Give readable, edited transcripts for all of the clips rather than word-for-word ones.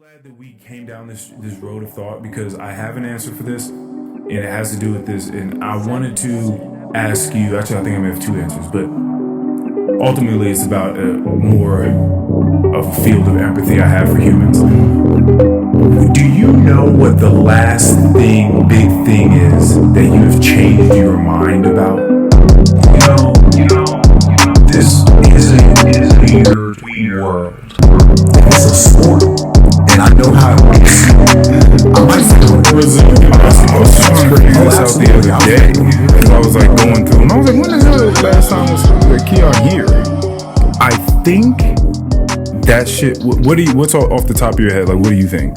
glad that we came down this road of thought because I have an answer for this, and it has to do with this. And I wanted to ask you. Actually, I think I may have two answers, but ultimately, it's about more of a field of empathy I have for humans. Do you know what the last big thing is that you have changed your mind about? This is a weird world. It's a sport, and I know how it works. I might do it. Brazilian basketball screamed this out the other day. And I was like going through, and I was like, when the hell was the last time was Keion here? I think that shit. What's off the top of your head? Like, what do you think?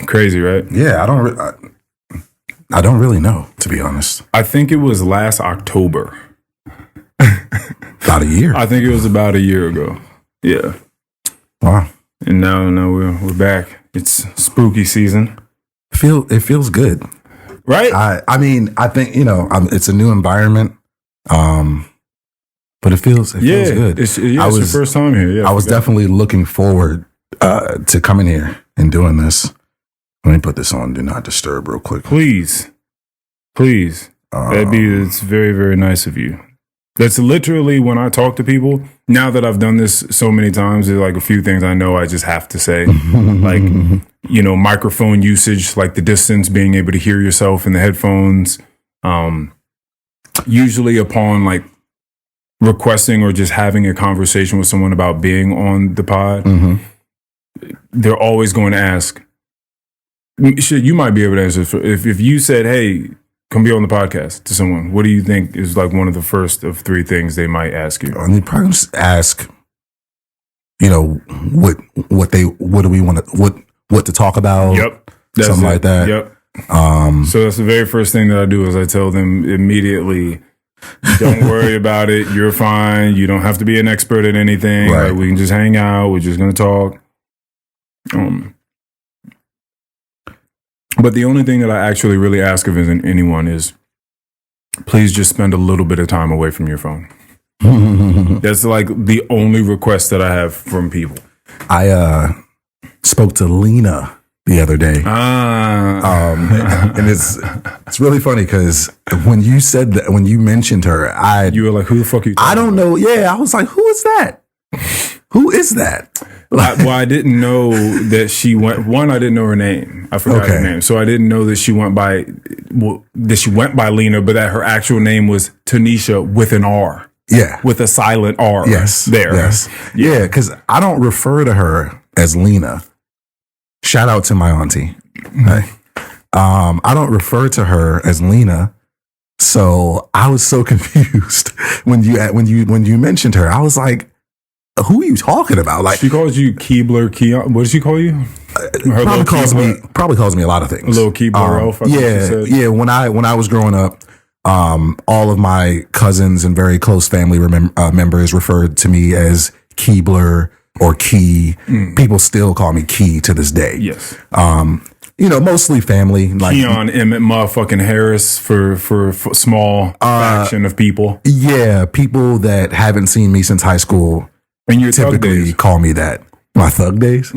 Crazy, right? Yeah, I don't really know, to be honest. I think it was last October. About a year. I think it was about a year ago. Yeah. Wow. And now we're back. It's spooky season. It feels good, right? I mean, I think it's a new environment, but it feels good. It's your first time here. Yeah, I was definitely looking forward to coming here and doing this. Let me put this on Do Not Disturb real quick. Please. It's very, very nice of you. That's literally when I talk to people. Now that I've done this so many times, there's like a few things I know I just have to say. Like, microphone usage, like the distance, being able to hear yourself in the headphones. Usually upon like requesting or just having a conversation with someone about being on the pod, they're always going to ask, shit, you might be able to answer. If you said, hey, come be on the podcast to someone, what do you think is like one of the first of three things they might ask you? They probably just ask, what to talk about. Yep. Something like that. Yep. So that's the very first thing that I do is I tell them immediately, don't worry about it. You're fine. You don't have to be an expert at anything. Right. Like, we can just hang out. We're just going to talk. But the only thing that I actually really ask of anyone is, please just spend a little bit of time away from your phone. That's like the only request that I have from people. I spoke to Lena the other day. And it's really funny because when you said that, when you mentioned her, you were like, who the fuck are you talking I don't know. Yeah, I was like, who is that? Who is that? I didn't know that she went. One, I didn't know her name. I forgot her name, so I didn't know that she went by Lena, but that her actual name was Tanisha with an R. Yeah, with a silent R. Yes, there. Yes, yeah. Because I don't refer to her as Lena. Shout out to my auntie. Okay. I don't refer to her as Lena. So I was so confused when you mentioned her. I was like, who are you talking about? Like, she calls you Keion. What does she call you? Probably calls me a lot of things. A little Keebler elf. Yeah. When I was growing up, all of my cousins and very close family members referred to me as Keebler or Key. People still call me Key to this day. Yes. Mostly family. Like Keion Emmett motherfucking Harris for small faction of people. Yeah, people that haven't seen me since high school. And you typically call me that. My thug days?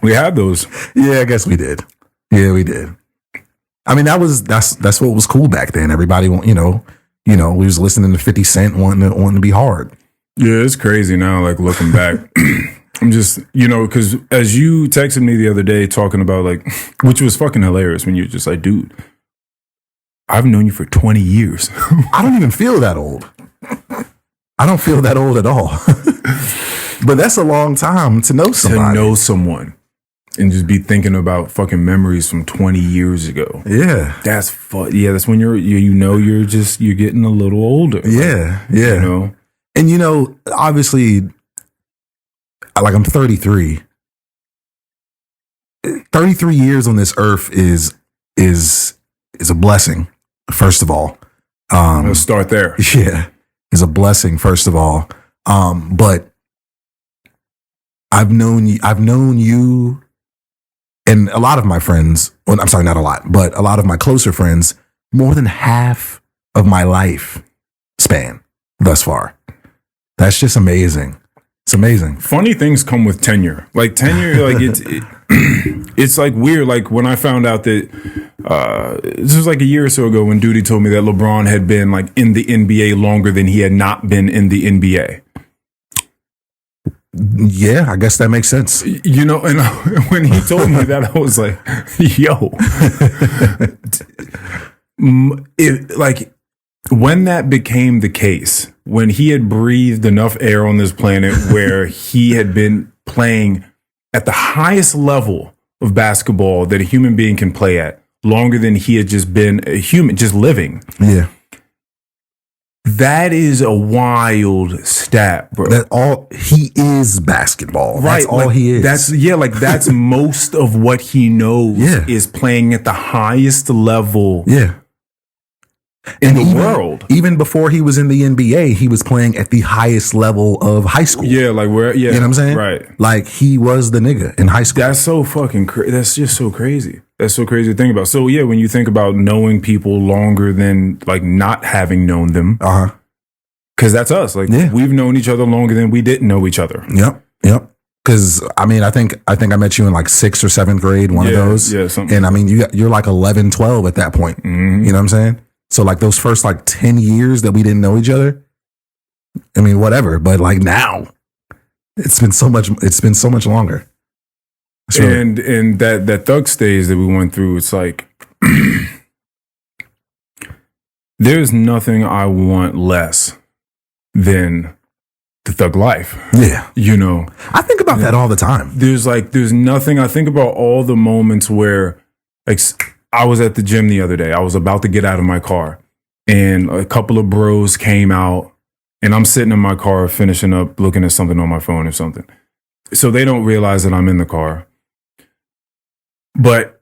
We had those. Yeah, I guess we did. Yeah, we did. I mean, that's what was cool back then. Everybody, we was listening to 50 Cent wanting to be hard. Yeah, it's crazy now, like looking back. I'm just, because as you texted me the other day talking about like, which was fucking hilarious when you're just like, dude, I've known you for 20 years. I don't even feel that old. I don't feel that old at all. But that's a long time to know somebody. To know someone and just be thinking about fucking memories from 20 years ago. Yeah. That's that's when you're getting a little older. Yeah. Yeah. And obviously, like, I'm 33. 33 years on this earth is a blessing, first of all. Let's start there. Yeah. Is a blessing, first of all. But I've known you and a lot of my friends, well, I'm sorry, not a lot, but a lot of my closer friends, more than half of my life span. thus far. That's just amazing. It's amazing. Funny things come with tenure. Like tenure, like it's like weird. Like when I found out that this was like a year or so ago when Duty told me that LeBron had been like in the NBA longer than he had not been in the NBA. Yeah, I guess that makes sense. You know, and when he told me that, I was like, yo. Like, when that became the case, when he had breathed enough air on this planet where he had been playing at the highest level of basketball that a human being can play at, longer than he had just been a human, just living. Yeah. That is a wild stat, bro. That all he is basketball. Right. That's all like, he is. That's most of what he knows is playing at the highest level in the world. Even before he was in the NBA, he was playing at the highest level of high school. Yeah, like where you know what I'm saying? Right. Like he was the nigga in high school. That's so fucking crazy. That's just so crazy. That's so crazy to think about. So yeah, when you think about knowing people longer than like not having known them, because that's us. Like we've known each other longer than we didn't know each other. Yep. Because I mean, I think I met you in like 6th or 7th grade, one of those. Yeah, something. And I mean, you're like 11, 12 at that point. Mm-hmm. You know what I'm saying? So like those first like 10 years that we didn't know each other. I mean, whatever. But like now, it's been so much longer. Sure. And that thug stage that we went through, it's like there's nothing I want less than the thug life. Yeah. You know. I think about that all the time. There's nothing. I think about all the moments where like I was at the gym the other day. I was about to get out of my car and a couple of bros came out and I'm sitting in my car finishing up looking at something on my phone or something. So they don't realize that I'm in the car. But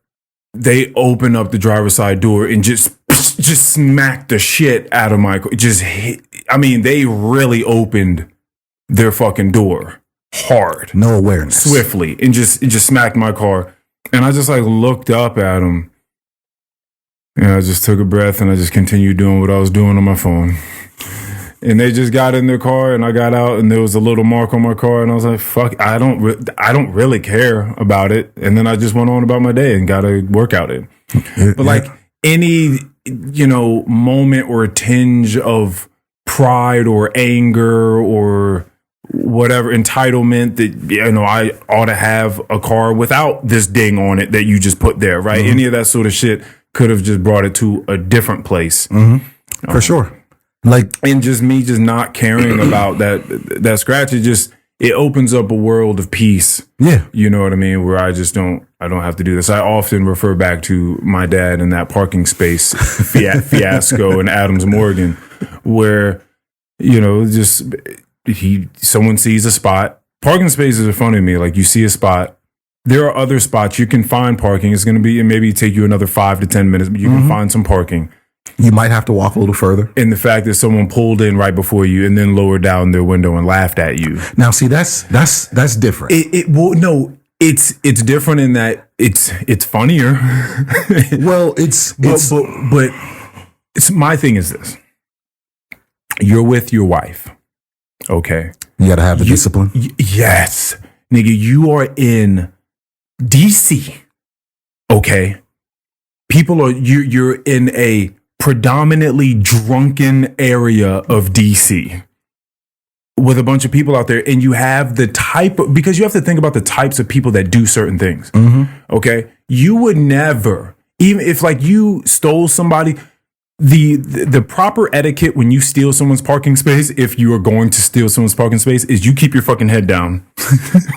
they open up the driver's side door and just smack the shit out of my car. They really opened their fucking door hard. No awareness. Swiftly. And just smacked my car. And I just like looked up at them. And I just took a breath and I just continued doing what I was doing on my phone. And they just got in their car and I got out and there was a little mark on my car and I was like, fuck, I don't really care about it. And then I just went on about my day and got a workout in. But like any, moment or a tinge of pride or anger or whatever entitlement that, I ought to have a car without this ding on it that you just put there, right? Mm-hmm. Any of that sort of shit could have just brought it to a different place. Mm-hmm. For sure. Like, and just me just not caring about that scratch, it opens up a world of peace. Yeah. You know what I mean? Where I don't have to do this. I often refer back to my dad in that parking space fiasco in Adams Morgan, where, someone sees a spot. Parking spaces are funny to me. Like you see a spot. There are other spots you can find parking. It's going to be, maybe take you another 5 to 10 minutes, but you can find some parking. You might have to walk a little further. And the fact that someone pulled in right before you and then lowered down their window and laughed at you. Now, see, that's different. It's different in that it's funnier. Well, but it's my thing is this. You're with your wife. Okay. You got to have the discipline. Yes. Nigga, you are in DC. Okay. You're in a predominantly drunken area of DC with a bunch of people out there, and you have because you have to think about the types of people that do certain things. Mm-hmm. Okay. You would never, even if like you stole somebody, the proper etiquette when you steal someone's parking space, if you are going to steal someone's parking space, is you keep your fucking head down.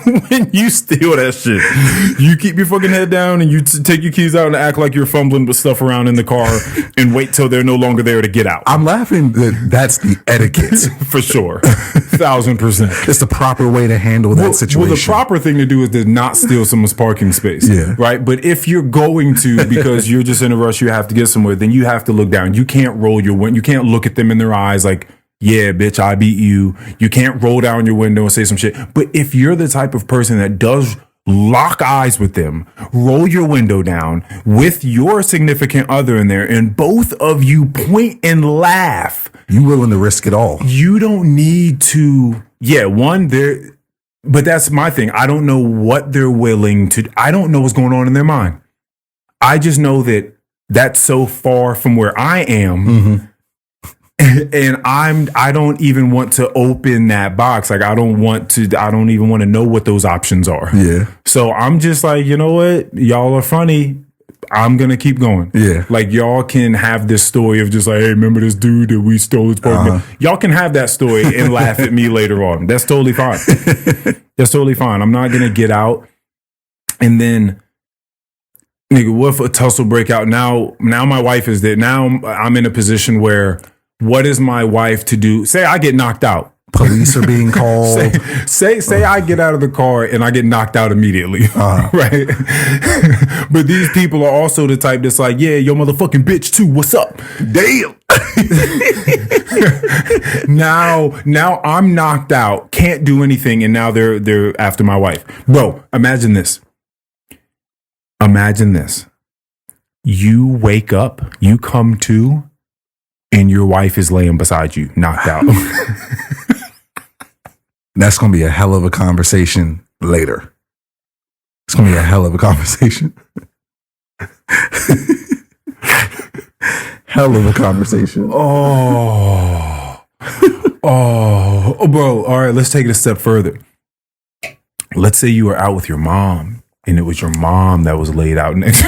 When you steal that shit, you keep your fucking head down and you take your keys out and act like you're fumbling with stuff around in the car and wait till they're no longer there to get out. I'm laughing that's the etiquette. For sure. 1,000%. It's the proper way to handle that situation. Well, the proper thing to do is to not steal someone's parking space. Yeah. Right? But if you're going to, because you're just in a rush, you have to get somewhere, then you have to look down. You can't roll your window. You can't look at them in their eyes like, yeah, bitch, I beat you. You can't roll down your window and say some shit. But if you're the type of person that does lock eyes with them, roll your window down with your significant other in there, and both of you point and laugh You willing to risk it all. You don't need to. Yeah, one there, but that's my thing. I don't know what they're willing to. I don't know what's going on in their mind. I just know that that's so far from where I am. And I don't even want to open that box. Like, I don't even want to know what those options are. Yeah. So I'm just like, you know what? Y'all are funny. I'm going to keep going. Yeah. Like, y'all can have this story of just like, hey, remember this dude that we stole his apartment? Y'all can have that story and laugh at me later on. That's totally fine. That's totally fine. I'm not going to get out. And then, nigga, what if a tussle break out? Now my wife is there. Now I'm in a position where, what is my wife to do? Say I get knocked out. Police are being called. Say I get out of the car and I get knocked out immediately. Right? But these people are also the type that's like, yeah, yo motherfucking bitch too. What's up? Damn. Now I'm knocked out, can't do anything, and now they're after my wife. Bro, imagine this. Imagine this. You wake up, you come to, and your wife is laying beside you, knocked out. That's going to be a hell of a conversation later. It's going to be a hell of a conversation. Hell of a conversation. Oh, bro. All right, let's take it a step further. Let's say you were out with your mom, and it was your mom that was laid out next.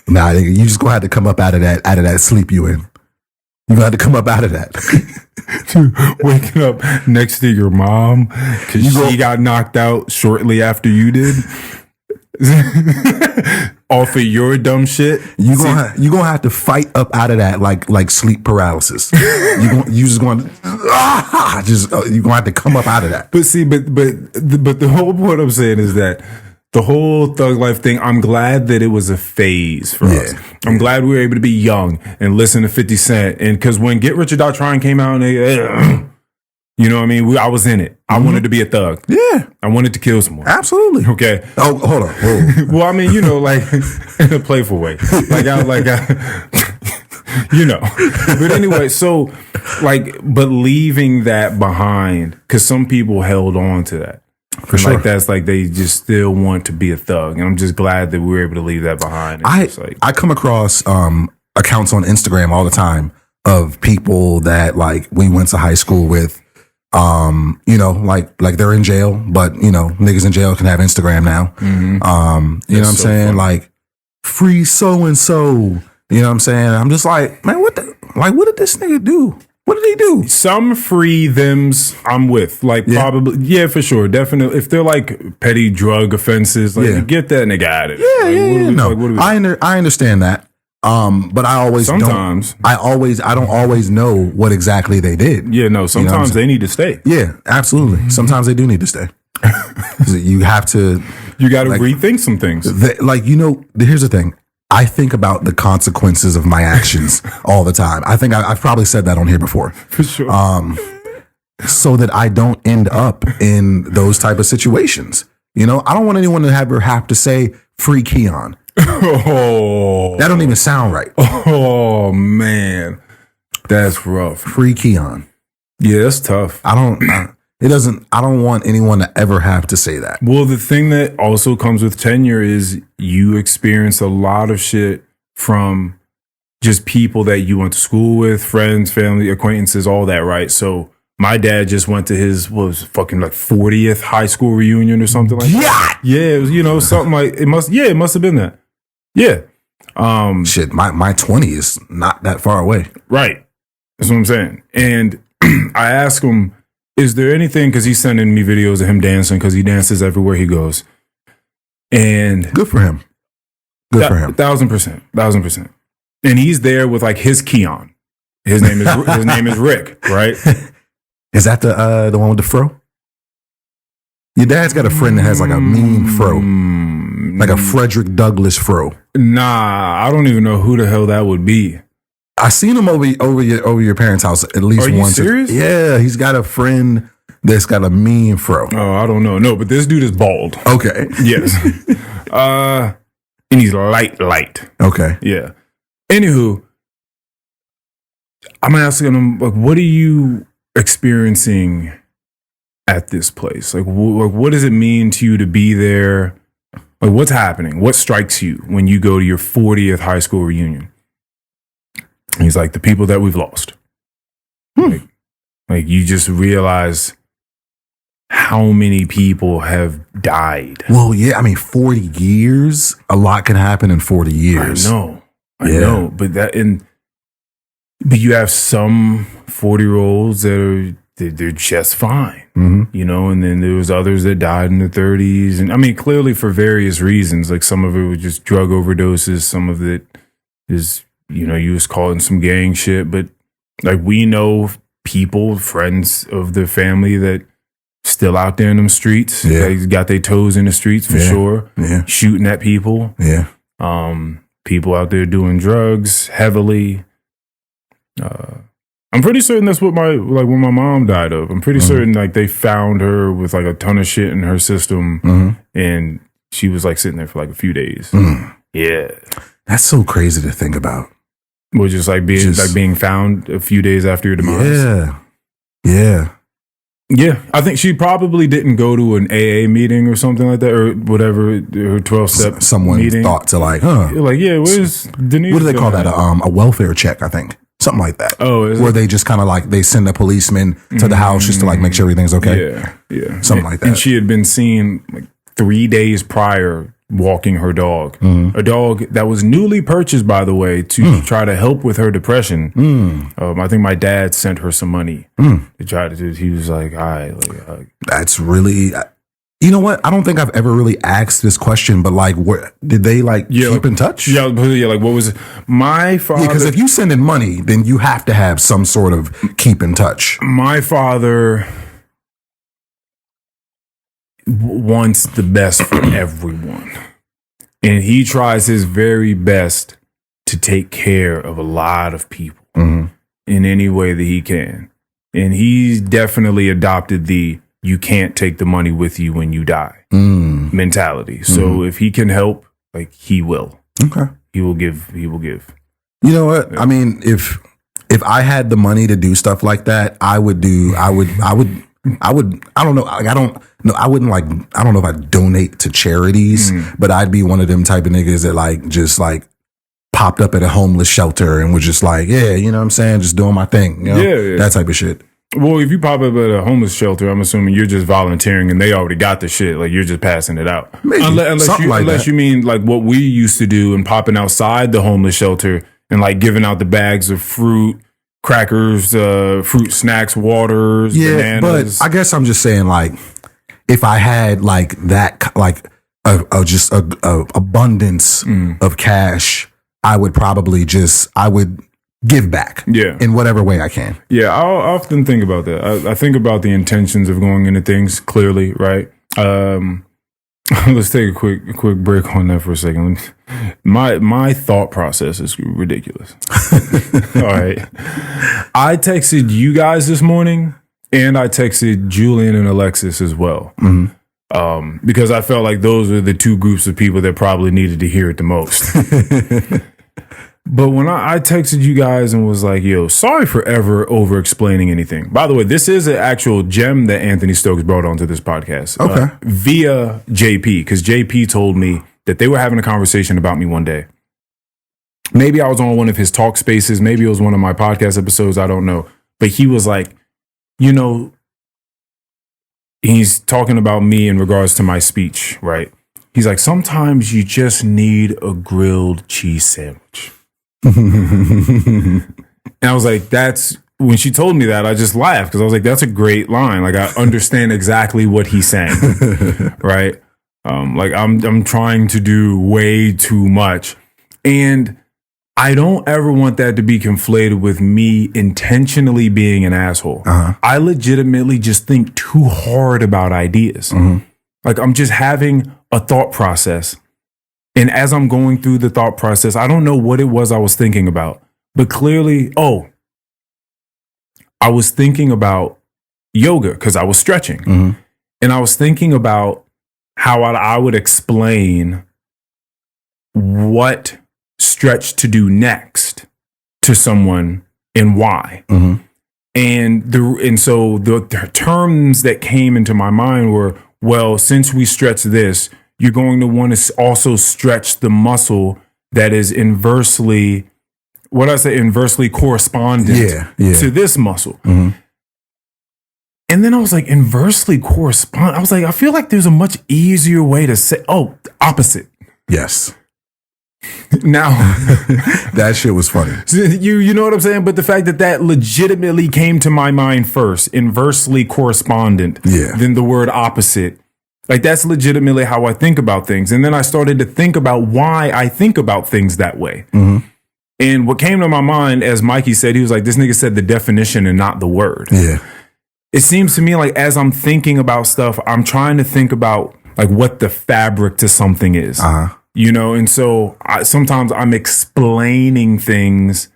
Nah, you just going to have to come up out of that sleep you in. You got to come up out of that. Waking up next to your mom because she got knocked out shortly after you did. Off of your dumb shit. You gonna have to fight up out of that like sleep paralysis. You just going to you gonna have to come up out of that. But see, but the whole point I'm saying is that the whole thug life thing, I'm glad that it was a phase for us. I'm glad we were able to be young and listen to 50 Cent. And because when Get Rich or Die Trying came out, and you know what I mean? I was in it. I wanted to be a thug. Yeah. I wanted to kill someone. Absolutely. Okay. Oh, hold on. Whoa. Well, I mean, you know, like in a playful way. You know. But anyway, so but leaving that behind, because some people held on to that. For sure. Like that's like they just still want to be a thug. And I'm just glad that we were able to leave that behind. I come across accounts on Instagram all the time of people that like we went to high school with, you know, like they're in jail, but you know, niggas in jail can have Instagram now. You know what I'm saying? Funny. Like free so and so. You know what I'm saying? I'm just like, man, what did this nigga do? What did he do? Some free thems I'm with. Like probably, yeah, for sure. Definitely. If they're like petty drug offenses, like get that nigga out of it. I understand that. But I always sometimes I don't always know what exactly they did. Yeah, no, sometimes they need to stay. Yeah, absolutely. Sometimes they do need to stay. You have to. You got to rethink some things. Here's the thing. I think about the consequences of my actions all the time. I think I've probably said that on here before. For sure. So that I don't end up in those type of situations. You know, I don't want anyone to ever have to say free Keion. Oh, that don't even sound right. Oh man, that's rough. Free Keion. Yeah, that's tough. I don't want anyone to ever have to say that. Well, the thing that also comes with tenure is you experience a lot of shit from just people that you went to school with, friends, family, acquaintances, all that, right? So my dad just went to his, what was it, fucking like 40th high school reunion or something like that. Yeah, it was, you know, something like, it must have been that. Yeah. Shit, my 20 is not that far away. Right. That's what I'm saying. And I asked him, is there anything, because he's sending me videos of him dancing, because he dances everywhere he goes. And good for him. Good for him. 1000%. And he's there with like his Keion. His name is Rick, right? Is that the one with the fro? Your dad's got a friend that has like a mean fro. Like a Frederick Douglass fro. Nah, I don't even know who the hell that would be. I seen him over your parents' house at least once. Are you serious? Yeah, he's got a friend that's got a mean fro. Oh, I don't know. No, but this dude is bald. Okay. Yes. And he's light. Okay. Yeah. Anywho, I'm asking them, like, what are you experiencing at this place? Like, what does it mean to you to be there? Like, what's happening? What strikes you when you go to your 40th high school reunion? And he's like, the people that we've lost. Like you just realize how many people have died. Well, yeah, I mean, 40 years, a lot can happen in 40 years. I know, but you have some 40-year-olds that they're just fine, you know, and then there was others that died in the 30s, and I mean, clearly for various reasons. Like some of it was just drug overdoses, some of it is, you know, you was caught in some gang shit, but like we know people, friends of the family that still out there in them streets. They got their toes in the streets for sure. Yeah. Shooting at people. Yeah. People out there doing drugs heavily. I'm pretty certain that's what when my mom died of. I'm pretty certain like they found her with like a ton of shit in her system, and she was like sitting there for like a few days. Yeah. That's so crazy to think about. Well, just like being found a few days after your demise. Yeah. Yeah, I think she probably didn't go to an AA meeting or something like that, or whatever, her 12-step someone meeting. Thought to like, like, yeah, where's Denise? What do they call that? A welfare check, I think. Something like that. Oh, where they just kind of like, they send a policeman to the house just to like make sure everything's okay. Yeah. Something like that. And she had been seen like 3 days prior walking her dog. A dog that was newly purchased, by the way, to try to help with her depression. I think my dad sent her some money to try to do. He was like, all right. That's really... You know what? I don't think I've ever really asked this question, but like, did they like keep in touch? Yeah, like what was it? My father? Yeah, because if you send in money, then you have to have some sort of keep in touch. My father wants the best for everyone, and he tries his very best to take care of a lot of people in any way that he can. And he's definitely adopted the you can't take the money with you when you die mentality. So if he can help, like he will. Okay. He will give. You know what? Yeah. I mean, if I had the money to do stuff like that, I would. I don't know. Like, I don't know. I wouldn't like. I don't know if I'd donate to charities, but I'd be one of them type of niggas that like just like popped up at a homeless shelter and was just like, yeah, you know what I'm saying, just doing my thing. You know? That type of shit. Well, if you pop up at a homeless shelter, I'm assuming you're just volunteering and they already got the shit. Like you're just passing it out. Maybe. Unless you mean like what we used to do and popping outside the homeless shelter and like giving out the bags of fruit, crackers, fruit snacks, waters, bananas. But I guess I'm just saying like if I had like that, like just a abundance of cash, I would probably give back in whatever way I can. Yeah, I'll often think about that. I think about the intentions of going into things clearly, right? Let's take a quick break on that for a second. My thought process is ridiculous. All right. I texted you guys this morning and I texted Julian and Alexis as well. Because I felt like those are the two groups of people that probably needed to hear it the most. But when I texted you guys and was like, yo, sorry for ever over explaining anything. By the way, this is an actual gem that Anthony Stokes brought onto this podcast. Okay. Via JP, because JP told me that they were having a conversation about me one day. Maybe I was on one of his talk spaces. Maybe it was one of my podcast episodes. I don't know. But he was like, you know, he's talking about me in regards to my speech, right? He's like, sometimes you just need a grilled cheese sandwich. And I was like, when she told me that, I just laughed because I was like, that's a great line. Like, I understand exactly what he's saying, right? Like I'm trying to do way too much. And I don't ever want that to be conflated with me intentionally being an asshole. I legitimately just think too hard about ideas. Like I'm just having a thought process. And as I'm going through the thought process, I don't know what it was I was thinking about, but clearly, I was thinking about yoga because I was stretching. And I was thinking about how I would explain what stretch to do next to someone and why. And so the terms that came into my mind were, well, since we stretch this, you're going to want to also stretch the muscle that is inversely correspondent to this muscle. And then I was like, inversely correspond. I was like, I feel like there's a much easier way to say, opposite. Yes. Now, that shit was funny. You know what I'm saying? But the fact that legitimately came to my mind first, inversely correspondent, than the word opposite. Like, that's legitimately how I think about things. And then I started to think about why I think about things that way. And what came to my mind, as Mikey said, he was like, this nigga said the definition and not the word. Yeah. It seems to me like as I'm thinking about stuff, I'm trying to think about like what the fabric to something is. You know, and so sometimes I'm explaining things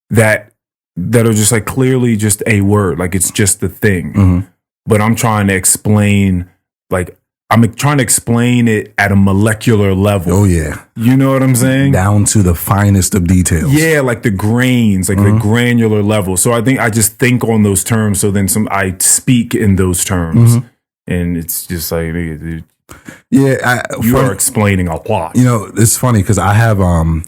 that are just like clearly just a word, like it's just the thing. But I'm trying to explain, like I'm trying to explain it at a molecular level. Oh yeah, you know what I'm saying? Down to the finest of details. Yeah, like the grains, like the granular level. So I think I just think on those terms. So then I speak in those terms, and it's just like. Yeah, you are explaining a lot. You know, it's funny because I have a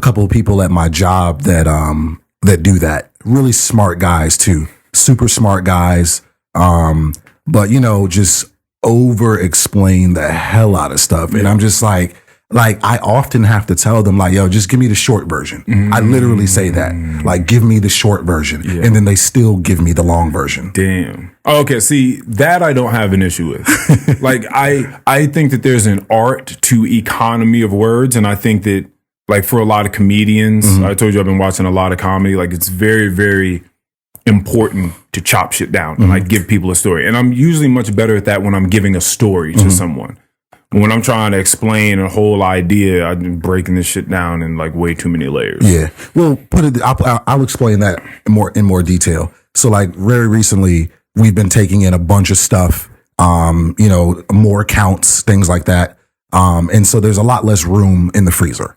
couple of people at my job that do that. Really smart guys too, super smart guys. But you know, just over explain the hell out of stuff, and I'm just like I often have to tell them like, yo, just give me the short version. I literally say that, like, give me the short version, and then they still give me the long version. Damn. Okay, see, that I don't have an issue with. Like, I think that there's an art to economy of words, and I think that, like, for a lot of comedians, I told you I've been watching a lot of comedy, like, it's very, very important to chop shit down and, like, give people a story. And I'm usually much better at that when I'm giving a story to someone. When I'm trying to explain a whole idea, I've been breaking this shit down in like way too many layers. Yeah. Well, I'll explain that in more detail. So like very recently, we've been taking in a bunch of stuff, you know, more counts, things like that. And so there's a lot less room in the freezer.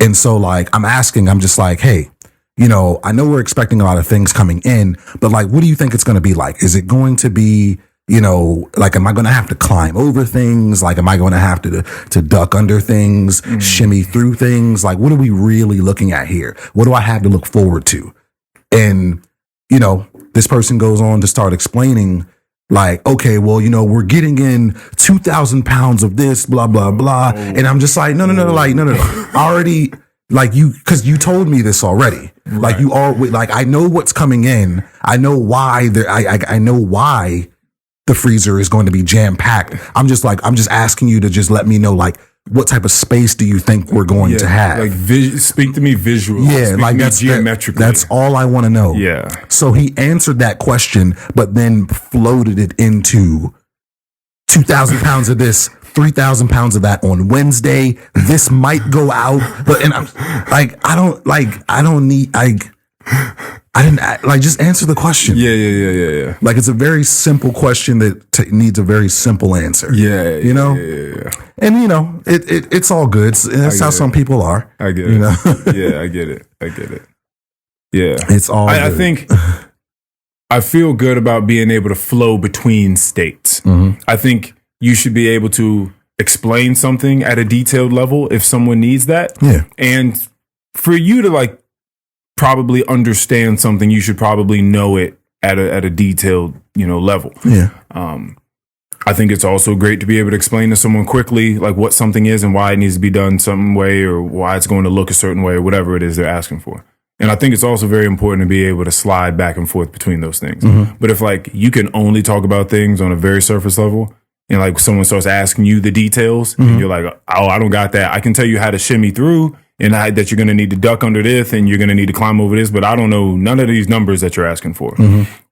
And so like, I'm just like, hey, you know, I know we're expecting a lot of things coming in, but like, what do you think it's going to be like? Is it going to be, you know, like, am I going to have to climb over things? Like, am I going to have to duck under things, shimmy through things? Like, what are we really looking at here? What do I have to look forward to? And, you know, this person goes on to start explaining like, okay, well, you know, we're getting in 2,000 pounds of this, blah, blah, blah. And I'm just like, no. I already, like because you told me this already. Right. Like you all, like, I know what's coming in. I know why I know why the freezer is going to be jam packed. I'm just asking you to just let me know, like, what type of space do you think we're going to have? Like, speak to me visually. Yeah, like that's geometrically. That's all I want to know. Yeah. So he answered that question, but then floated it into 2,000 pounds of this, 3,000 pounds of that on Wednesday. This might go out, but and I'm like, I didn't like, just answer the question. Yeah. Like, it's a very simple question that needs a very simple answer. Yeah. You know? Yeah. And, you know, it's all good. That's how some people are. I get it. You know? Yeah, I get it. Yeah. It's all good. I think I feel good about being able to flow between states. I think you should be able to explain something at a detailed level if someone needs that. Yeah. And for you to, like, probably understand something, you should probably know it at a detailed, you know, level. Yeah. I think it's also great to be able to explain to someone quickly, like, what something is and why it needs to be done some way, or why it's going to look a certain way, or whatever it is they're asking for. And I think it's also very important to be able to slide back and forth between those things. But if, like, you can only talk about things on a very surface level, and, like, someone starts asking you the details, and you're like, oh, I don't got that. I can tell you how to shimmy through, and that you're going to need to duck under this, and you're going to need to climb over this, but I don't know none of these numbers that you're asking for.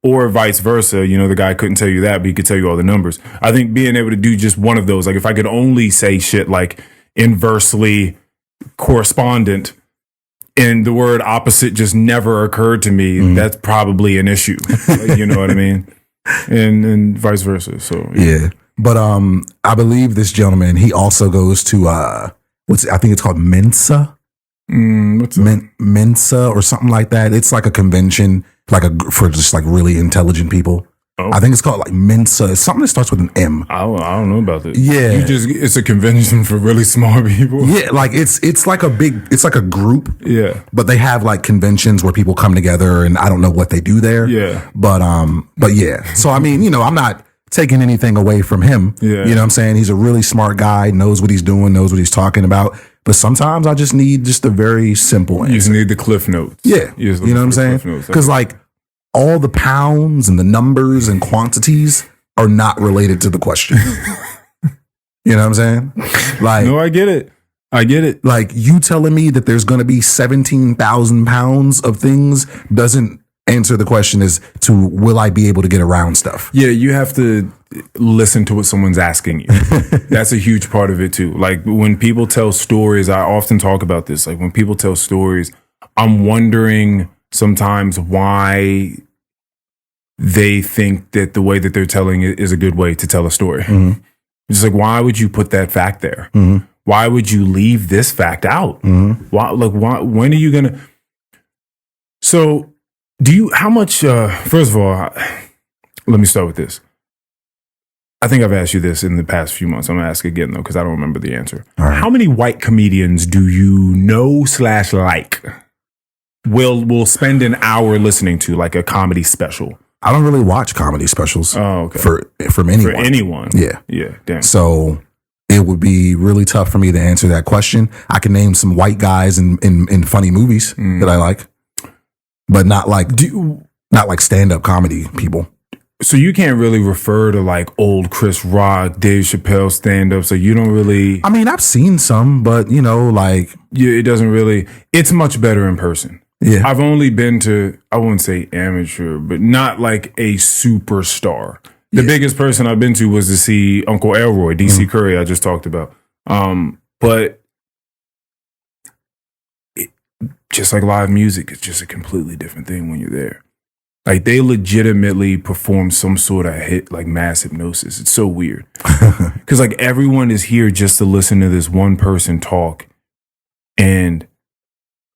Or vice versa. You know, the guy couldn't tell you that, but he could tell you all the numbers. I think being able to do just one of those, like, if I could only say shit like inversely correspondent, and the word opposite just never occurred to me, that's probably an issue. Like, you know what I mean? And vice versa. So yeah. But I believe this gentleman, he also goes to I think it's called Mensa. What's that? Mensa or something like that. It's like a convention, for just like really intelligent people. Oh. I think it's called like Mensa. It's something that starts with an M. I don't know about this. Yeah. It's a convention for really smart people. Yeah, like it's like a group. Yeah. But they have like conventions where people come together, and I don't know what they do there. Yeah. But yeah. So I mean, I'm not taking anything away from him. Yeah. You know what I'm saying? He's a really smart guy, knows what he's doing, knows what he's talking about. But sometimes I just need just a very simple answer. You just need the cliff notes. Yeah. You know what I'm saying? Because like all the pounds and the numbers and quantities are not related to the question. You know what I'm saying? Like, no, I get it. Like you telling me that there's going to be 17,000 pounds of things doesn't answer the question as to will I be able to get around stuff? Yeah, you have to listen to what someone's asking you. That's a huge part of it too. Like when people tell stories, I often talk about this. Like when people tell stories, I'm wondering sometimes why they think that the way that they're telling it is a good way to tell a story. Mm-hmm. It's like, why would you put that fact there? Mm-hmm. Why would you leave this fact out? Mm-hmm. Why, when are you going to? So how much, first of all, let me start with this. I think I've asked you this in the past few months. I'm going to ask again though, because I don't remember the answer. Right. How many white comedians do you know/like will spend an hour listening to like a comedy special? I don't really watch comedy specials. Oh, okay. From anyone. For anyone. Yeah. Yeah. Damn. So it would be really tough for me to answer that question. I can name some white guys in funny movies that I like, but not like stand-up comedy people. So you can't really refer to like old Chris Rock, Dave Chappelle stand-up. So you don't really. I mean, I've seen some, but like. Yeah, it doesn't really. It's much better in person. Yeah. I've only been to, I wouldn't say amateur, but not like a superstar. The biggest person I've been to was to see Uncle Elroy, DC Curry, I just talked about. But just like live music, it's just a completely different thing when you're there. Like they legitimately perform some sort of hit, like mass hypnosis. It's so weird. Because like everyone is here just to listen to this one person talk. And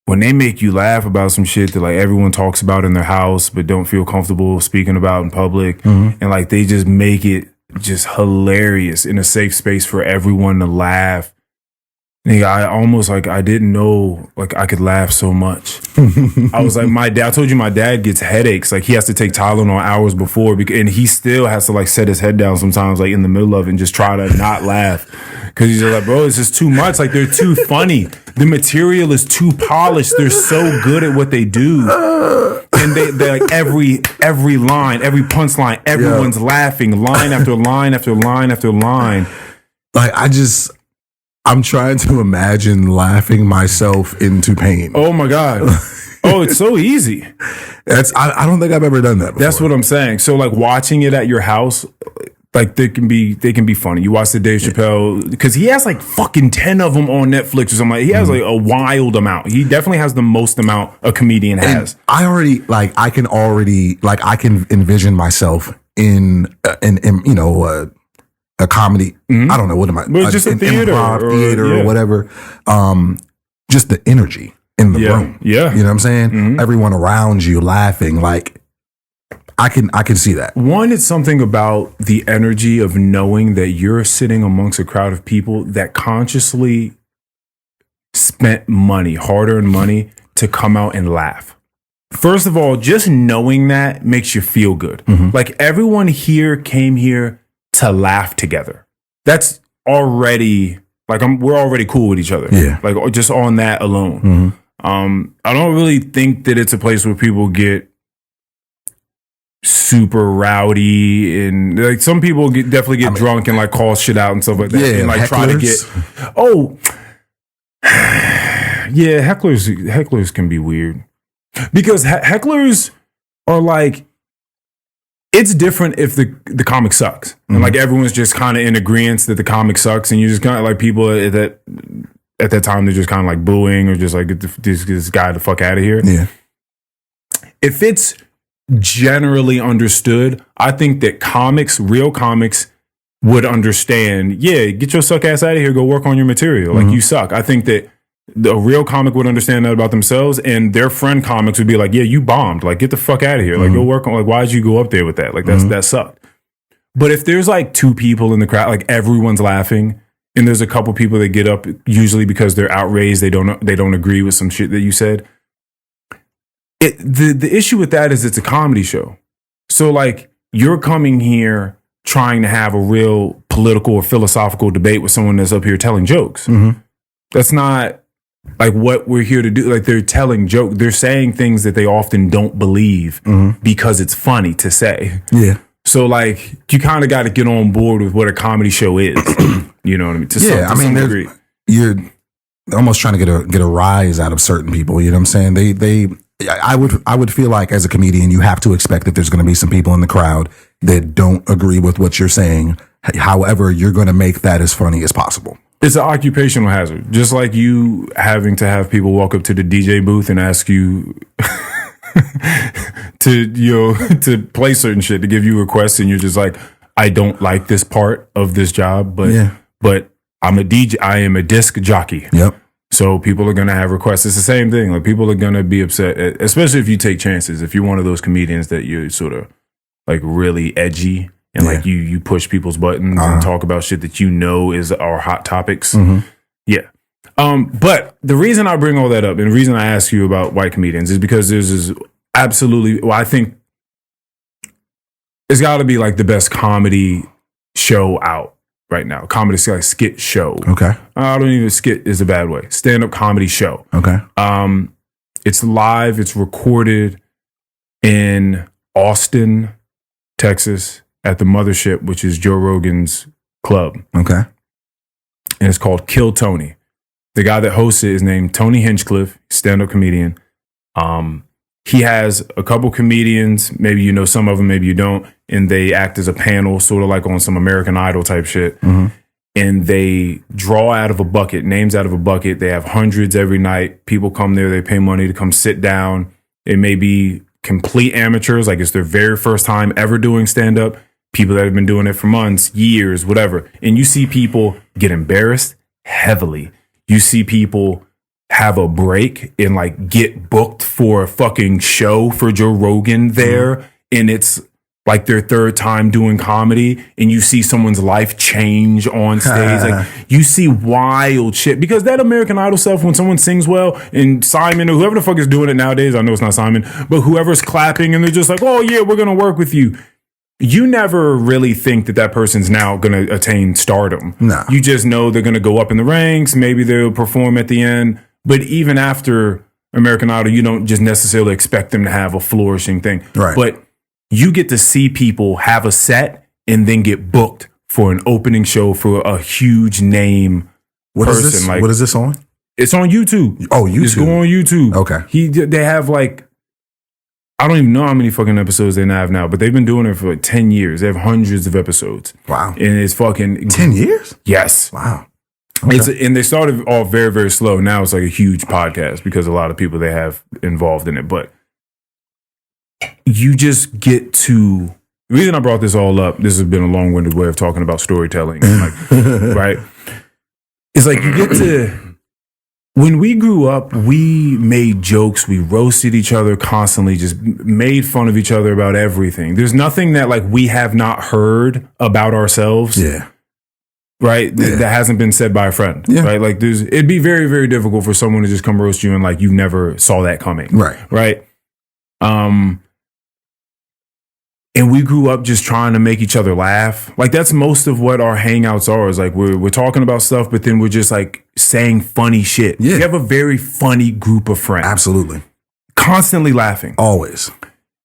when they make you laugh about some shit that like everyone talks about in their house but don't feel comfortable speaking about in public, and like they just make it just hilarious in a safe space for everyone to laugh. Nigga, I almost like I didn't know like I could laugh so much. I was like, I told you my dad gets headaches. Like he has to take Tylenol hours before, and he still has to like set his head down sometimes, like in the middle of it, and just try to not laugh because he's just like, bro, it's just too much. Like they're too funny. The material is too polished. They're so good at what they do, and they're like every line, every punchline, everyone's laughing, line after line after line after line. Like I'm trying to imagine laughing myself into pain. Oh my God. Oh, it's so easy. I don't think I've ever done that before. That's what I'm saying. So like watching it at your house, like they can be funny. You watch the Dave Chappelle, because he has like fucking 10 of them on Netflix or something. He has like a wild amount. He definitely has the most amount a comedian has. And I can envision myself in a comedy. I don't know, what am I? But just a theater, or whatever. Just the energy in the room. Yeah. You know what I'm saying? Everyone around you laughing. Like I can see that. One, it's something about the energy of knowing that you're sitting amongst a crowd of people that consciously spent money, hard-earned money, to come out and laugh. First of all, just knowing that makes you feel good. Like everyone here came here to laugh together. That's already like we're already cool with each other. Yeah. Like just on that alone. I don't really think that it's a place where people get super rowdy, and like some people definitely get drunk and like call shit out and stuff like that. Yeah, and like hecklers. try to get yeah, hecklers can be weird. Because hecklers are like, it's different if the comic sucks. And like everyone's just kind of in agreement that the comic sucks, and you just kind of like people at that time, they're just kind of like booing or just like, get this guy the fuck out of here. Yeah. If it's generally understood, I think that real comics would understand, yeah, get your suck ass out of here, go work on your material. Like you suck. I think that a real comic would understand that about themselves, and their friend comics would be like, yeah, you bombed. Like, get the fuck out of here. Like, go work on, like, why'd you go up there with that? Like, that sucked. But if there's like 2 people in the crowd, like everyone's laughing, and there's a couple people that get up, usually because they're outraged, they don't agree with some shit that you said. The issue with that is it's a comedy show. So like, you're coming here trying to have a real political or philosophical debate with someone that's up here telling jokes. That's not like what we're here to do. Like, they're telling jokes. They're saying things that they often don't believe because it's funny to say. Yeah. So like, you kind of got to get on board with what a comedy show is. You know what I mean? To some degree. You're almost trying to get a rise out of certain people. You know what I'm saying? I would feel like as a comedian, you have to expect that there's going to be some people in the crowd that don't agree with what you're saying. However, you're going to make that as funny as possible. It's an occupational hazard. Just like you having to have people walk up to the DJ booth and ask you to play certain shit, to give you requests, and you're just like, I don't like this part of this job, but I'm a DJ. I am a disc jockey. Yep. So people are going to have requests. It's the same thing. Like, people are going to be upset, especially if you take chances. If you're one of those comedians that you're sort of like really edgy and like you push people's buttons and talk about shit that you know is our hot topics. Yeah. But the reason I bring all that up and the reason I ask you about white comedians is because there's this I think it's got to be like the best comedy show out right now. Comedy, like skit show. Okay. I don't even, skit is a bad way. Stand-up comedy show. Okay. It's live. It's recorded in Austin, Texas at the Mothership, which is Joe Rogan's club. Okay. And it's called Kill Tony. The guy that hosts it is named Tony Hinchcliffe, stand-up comedian. He has a couple comedians, maybe you know some of them, maybe you don't, and they act as a panel, sort of like on some American Idol type shit. And they draw out of a bucket, names out of a bucket. They have hundreds every night. People come there, they pay money to come sit down. It may be complete amateurs, like it's their very first time ever doing stand-up. People that have been doing it for months, years, whatever. And you see people get embarrassed heavily. You see people have a break and like get booked for a fucking show for Joe Rogan there. And it's like their 3rd time doing comedy, and you see someone's life change on stage. Like, you see wild shit, because that American Idol stuff, when someone sings well, and Simon or whoever the fuck is doing it nowadays, I know it's not Simon, but whoever's clapping and they're just like, oh yeah, we're going to work with you. You never really think that person's now going to attain stardom. No. You just know they're going to go up in the ranks. Maybe they'll perform at the end. But even after American Idol, you don't just necessarily expect them to have a flourishing thing. Right. But you get to see people have a set and then get booked for an opening show for a huge name person. Is this? Like, what is this on? It's on YouTube. Oh, YouTube. It's going on YouTube. Okay. They have like, I don't even know how many fucking episodes they have now, but they've been doing it for like 10 years. They have hundreds of episodes. Wow. And it's fucking 10 years? Yes. Wow. Okay. And they started off very, very slow. Now it's like a huge podcast because a lot of people they have involved in it. But you just get to, the reason I brought this all up, this has been a long-winded way of talking about storytelling, like, right? It's like you get to, when we grew up, we made jokes, we roasted each other constantly, just made fun of each other about everything. There's nothing that like we have not heard about ourselves. Yeah. Right? Yeah. That hasn't been said by a friend. Yeah. Right? Like it'd be very, very difficult for someone to just come roast you and like you never saw that coming. Right. Right. And we grew up just trying to make each other laugh. Like that's most of what our hangouts are, is like we're talking about stuff, but then we're just like saying funny shit. Yeah. We have a very funny group of friends. Absolutely. Constantly laughing. Always.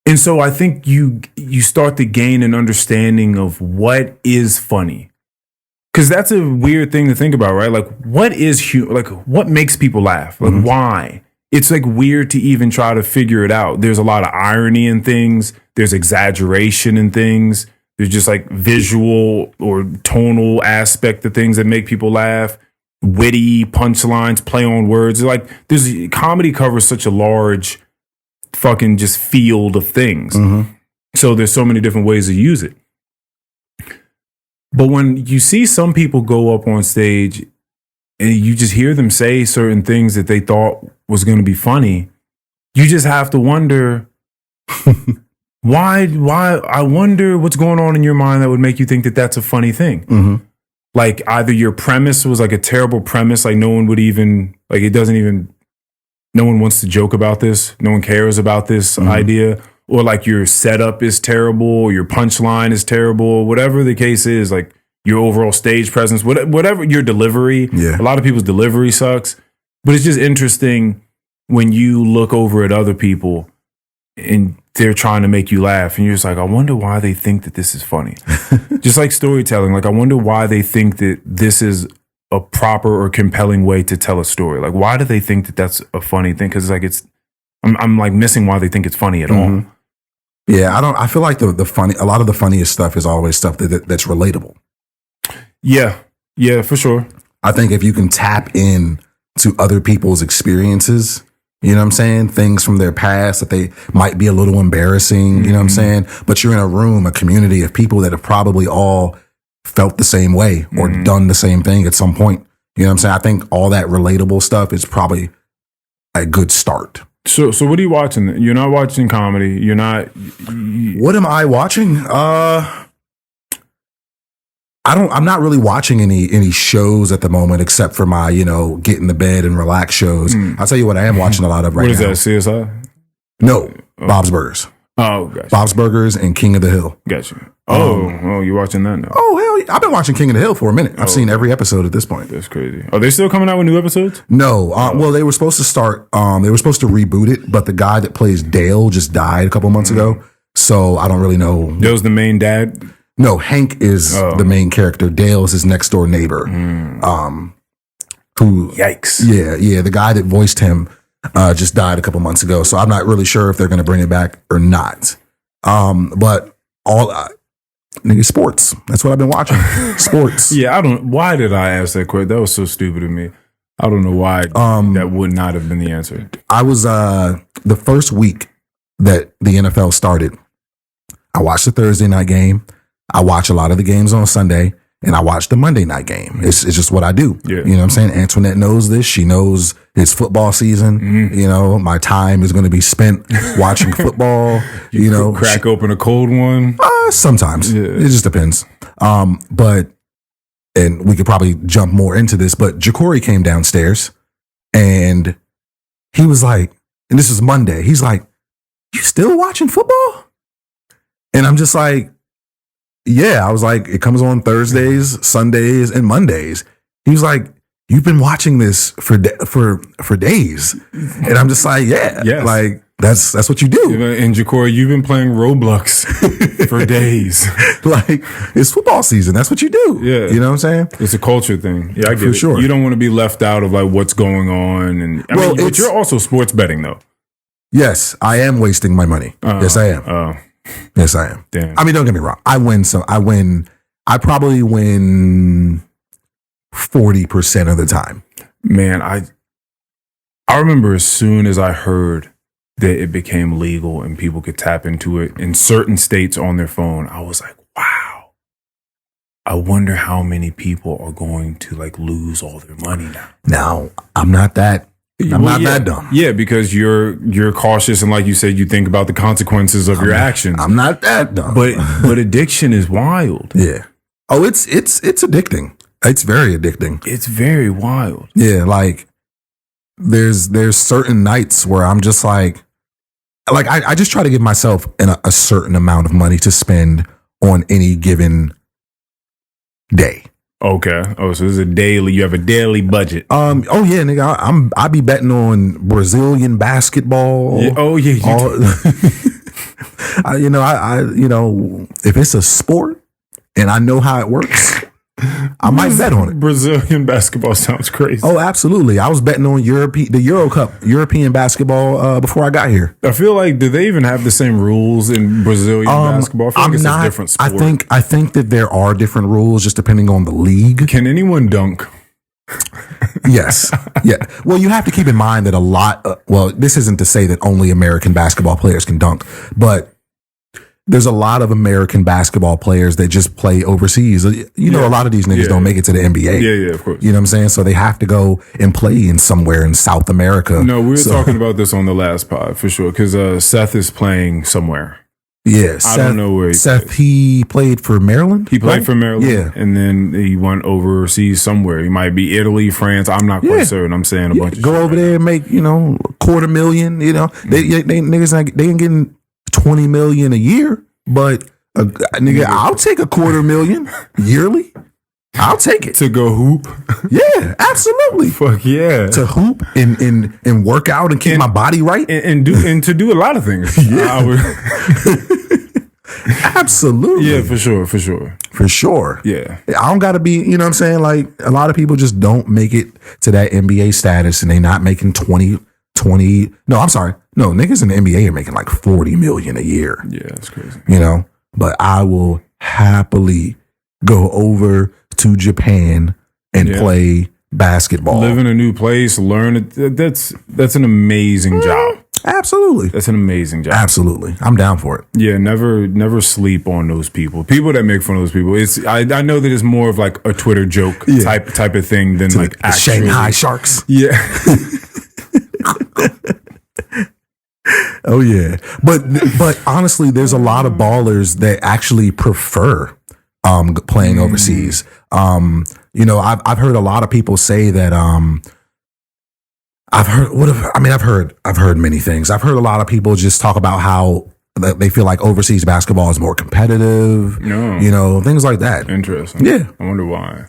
And so I think you start to gain an understanding of what is funny. Because that's a weird thing to think about, right? Like what makes people laugh? Like why? It's like weird to even try to figure it out. There's a lot of irony in things. There's exaggeration in things. There's just like visual or tonal aspect of things that make people laugh. Witty punchlines, play on words. Like comedy covers such a large fucking just field of things. So there's so many different ways to use it. But when you see some people go up on stage and you just hear them say certain things that they thought was going to be funny. You just have to wonder why. I wonder what's going on in your mind that would make you think that that's a funny thing. Mm-hmm. Like either your premise was like a terrible premise, like no one would even like it doesn't even. No one wants to joke about this. No one cares about this idea. Or like your setup is terrible, or your punchline is terrible, whatever the case is, like your overall stage presence, whatever your delivery. Yeah. A lot of people's delivery sucks. But it's just interesting when you look over at other people and they're trying to make you laugh. And you're just like, I wonder why they think that this is funny. Just like storytelling. Like, I wonder why they think that this is a proper or compelling way to tell a story. Like, why do they think that that's a funny thing? Because like I'm like missing why they think it's funny at all. Yeah, I feel like the funny, a lot of the funniest stuff is always stuff that's relatable. Yeah, for sure. I think if you can tap in to other people's experiences, you know what I'm saying? Things from their past that they might be a little embarrassing, you know what I'm saying? But you're in a room, a community of people that have probably all felt the same way or done the same thing at some point. You know what I'm saying? I think all that relatable stuff is probably a good start. So what are you watching? You're not watching comedy. You're not. What am I watching? I'm not really watching any shows at the moment except for my, get in the bed and relax shows. I'll tell you what I am watching a lot of right now. What is that, CSI? No, Bob's Burgers. Oh, gotcha. Bob's Burgers and King of the Hill. Gotcha. Oh, you're watching that now. Oh, hell, I've been watching King of the Hill for a minute. I've seen every episode at this point. That's crazy. Are they still coming out with new episodes? No. Well, they were supposed to start, they were supposed to reboot it, but the guy that plays Dale just died a couple months ago. So I don't really know. Dale's the main dad? No, Hank is the main character. Dale is his next door neighbor. Who? Yikes. Yeah. The guy that voiced him just died a couple months ago. So I'm not really sure if they're going to bring it back or not. But nigga, sports. That's what I've been watching. Sports. Yeah, why did I ask that question? That was so stupid of me. I don't know why that would not have been the answer. I was, the first week that the NFL started, I watched the Thursday night game. I watch a lot of the games on Sunday, and I watch the Monday night game. It's just what I do. Yeah. You know what I'm saying? Antoinette knows this. She knows it's football season. You know, my time is going to be spent watching football. You know, crack open a cold one. Sometimes it just depends. And we could probably jump more into this, but Ja'Cory came downstairs and he was like, and this is Monday. He's like, "You still watching football?" And I'm just like, yeah. I was like, it comes on Thursdays, Sundays, and Mondays. He was like, "You've been watching this for days," and I'm just like, yeah, yes. Like that's what you do. And Ja'Cory, you've been playing Roblox for days. Like, it's football season. That's what you do. Yeah, you know what I'm saying? It's a culture thing. Yeah, I get for it. Sure. You don't want to be left out of like what's going on, and but you're also sports betting though. Yes, I am wasting my money. Yes, I am. Yes, I am. Damn. I mean, don't get me wrong. I probably win 40% of the time. Man, I remember as soon as I heard that it became legal and people could tap into it in certain states on their phone, I was like, wow. I wonder how many people are going to like lose all their money now. Now, I'm not that dumb. Yeah, because you're cautious and like you said, you think about the consequences of your actions. I'm not that dumb. But addiction is wild. Yeah. Oh, it's addicting. It's very addicting. It's very wild. Yeah, like there's certain nights where I'm just like I just try to give myself a certain amount of money to spend on any given day. Okay. Oh, so this is you have a daily budget. Oh yeah, nigga. I be betting on Brazilian basketball. Yeah. Oh yeah. If it's a sport and I know how it works, I might bet on it. Brazilian basketball sounds crazy. Oh, absolutely. I was betting on the Euro Cup, European basketball before I got here. I feel like, do they even have the same rules in Brazilian basketball? I feel like it's a different sport. I think that there are different rules just depending on the league. Can anyone dunk? Yes. Yeah. Well, you have to keep in mind that this isn't to say that only American basketball players can dunk, but there's a lot of American basketball players that just play overseas. You know, a lot of these niggas don't make it to the NBA. Yeah, of course. You know what I'm saying? So they have to go and play in somewhere in South America. No, we were talking about this on the last pod for sure, because Seth is playing somewhere. Yeah, I don't know where he played for Maryland. He played for Maryland, yeah, and then he went overseas somewhere. He might be Italy, France. I'm not quite certain. I'm saying a bunch of go shit over there and make $250,000. You know, they niggas they ain't getting $20 million a year, but nigga, I'll take $250,000 yearly. I'll take it to go hoop. Yeah, absolutely. Fuck yeah, to hoop and work out and keep my body right and to do a lot of things. Absolutely. Yeah, for sure. Yeah. I don't gotta be, you know what I'm saying? Like, a lot of people just don't make it to that NBA status and they not making 20. No, I'm sorry. No, niggas in the NBA are making like $40 million a year. Yeah, that's crazy. You know? But I will happily go over to Japan and play basketball. Live in a new place, learn it. That's an amazing job. Absolutely. That's an amazing job. Absolutely. I'm down for it. Yeah, never sleep on those people. People that make fun of those people. I know that it's more of like a Twitter joke type of thing than like actually Shanghai Sharks. Yeah. Oh yeah. But honestly, there's a lot of ballers that actually prefer playing overseas. I've heard a lot of people say that I've heard many things. I've heard a lot of people just talk about how they feel like overseas basketball is more competitive. No. Things like that. Interesting. Yeah. I wonder why.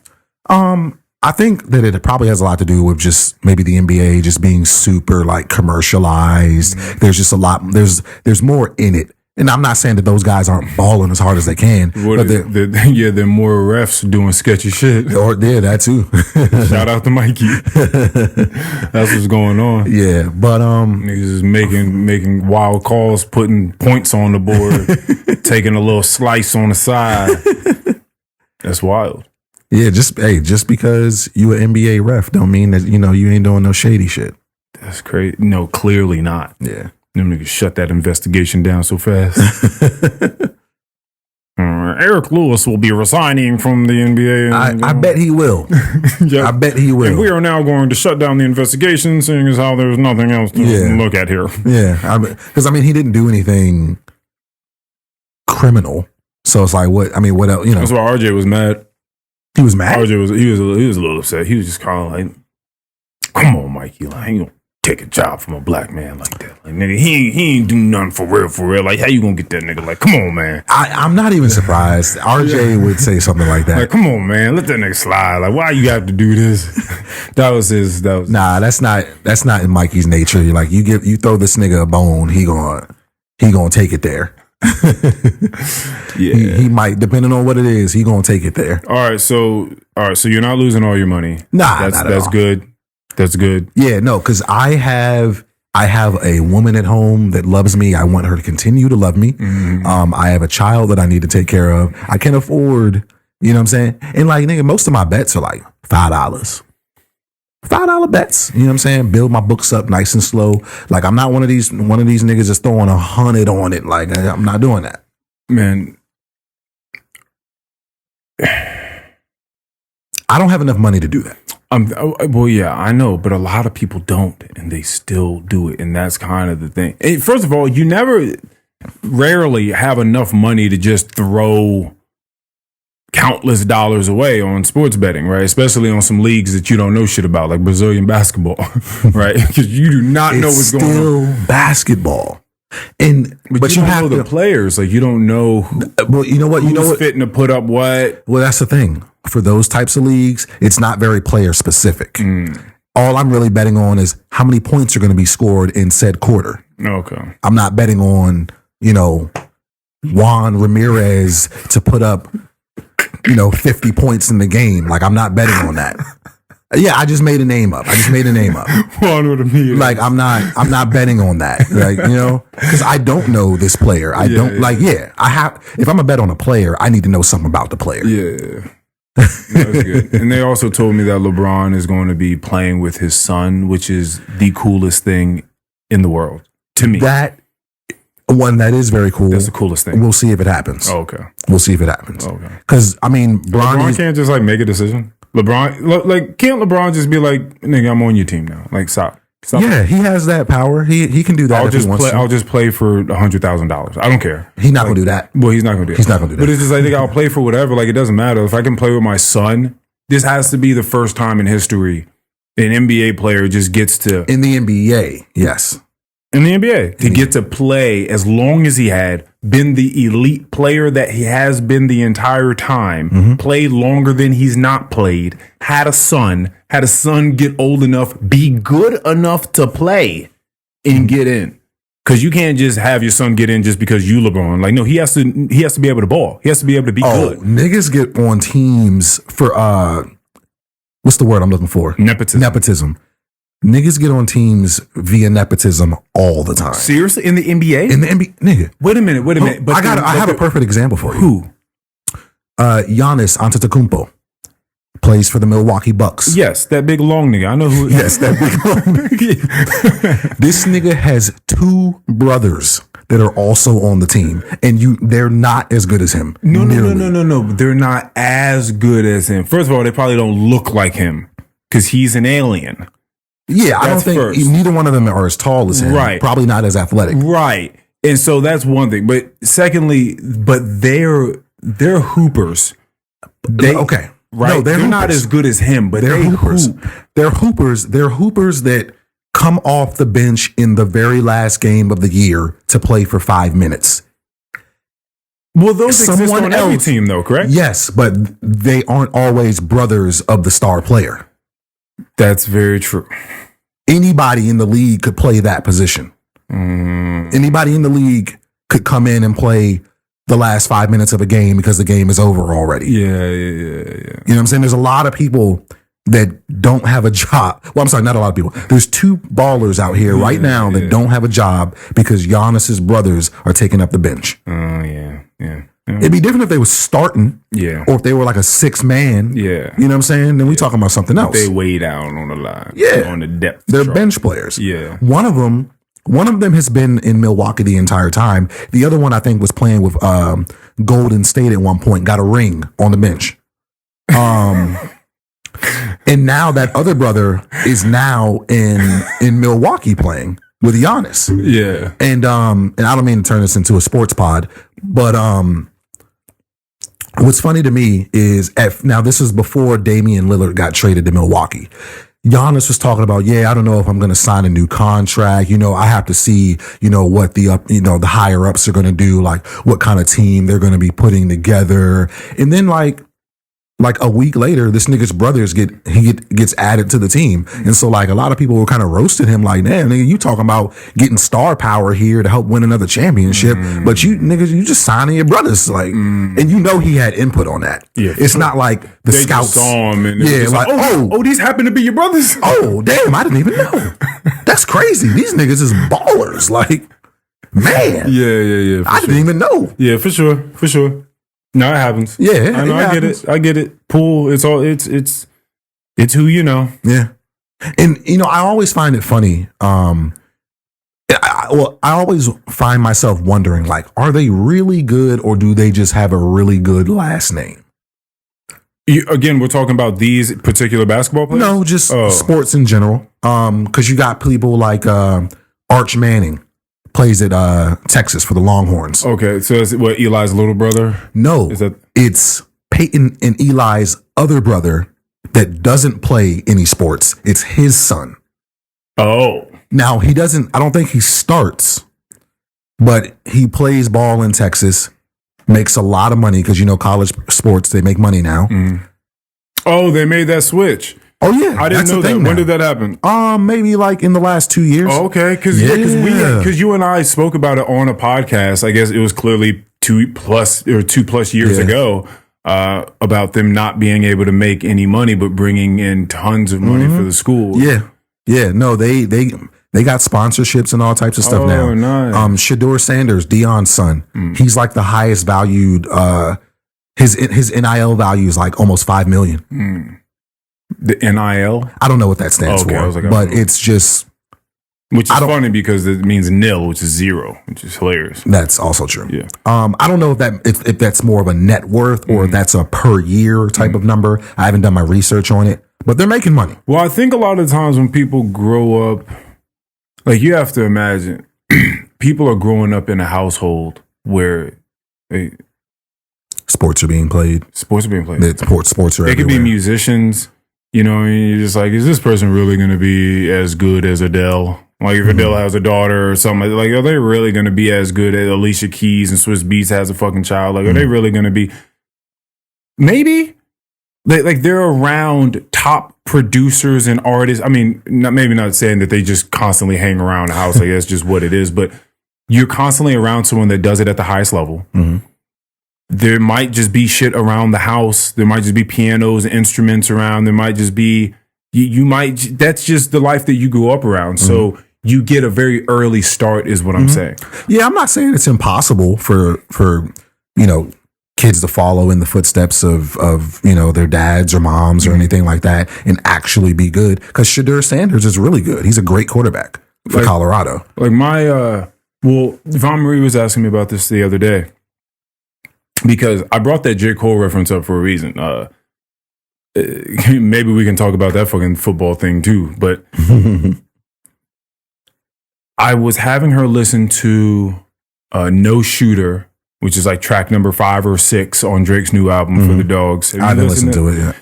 I think that it probably has a lot to do with just maybe the NBA just being super like commercialized. Mm-hmm. There's just a lot. There's more in it. And I'm not saying that those guys aren't balling as hard as they can. But they're more refs doing sketchy shit. Or that too. Shout out to Mikey. That's what's going on. Yeah, but niggas is making wild calls, putting points on the board, taking a little slice on the side. That's wild. Yeah, just because you an NBA ref don't mean that you ain't doing no shady shit. That's crazy. No, clearly not. Yeah. Them niggas shut that investigation down so fast. Eric Lewis will be resigning from the NBA. I bet he will. I bet he will. And we are now going to shut down the investigation, seeing as how there's nothing else to look at here. Yeah, because he didn't do anything criminal. So it's like, what else? That's why RJ was mad. He was mad. RJ was a little upset. He was just kind of like, "Come on, Mikey, like you don't take a job from a black man like that. Like, nigga, he ain't do nothing for real. Like, how you gonna get that nigga? Like, come on, man." I'm not even surprised. RJ would say something like that. Like, come on, man, let that nigga slide. Like, why you have to do this? That was Nah, that's not in Mikey's nature. You're like, you throw this nigga a bone, he gonna take it there. Yeah, he might, depending on what it is, he gonna take it there. All right, so you're not losing all your money. Nah, that's good. That's good. Yeah, no, because I have a woman at home that loves me. I want her to continue to love me. Mm-hmm. I have a child that I need to take care of. I can afford, you know what I'm saying? And like, nigga, most of my bets are like $5. $5 bets. You know what I'm saying? Build my books up nice and slow. Like, I'm not one of these niggas that's throwing 100 on it. Like, I'm not doing that. Man. I don't have enough money to do that. Well, yeah, I know, but a lot of people don't, and they still do it, and that's kind of the thing. First of all, rarely have enough money to just throw countless dollars away on sports betting, right? Especially on some leagues that you don't know shit about, like Brazilian basketball, right? Because you do not know what's going on. It's still basketball. But you have know the players, like you don't know. Well, you know what? Who's fitting to put up what? Well, that's the thing. For those types of leagues, it's not very player specific. All I'm really betting on is how many points are going to be scored in said quarter. Okay. I'm not betting on, Juan Ramirez to put up, 50 points in the game. Like, I'm not betting on that. Yeah, I just made a name up. Juan Ramirez. Like, I'm not betting on that. Like, because I don't know this player. If I'm a bet on a player, I need to know something about the player. Yeah. That's good. And they also told me that LeBron is going to be playing with his son, which is the coolest thing in the world to me. That One that is very cool. That's the coolest thing. We'll see if it happens. Oh, okay. We'll see if it happens. Okay. Because, I mean, LeBron can't just like make a decision. Can't LeBron just be like, nigga, I'm on your team now. Like, stop. Yeah, he has that power. He can do that. I'll just play for $100,000. I don't care. He's not gonna do that. Well, he's not gonna do that. He's not gonna do that. But it's just like, I'll play for whatever. Like, it doesn't matter. If I can play with my son, this has to be the first time in history an NBA player just gets to in the NBA. Yes. In the NBA, to get to play as long as he had been the elite player that he has been the entire time, played longer than he's not played, had a son get old enough, be good enough to play and get in. Because you can't just have your son get in just because you LeBron. Like, no, he has to be able to ball. He has to be able to be good. Niggas get on teams for what's the word I'm looking for? Nepotism. Niggas get on teams via nepotism all the time. Seriously? In the NBA? In the NBA, nigga. Wait a minute. But I have a perfect example for you. Who? Giannis Antetokounmpo plays for the Milwaukee Bucks. Yes, that big long nigga. I know who. Yes, that big long nigga. This nigga has two brothers that are also on the team, and they're not as good as him. No. They're not as good as him. First of all, they probably don't look like him because he's an alien. Yeah, I don't think neither one of them are as tall as him. Right. Probably not as athletic. Right. And so that's one thing. But secondly, they're hoopers. Okay. Right. No, they're not as good as him, but they're hoopers. They're hoopers. They're hoopers that come off the bench in the very last game of the year to play for 5 minutes. Well, those exist on every team, though, correct? Yes, but they aren't always brothers of the star player. That's very true. Anybody in the league could play that position. Anybody in the league could come in and play the last 5 minutes of a game because the game is over already. Yeah. You know what I'm saying? There's a lot of people that don't have a job. Well, I'm sorry, not a lot of people. There's two ballers out here right now that don't have a job because Giannis's brothers are taking up the bench. Oh, yeah. It'd be different if they were starting. Yeah. Or if they were like a 6-man. Yeah. You know what I'm saying? Then we talking about something else. They way down on the line. Yeah. On the depth. They're bench players. Yeah. One of them has been in Milwaukee the entire time. The other one, I think, was playing with Golden State at one point, got a ring on the bench. And now that other brother is now in Milwaukee playing with Giannis. Yeah. And I don't mean to turn this into a sports pod, but what's funny to me is now this is before Damian Lillard got traded to Milwaukee. Giannis was talking about, I don't know if I'm going to sign a new contract. I have to see, what the higher ups are going to do, like what kind of team they're going to be putting together. And then like a week later, this nigga's brothers gets added to the team. And so like a lot of people were kind of roasting him like, damn, nigga, you talking about getting star power here to help win another championship. But you just signing your brothers. Like, and he had input on that. Yeah, it's not like the they scouts just saw him and like, these happen to be your brothers. Oh, damn, I didn't even know. That's crazy. These niggas is ballers. Like, man. Yeah. I didn't even know. Yeah, for sure. No, it happens. Yeah, I know. I get it. Pool. It's who you know. Yeah, and I always find it funny. I always find myself wondering, like, are they really good or do they just have a really good last name? Again, we're talking about these particular basketball players. No, just sports in general. Because you got people like Arch Manning. Plays at Texas for the Longhorns. Okay, so is it what, Eli's little brother? No, it's Peyton and Eli's other brother that doesn't play any sports. It's his son. Oh. Now, I don't think he starts, but he plays ball in Texas, makes a lot of money because, college sports, they make money now. Oh, they made that switch. Oh yeah, I didn't know that. When did that happen? Maybe like in the last 2 years. Oh, okay, because you and I spoke about it on a podcast. I guess it was clearly 2+ years ago about them not being able to make any money, but bringing in tons of money for the school. Yeah. No, they got sponsorships and all types of stuff now. Nice. Shador Sanders, Dion's son, he's like the highest valued. His NIL value is like almost $5 million. The NIL? I don't know what that stands for, but it's just Which is funny because it means nil, which is zero, which is hilarious. That's also true. Yeah. I don't know if that's more of a net worth or that's a per year type of number. I haven't done my research on it, but they're making money. Well, I think a lot of times when people grow up, like you have to imagine, people are growing up in a household where sports are being played. Sports are everywhere. They could be musicians, you know, and you're just like, is this person really going to be as good as Adele? Like if Adele has a daughter or something, like are they really going to be as good as Alicia Keys and Swiss Beats has a fucking child? Like, are they really going to be? Maybe. They're around top producers and artists. I mean, maybe not saying that they just constantly hang around the house. Like that's just what it is. But you're constantly around someone that does it at the highest level. Mm-hmm. There might just be shit around the house. There might just be pianos and instruments around. There might just be, you might, that's just the life that you grew up around. So you get a very early start is what I'm saying. Yeah, I'm not saying it's impossible for kids to follow in the footsteps of their dads or moms or anything like that and actually be good. Because Shadur Sanders is really good. He's a great quarterback for Colorado. Like Von Marie was asking me about this the other day because I brought that J. Cole reference up for a reason. Maybe we can talk about that fucking football thing too. But I was having her listen to No Shooter, which is like track number 5 or 6 on Drake's new album for the Dogs. I haven't listened to it yet.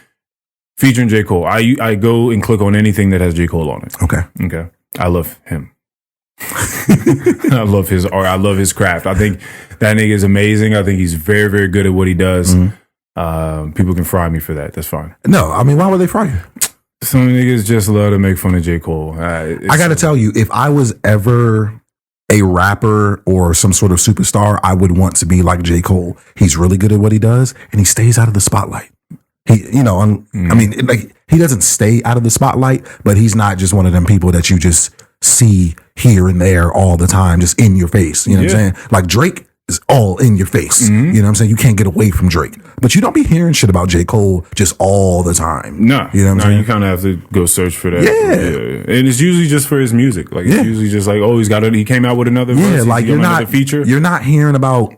Featuring J. Cole. I go and click on anything that has J. Cole on it. Okay. I love him. I love his art. I love his craft. I think that nigga is amazing. I think he's very, very good at what he does. People can fry me for that. That's fine. No, I mean, why would they fry you? Some niggas just love to make fun of J. Cole. I got to tell you, if I was ever a rapper or some sort of superstar, I would want to be like J. Cole. He's really good at what he does, and he stays out of the spotlight. I mean, like he doesn't stay out of the spotlight, but he's not just one of them people that you just see here and there all the time, just in your face. You know what I'm saying? Like Drake is all in your face. You know what I'm saying? You can't get away from Drake. But you don't be hearing shit about J. Cole just all the time. No. You know what I'm saying? You kind of have to go search for that. Yeah. And it's usually just for his music. Like, it's usually just like, oh, he came out with another verse. Yeah, like you're not hearing about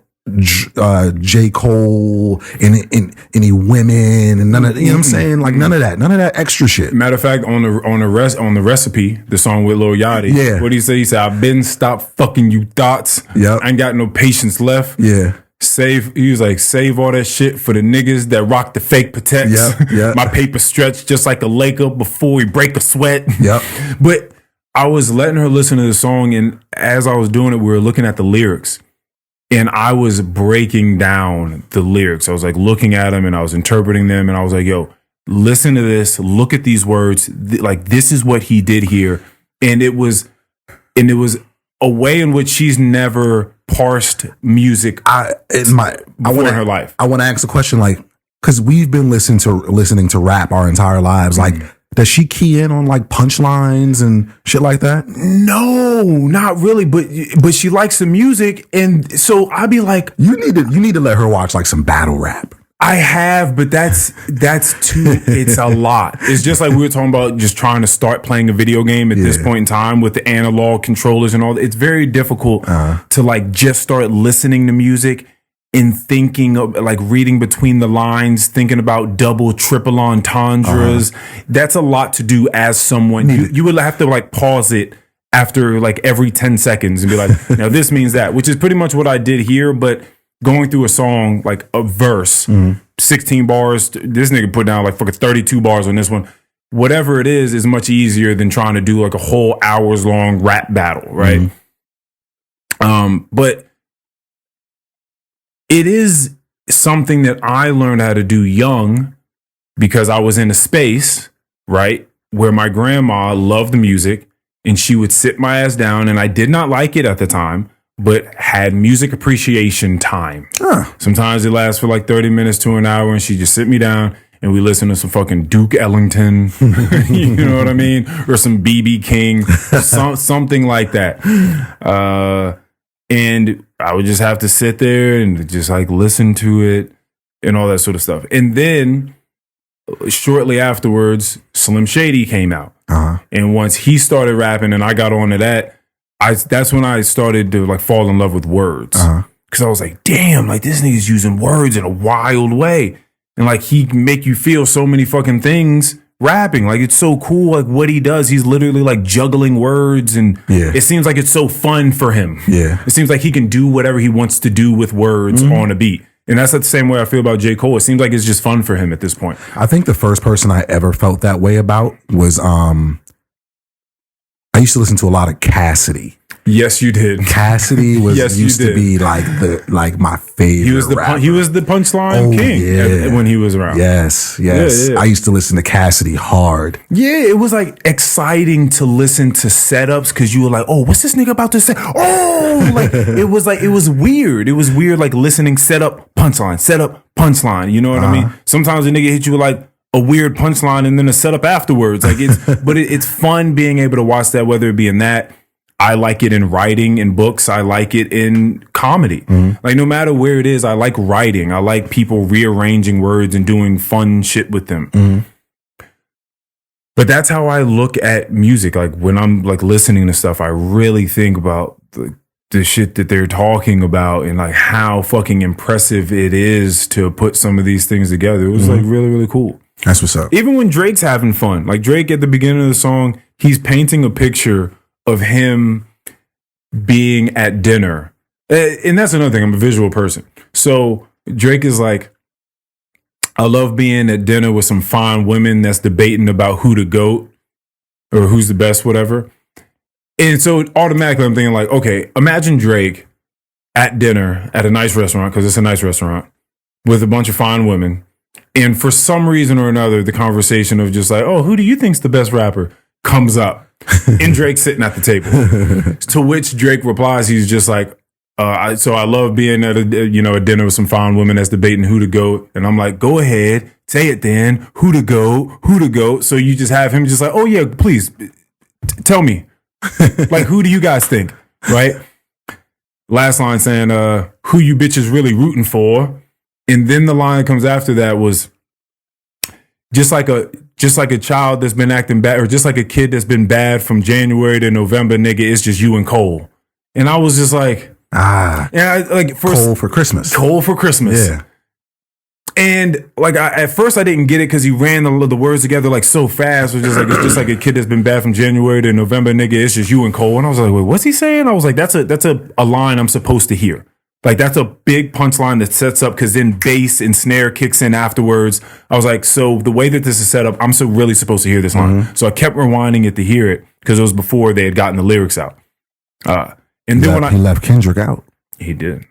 J. Cole and any women and none of, you know what I'm saying? Like none of that extra shit. Matter of fact, on the recipe, the song with Lil Yachty, what did he say? He said, I've been stopped fucking you thoughts. Yep. I ain't got no patience left. Yeah. He was like, save all that shit for the niggas that rock the fake protects. Yep. My paper stretched just like a Laker before we break a sweat. Yep. But I was letting her listen to the song, and as I was doing it, we were looking at the lyrics. And I was breaking down the lyrics. I was like looking at them and I was interpreting them. And I was like, yo, listen to this. Look at these words. Like, this is what he did here. And it was a way in which she's never parsed music in her life. I want to ask a question, like, because we've been listening to rap our entire lives. Like, does she key in on like punchlines and shit like that? No, not really. But she likes the music, and so I'd be like, you need to let her watch like some battle rap. I have, but that's too. It's a lot. It's just like we were talking about, just trying to start playing a video game at this point in time with the analog controllers and all that. It's very difficult to like just start listening to music and thinking of like reading between the lines, thinking about double, triple entendres. That's a lot to do as someone. You would have to like pause it after like every 10 seconds and be like, now this means that, which is pretty much what I did here. But going through a song, like a verse, 16 bars, this nigga put down like fucking 32 bars on this one. Whatever it is much easier than trying to do like a whole hours long rap battle, right? But it is something that I learned how to do young because I was in a space, right, where my grandma loved music and she would sit my ass down, and I did not like it at the time, but had music appreciation time. Sometimes it lasts for like 30 minutes to an hour, and she'd just sit me down and we listen to some fucking Duke Ellington, you know what I mean? Or some BB King, something like that. And I would just have to sit there and just like listen to it and all that sort of stuff. And then shortly afterwards, Slim Shady came out. And once he started rapping and I got onto that, that's when I started to like fall in love with words. Cause I was like, damn, like this nigga's using words in a wild way. And like he can make you feel so many fucking things rapping. Like it's so cool. Like what he does, he's literally like juggling words, and it seems like it's so fun for him. Yeah. It seems like he can do whatever he wants to do with words on a beat. And that's the same way I feel about J. Cole. It seems like it's just fun for him at this point. I think the first person I ever felt that way about was I used to listen to a lot of Cassidy. Yes, you did. Cassidy was used to be like my favorite. He was the punchline king when he was around. Yes. Yeah. I used to listen to Cassidy hard. Yeah, it was like exciting to listen to setups because you were like, oh, what's this nigga about to say? Oh, like it was weird. It was weird, like listening setup punchline. You know what I mean? Sometimes a nigga hit you with like a weird punchline and then a setup afterwards. Like it's fun being able to watch that, whether it be in that. I like it in writing, in books. I like it in comedy. Like no matter where it is, I like writing. I like people rearranging words and doing fun shit with them. But that's how I look at music. Like when I'm like listening to stuff, I really think about the shit that they're talking about and like how fucking impressive it is to put some of these things together. It was like really, really cool. That's what's up. Even when Drake's having fun, like Drake at the beginning of the song, he's painting a picture of him being at dinner. And that's another thing. I'm a visual person. So Drake is like, I love being at dinner with some fine women that's debating about who the GOAT or who's the best, whatever. And so automatically I'm thinking like, okay, imagine Drake at dinner at a nice restaurant, because it's a nice restaurant, with a bunch of fine women. And for some reason or another, the conversation of just like, oh, who do you think's the best rapper comes up. And Drake's sitting at the table. To which Drake replies, he's just like, so I love being at a dinner with some fine women that's debating who to go. And I'm like, go ahead, say it then. Who to go. So you just have him just like, oh yeah, please tell me. Like, who do you guys think? Right? Last line saying, who you bitches really rooting for. And then the line that comes after that was just like a child that's been acting bad, or just like a kid that's been bad from January to November, nigga, it's just you and Cole. And I was just like, Cole for Christmas. Cole for Christmas. Yeah. And like at first I didn't get it because he ran the words together like so fast. It was just like, it's just like a kid that's been bad from January to November, nigga, it's just you and Cole. And I was like, wait, what's he saying? I was like, that's a line I'm supposed to hear. Like, that's a big punchline that sets up, because then bass and snare kicks in afterwards. I was like, so the way that this is set up, I'm so really supposed to hear this line. So I kept rewinding it to hear it, because it was before they had gotten the lyrics out. And then he left Kendrick out. He did.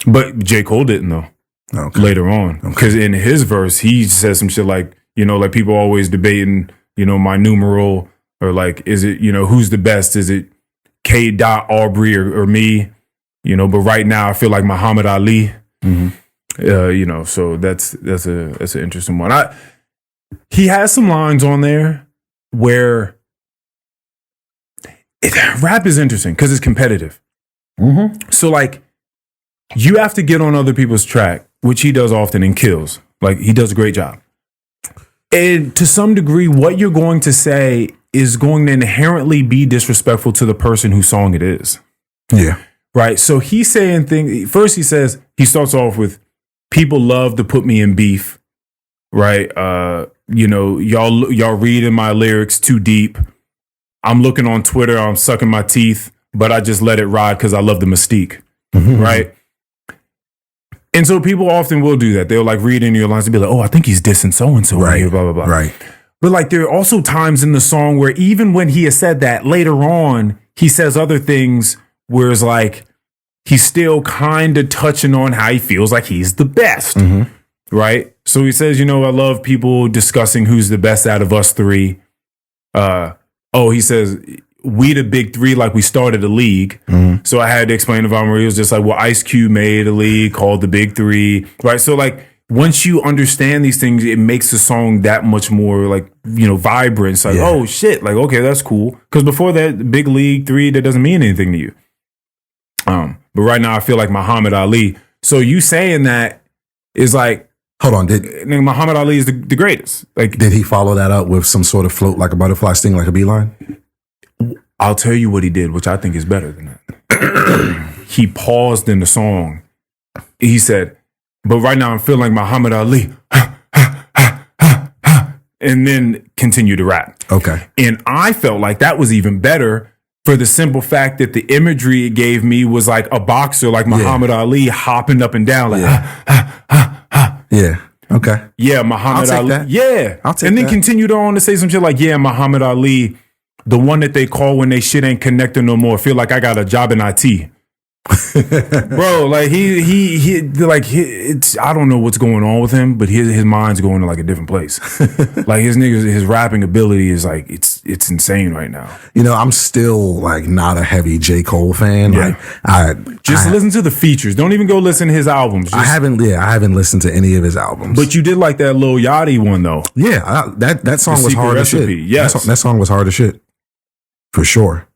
But J. Cole didn't, though. Okay. Later on. Because in his verse, he says some shit like, like people always debating, my numeral, or like, is it, who's the best? Is it K. Aubrey or me? But right now I feel like Muhammad Ali. So that's an interesting one. He has some lines on there where rap is interesting because it's competitive. So like, you have to get on other people's track, which he does often and kills. Like, he does a great job. And to some degree, what you're going to say is going to inherently be disrespectful to the person whose song it is. Yeah. Right. So he's saying things. First, he starts off with, people love to put me in beef. Right. Y'all reading my lyrics too deep. I'm looking on Twitter. I'm sucking my teeth, but I just let it ride because I love the mystique. Right. And so people often will do that. They'll like read into your lines and be like, oh, I think he's dissing so-and-so. Right. Here, blah, blah, blah. Right. But like, there are also times in the song where even when he has said that, later on, he says other things where it's like, he's still kind of touching on how he feels like he's the best. Right. So he says, I love people discussing who's the best out of us three. He says, we the big three, like we started a league. So I had to explain to Von Marie, it was just like, well, Ice Cube made a league called the Big Three. Right. So like, once you understand these things, it makes the song that much more like, vibrant. It's like, oh shit, like, okay, that's cool. Because before that, big league three, that doesn't mean anything to you. But right now I feel like Muhammad Ali. So you saying that is like, Hold on. Nigga, Muhammad Ali is the greatest. Like, Did he follow that up with some sort of float like a butterfly, sting like a beeline? I'll tell you what he did, which I think is better than that. He paused in the song. He said, but right now I'm feeling like Muhammad Ali. And then continued to rap. Okay. And I felt like that was even better for the simple fact that the imagery it gave me was like a boxer, like Muhammad Ali hopping up and down, like, Yeah. Okay. yeah, Muhammad I'll take Ali. that. Yeah. I'll take and then that. continued on to say some shit like, yeah, Muhammad Ali, the one that they call when they shit ain't connecting no more. Feel like I got a job in IT. Bro, like it's I don't know what's going on with him, but his mind's going to like a different place. Like his rapping ability is like it's insane right now. You know, I'm still like not a heavy J. Cole fan. Yeah. Like Just listen to the features. Don't even go listen to his albums. I haven't listened to any of his albums. But you did like that Lil Yachty one though. Yeah, that song was Secret hard as Recipe. shit. Yes. That song was hard as shit. For sure.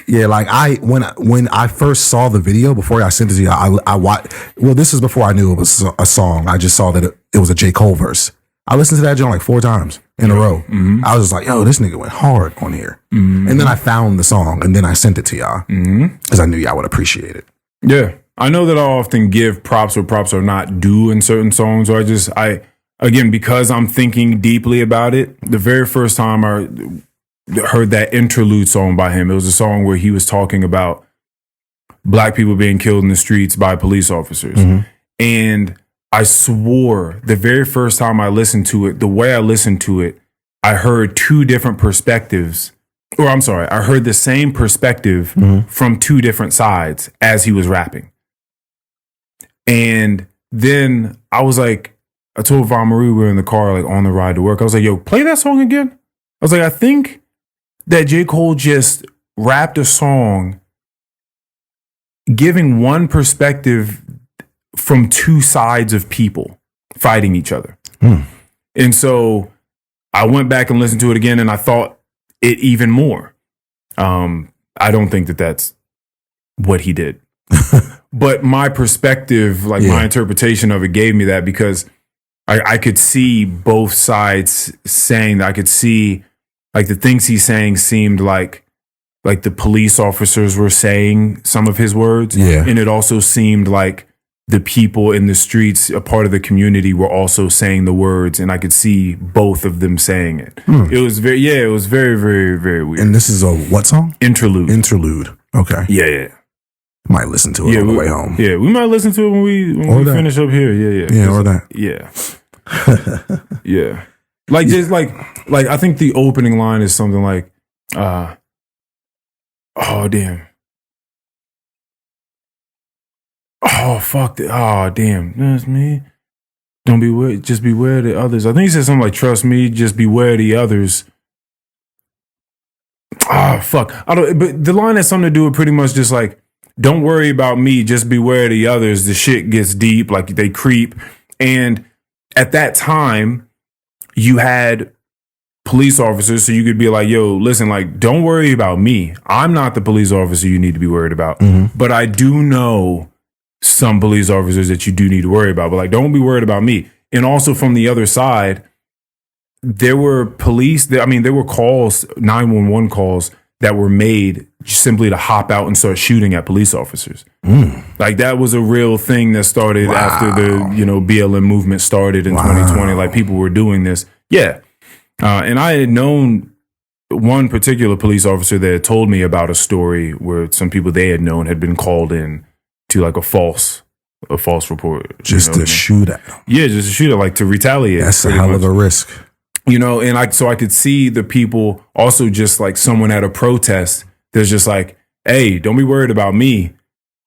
Yeah, like when I first saw the video before I sent it to you, I watched. Well, this is before I knew it was a song. I just saw that it was a J. Cole verse. I listened to that joint like 4 times in a row. Mm-hmm. I was just like, yo, this nigga went hard on here. Mm-hmm. And then I found the song and then I sent it to y'all because I knew y'all would appreciate it. Yeah, I know that I often give props where props are not due in certain songs, or again because I'm thinking deeply about it. The very first time I heard that interlude song by him, it was a song where he was talking about black people being killed in the streets by police officers. And I swore the very first time I listened to it, the way I listened to it, I heard 2 different perspectives. Or I'm sorry, I heard the same perspective from 2 different sides as he was rapping. And then I was like, I told Von Marie, we were in the car, like on the ride to work. I was like, yo, play that song again. I was like, I think that J. Cole just rapped a song giving one perspective from 2 sides of people fighting each other. And so I went back and listened to it again and I thought it even more. I don't think that that's what he did. But my perspective, like my interpretation of it gave me that because I could see both sides saying that. I could see like the things he's saying seemed like the police officers were saying some of his words. Yeah. And it also seemed like the people in the streets, a part of the community, were also saying the words, and I could see both of them saying it. It was very, very, very weird. And this is a what song? Interlude. Okay. Yeah. Might listen to it on the way home. Yeah, we might listen to it when we finish up here. Yeah. Yeah, or that. Yeah. Yeah. Like just like I think the opening line is something like, oh damn. Oh fuck it. Oh damn. That's me. Don't beware, just beware the others. I think he said something like, trust me, just beware the others. Oh fuck. But the line has something to do with pretty much just like, don't worry about me, just beware the others. The shit gets deep, like they creep. And at that time, you had police officers, so you could be like, yo, listen, like, don't worry about me. I'm not the police officer you need to be worried about. But I do know some police officers that you do need to worry about. But like, don't be worried about me. And also from the other side, there were there were calls, 911 calls that were made simply to hop out and start shooting at police officers. Like that was a real thing that started after the, BLM movement started in 2020. Like people were doing this. Yeah. And I had known one particular police officer that had told me about a story where some people they had known had been called in to like a false report. Just to shoot at them. Yeah, just to shoot at, like to retaliate. That's a hell of a risk. And I could see the people also just like someone at a protest that's just like, hey, don't be worried about me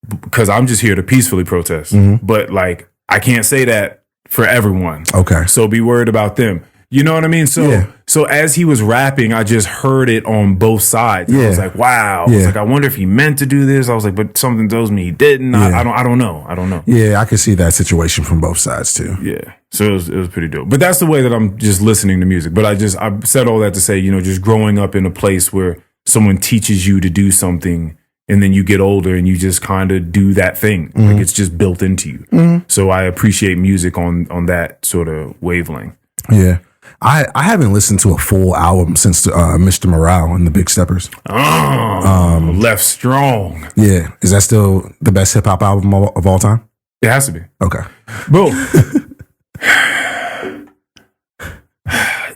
because I'm just here to peacefully protest. But like, I can't say that for everyone. Okay. So be worried about them. You know what I mean? So as he was rapping, I just heard it on both sides. I was like, wow. I was like, I wonder if he meant to do this. I was like, but something tells me he didn't. I don't know. Yeah, I could see that situation from both sides too. Yeah. So it was pretty dope. But that's the way that I'm just listening to music. But I said all that to say, just growing up in a place where someone teaches you to do something and then you get older and you just kind of do that thing. Like it's just built into you. So I appreciate music on that sort of wavelength. Yeah. I haven't listened to a full album since Mr. Morale and the Big Steppers. Left Strong. Yeah. Is that still the best hip hop album of all time? It has to be. Okay. Bro.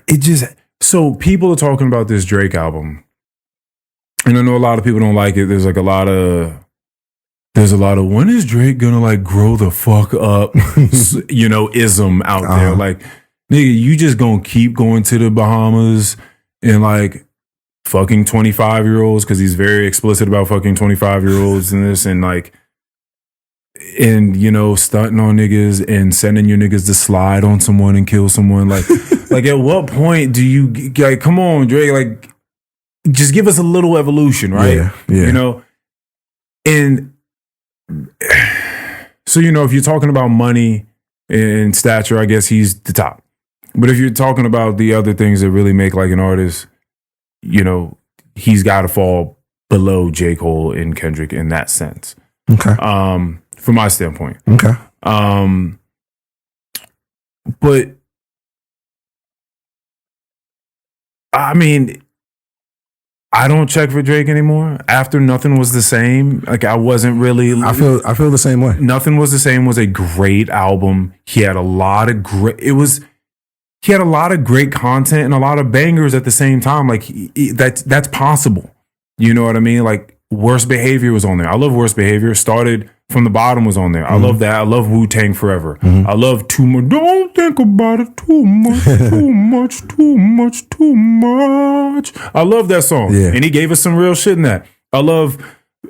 It just, so people are talking about this Drake album. And I know a lot of people don't like it. There's a lot of, when is Drake gonna like grow the fuck up, ism out there. Like, nigga, you just gonna keep going to the Bahamas and like fucking 25-year-olds, because he's very explicit about fucking 25-year-olds and this, and like, and stunting on niggas and sending your niggas to slide on someone and kill someone. Like, like at what point do you like, come on, Drake, like, just give us a little evolution, right? Yeah. And so, if you're talking about money and stature, I guess he's the top. But if you're talking about the other things that really make like an artist, he's got to fall below J. Cole and Kendrick in that sense. Okay. From my standpoint. Okay. But I mean, I don't check for Drake anymore. After Nothing Was the Same, like I wasn't really. I feel the same way. Nothing Was the Same was a great album. He had a lot of great. He had a lot of great content and a lot of bangers at the same time. Like that's possible. You know what I mean? Like Worst Behavior was on there. I love Worst Behavior. Started from the Bottom was on there. I love that. I love Wu-Tang Forever. I love Too Much. Don't think about it too much, too much, too much, too much. I love that song. Yeah. And he gave us some real shit in that. I love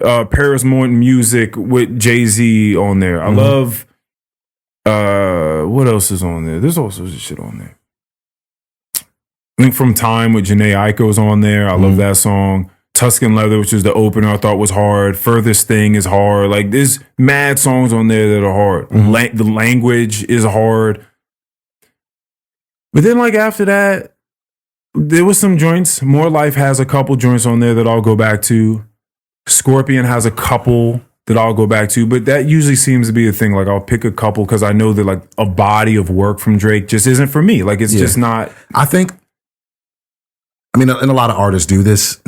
Paris Morton Music with Jay-Z on there. I love what else is on there? There's all sorts of shit on there. I think From Time with Jhené Aiko is on there. I love that song. Tuscan Leather, which is the opener, I thought was hard. Furthest Thing is hard. Like, there's mad songs on there that are hard. The language is hard. But then, like, after that, there was some joints. More Life has a couple joints on there that I'll go back to. Scorpion has a couple that I'll go back to. But that usually seems to be a thing. Like, I'll pick a couple because I know that, like, a body of work from Drake just isn't for me. Like, it's just not. I think, and a lot of artists do this.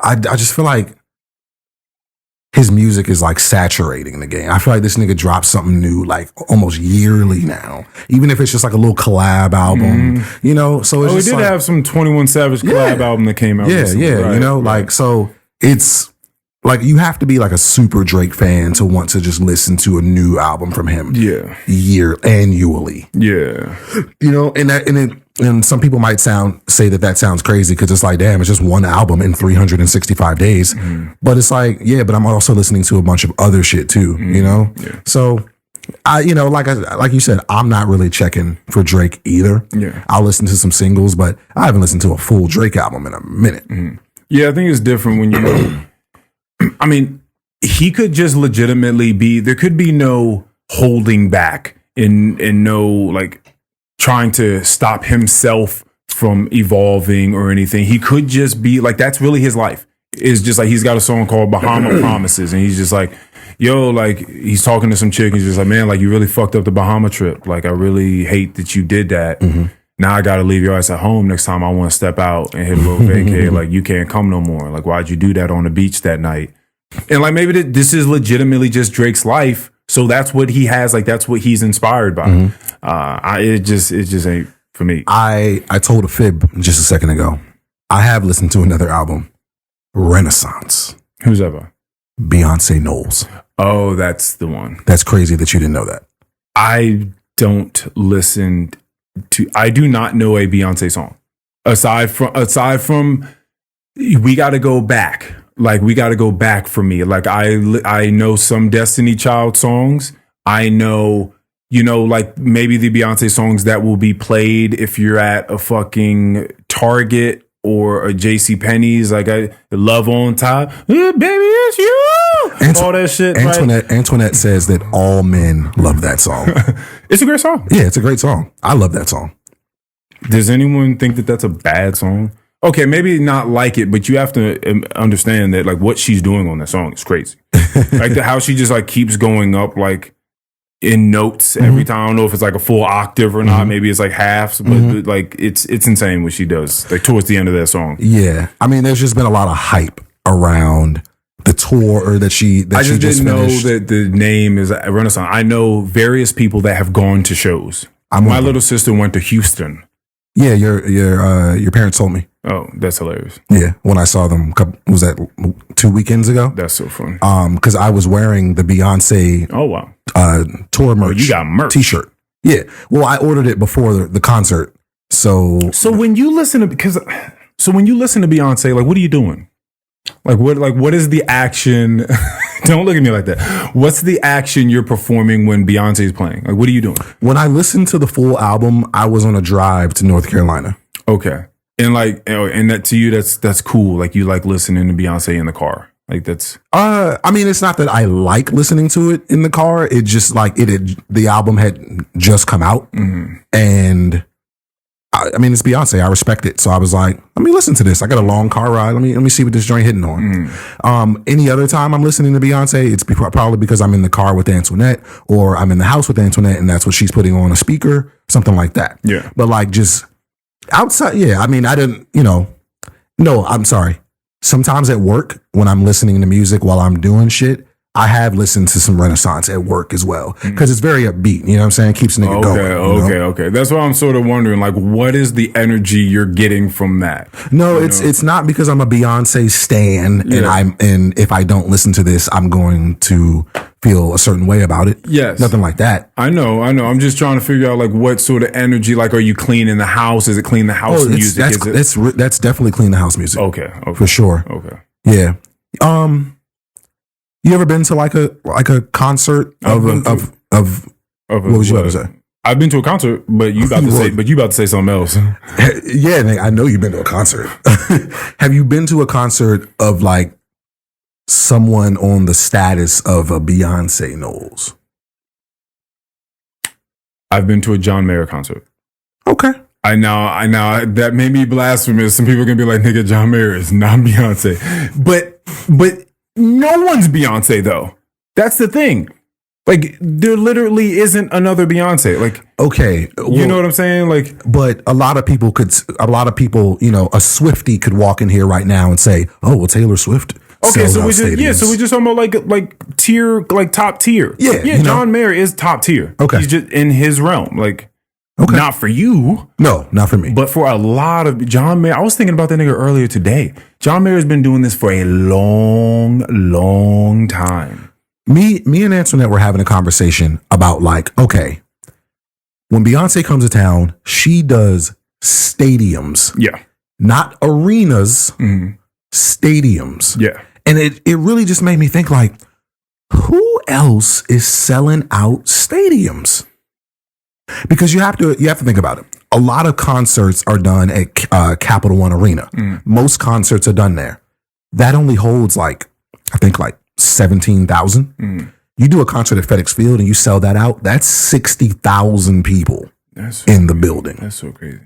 I just feel like his music is like saturating the game. I feel like this nigga drops something new like almost yearly now, even if it's just like a little collab album, So it's we just did like, have some 21 Savage collab album that came out. Yeah, recently, right? like so it's like you have to be like a super Drake fan to want to just listen to a new album from him. Yeah, annually. Yeah, and some people might say that sounds crazy because it's like, damn, it's just one album in 365 days. But it's like, yeah, but I'm also listening to a bunch of other shit too, Yeah. So like you said, I'm not really checking for Drake either. Yeah. I'll listen to some singles, but I haven't listened to a full Drake album in a minute. Yeah, I think it's different when you I mean, he could just legitimately be, there could be no holding back and no like trying to stop himself from evolving or anything. He could just be like, that's really his life. It's just like, he's got a song called Bahama Promises. And he's just like, yo, like he's talking to some chick. He's just like, man, like you really fucked up the Bahama trip. Like, I really hate that you did that. Now I got to leave your ass at home next time I want to step out and hit a little vacay. Like, you can't come no more. Like, why'd you do that on the beach that night? And like, maybe this is legitimately just Drake's life. So that's what he has. Like, that's what he's inspired by. It just ain't for me. I told a fib just a second ago. I have listened to another album, Renaissance. Who's that by? Beyonce Knowles. Oh, that's the one. That's crazy that you didn't know that. I don't listen to. I do not know a Beyonce song aside from. We got to go back. Like, we got to go back for me. Like, I know some Destiny Child songs. I know, like maybe the Beyonce songs that will be played if you're at a fucking Target or a JCPenney's. Like, I Love on Top. Baby, it's you. All that shit. Antoinette says that all men love that song. It's a great song. Yeah, it's a great song. I love that song. Does anyone think that that's a bad song? okay, maybe not like it, but you have to understand that like what she's doing on that song is crazy. Like how she just like keeps going up like in notes every time. I don't know if it's like a full octave or not. Maybe it's like halves, but like it's insane what she does like towards the end of that song. Yeah, I mean, there's just been a lot of hype around the tour that she I just didn't know finished. that the name is Renaissance. I know various people that have gone to shows. My little sister went to Houston. Yeah, your parents told me. Oh, that's hilarious. Yeah, when I saw them, was that 2 weekends ago? That's so funny. Because I was wearing the Beyonce Oh wow, tour merch. you got merch T-shirt. Yeah, well, I ordered it before the concert. So when you listen to Beyonce, like what are you doing? Like what is the action? Don't look at me like that. What's the action you're performing when Beyonce's playing? Like what are you doing? When I listened to the full album, I was on a drive to North Carolina. Okay. And like, and that to you, that's cool. Like you like listening to Beyonce in the car. Like that's. I mean, it's not that I like listening to it in the car. It just like the album had just come out, and I mean, it's Beyonce. I respect it, so I was like, let me listen to this. I got a long car ride. Let me see what this joint hitting on. Any other time I'm listening to Beyonce, it's probably because I'm in the car with Antoinette, or I'm in the house with Antoinette, and that's what she's putting on a speaker, something like that. Yeah. But like just outside, yeah. I mean, I didn't, no, I'm sorry. Sometimes at work, when I'm listening to music while I'm doing shit, I have listened to some Renaissance at work as well, because it's very upbeat. You know what I'm saying? Keeps a nigga going. Okay. That's why I'm sort of wondering, like, what is the energy you're getting from that? No, it's not because I'm a Beyonce stan, and if I don't listen to this, I'm going to feel a certain way about it. Yes, nothing like that. I know. I'm just trying to figure out like what sort of energy. Like, are you cleaning the house? Is it clean the house music? That's definitely clean the house music. Okay, for sure. Okay, yeah. You ever been to like a concert of what was you about to say? I've been to a concert, but you about to say something else. Yeah, Nick, I know you've been to a concert. Have you been to a concert of like someone on the status of a Beyonce Knowles? I've been to a John Mayer concert. Okay. I know that may be blasphemous. Some people are gonna be like, nigga, John Mayer is not Beyonce. But no one's Beyonce though. That's the thing. Like there literally isn't another Beyonce. Like, okay, you know what I'm saying? Like, but a lot of people, a Swiftie could walk in here right now and say, "Oh, well, Taylor Swift." Okay, so we just talking about like tier, like top tier. Yeah. John Mayer is top tier. Okay, he's just in his realm. Like, okay. Not for you. No, not for me. But for a lot of John Mayer, I was thinking about that nigga earlier today. John Mayer has been doing this for a long, long time. Me and Antoinette were having a conversation about like, okay, when Beyonce comes to town, she does stadiums. Yeah. Not arenas, stadiums. Yeah. And it really just made me think like, who else is selling out stadiums? Because you have to think about it. A lot of concerts are done at Capital One Arena. Most concerts are done there. That only holds like 17,000. You do a concert at FedEx Field and you sell that out, that's 60,000 people in the building. That's so crazy.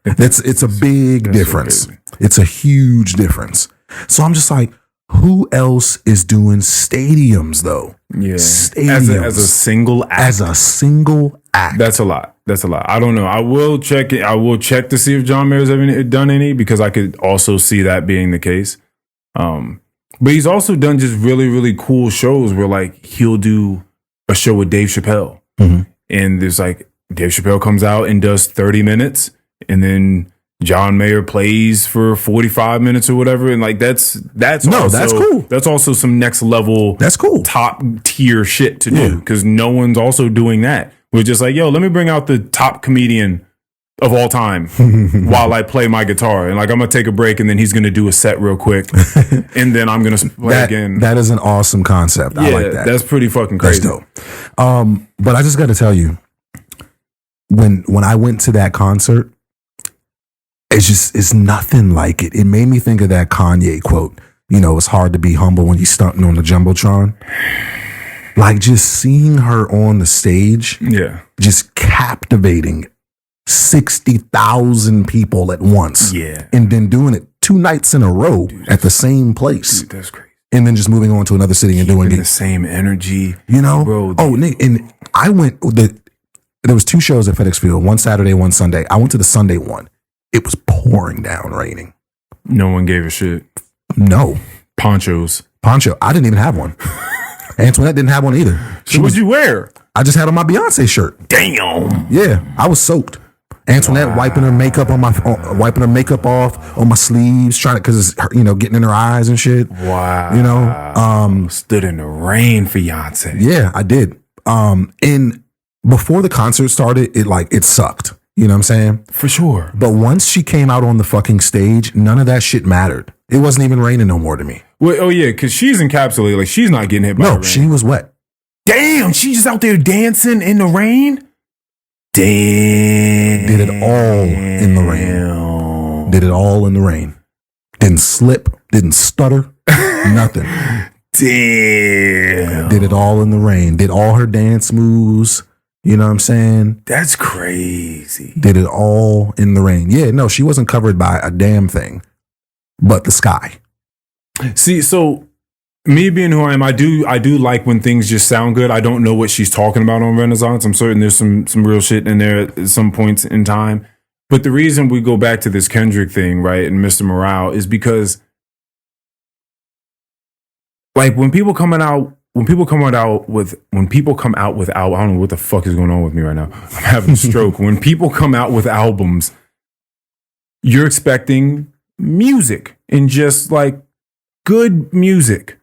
It's a big difference. So it's a huge difference. So I'm just like, who else is doing stadiums though? Yeah. Stadiums. As a single act. As a single act. That's a lot. I don't know. I will check it. I will check to see if John Mayer's ever done any, because I could also see that being the case. But he's also done just really, really cool shows where like he'll do a show with Dave Chappelle. And there's like Dave Chappelle comes out and does 30 minutes and then John Mayer plays for 45 minutes or whatever. And like that's cool. That's also some next level, that's cool, top tier shit to do, because no one's also doing that. We're just like, yo, let me bring out the top comedian of all time while I play my guitar. And like, I'm going to take a break and then he's going to do a set real quick. And then I'm going to play again. That is an awesome concept. I like that. That's pretty fucking crazy. That's dope. But I just got to tell you, when I went to that concert, it's nothing like it. It made me think of that Kanye quote, it's hard to be humble when you're stunting on the Jumbotron. Like just seeing her on the stage, just captivating 60,000 people at once. Yeah. And then doing it 2 nights in a row at the same place. Dude, that's crazy. And then just moving on to another city and doing the it. same energy. You know? Bro, Nick, and I went, there was 2 shows at FedEx Field, one Saturday, one Sunday. I went to the Sunday one. It was pouring down, raining. No one gave a shit. No. Poncho. I didn't even have one. Antoinette didn't have one either. So what'd you wear? I just had on my Beyonce shirt. Damn. Yeah, I was soaked. Antoinette wiping her makeup wiping her makeup off on my sleeves, trying to, because it's, getting in her eyes and shit. Wow. Stood in the rain for Beyonce. Yeah, I did. And before the concert started, it sucked. You know what I'm saying? For sure. But once she came out on the fucking stage, none of that shit mattered. It wasn't even raining no more to me. Well, oh yeah, because she's encapsulated. Like, she's not getting hit by the rain. No, she was wet. Damn, she's just out there dancing in the rain? Damn. Did it all in the rain. Did it all in the rain. Didn't slip, didn't stutter, nothing. Damn. Did it all in the rain. Did all her dance moves. You know what I'm saying? That's crazy. Did it all in the rain. Yeah, no, she wasn't covered by a damn thing but the sky. See, so me being who I am, I do like when things just sound good. I don't know what she's talking about on Renaissance. I'm certain there's some real shit in there at some points in time. But the reason we go back to this Kendrick thing, right, and Mr. Morale is because, like, when people come out with I don't know what the fuck is going on with me right now. I'm having a stroke. When people come out with albums, you're expecting music and just like good music.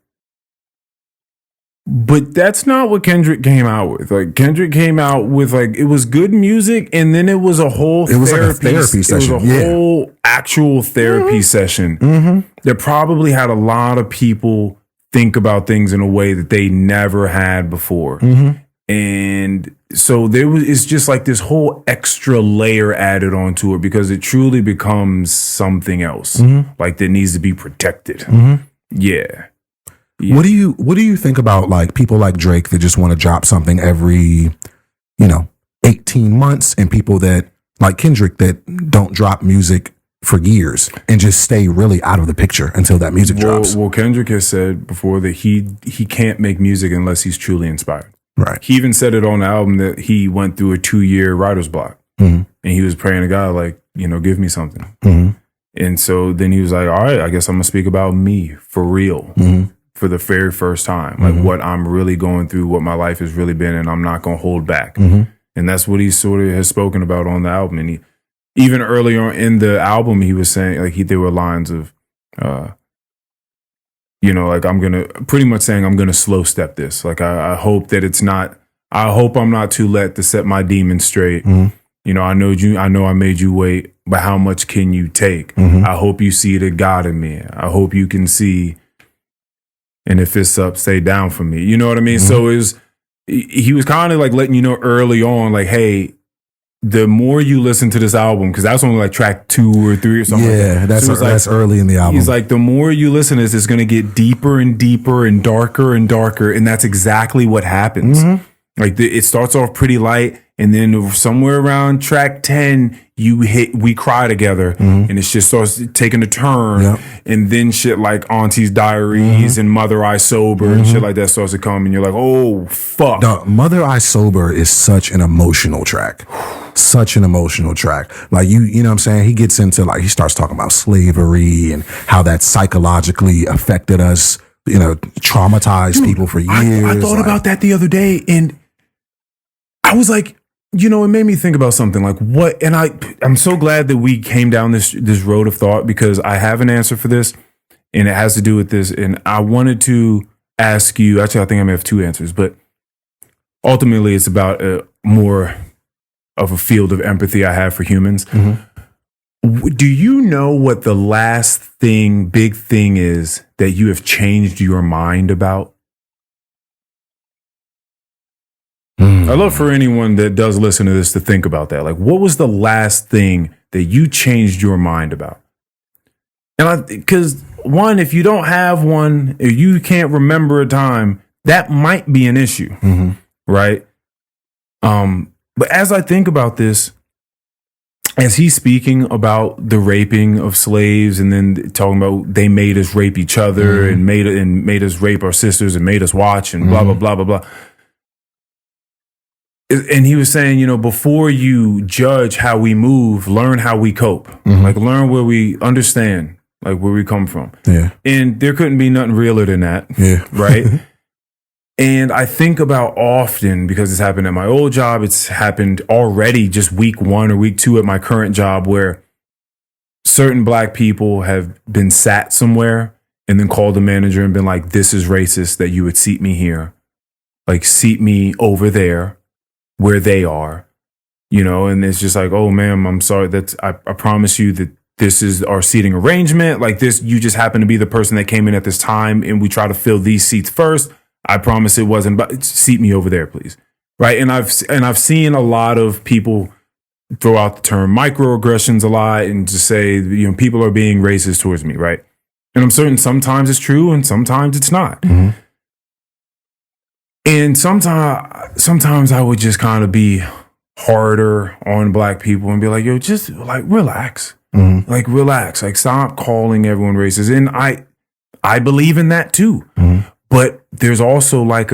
But that's not what Kendrick came out with. Like, Kendrick came out with, like, it was good music, and then it was a whole It was like a therapy session. It was a whole actual therapy session that probably had a lot of people think about things in a way that they never had before. And so it's just like this whole extra layer added onto it because it truly becomes something else, like that needs to be protected. Yeah. What do you think about like people like Drake that just want to drop something every 18 months, and people that like Kendrick that don't drop music for years and just stay really out of the picture until that music drops? Well, Kendrick has said before that he can't make music unless he's truly inspired. Right. He even said it on the album that he went through a 2-year writer's block, and he was praying to God, like, give me something. And so then he was like, all right, I guess I'm gonna speak about me for real. For the very first time, like what I'm really going through, what my life has really been, and I'm not going to hold back. And that's what he sort of has spoken about on the album. And he, even earlier on in the album, he was saying, like, there were lines of, like, I'm going to, pretty much saying, I'm going to slow step this. Like, I hope that it's not, I hope I'm not too late to set my demons straight. I know I made you wait, but how much can you take? I hope you see the God in me. I hope you can see, and if it's up, stay down for me. You know what I mean? So he was kind of like letting you know early on, like, hey, the more you listen to this album, because that's only like track 2 or 3 or something. Yeah, like that. that's early in the album. He's like, the more you listen to this, it's going to get deeper and deeper and darker and darker. And that's exactly what happens. Like it starts off pretty light, and then somewhere around track 10, we cry together, and it just starts taking a turn, and then shit like Auntie's Diaries and Mother I Sober and shit like that starts to come, and you're like, oh fuck. No, Mother I Sober is such an emotional track. Such an emotional track. Like you know what I'm saying? He gets into, like, he starts talking about slavery and how that psychologically affected us, traumatized people for years. I thought about that the other day, and I was like, it made me think about something like what, and I'm so glad that we came down this road of thought, because I have an answer for this, and it has to do with this. And I wanted to ask you, actually, I think I may have 2 answers, but ultimately it's about more of a field of empathy I have for humans. Do you know what the last big thing is that you have changed your mind about? I love for anyone that does listen to this to think about that. Like, what was the last thing that you changed your mind about? And because one, if you don't have one, if you can't remember a time, that might be an issue, right? But as I think about this, as he's speaking about the raping of slaves and then talking about they made us rape each other and made us rape our sisters and made us watch and blah, blah, blah, blah, blah. And he was saying, you know, before you judge how we move, learn how we cope. Like, learn where we understand, like, where we come from. Yeah. And there couldn't be nothing realer than that. Yeah. Right? And I think about often, because it's happened at my old job, it's happened already just week 1 or week 2 at my current job, where certain black people have been sat somewhere and then called the manager and been like, this is racist that you would seat me here. Like, seat me over there where they are, you know, and it's just like, oh, ma'am, I'm sorry. I promise you that this is our seating arrangement. Like, this, you just happen to be the person that came in at this time and we try to fill these seats first. I promise it wasn't, but seat me over there, please. Right. And I've seen a lot of people throw out the term microaggressions a lot and just say, you know, people are being racist towards me. Right. And I'm certain sometimes it's true and sometimes it's not. And sometimes I would just kind of be harder on black people and be like, yo, just like relax. Like, relax. Like, stop calling everyone racist. And I believe in that too. But there's also like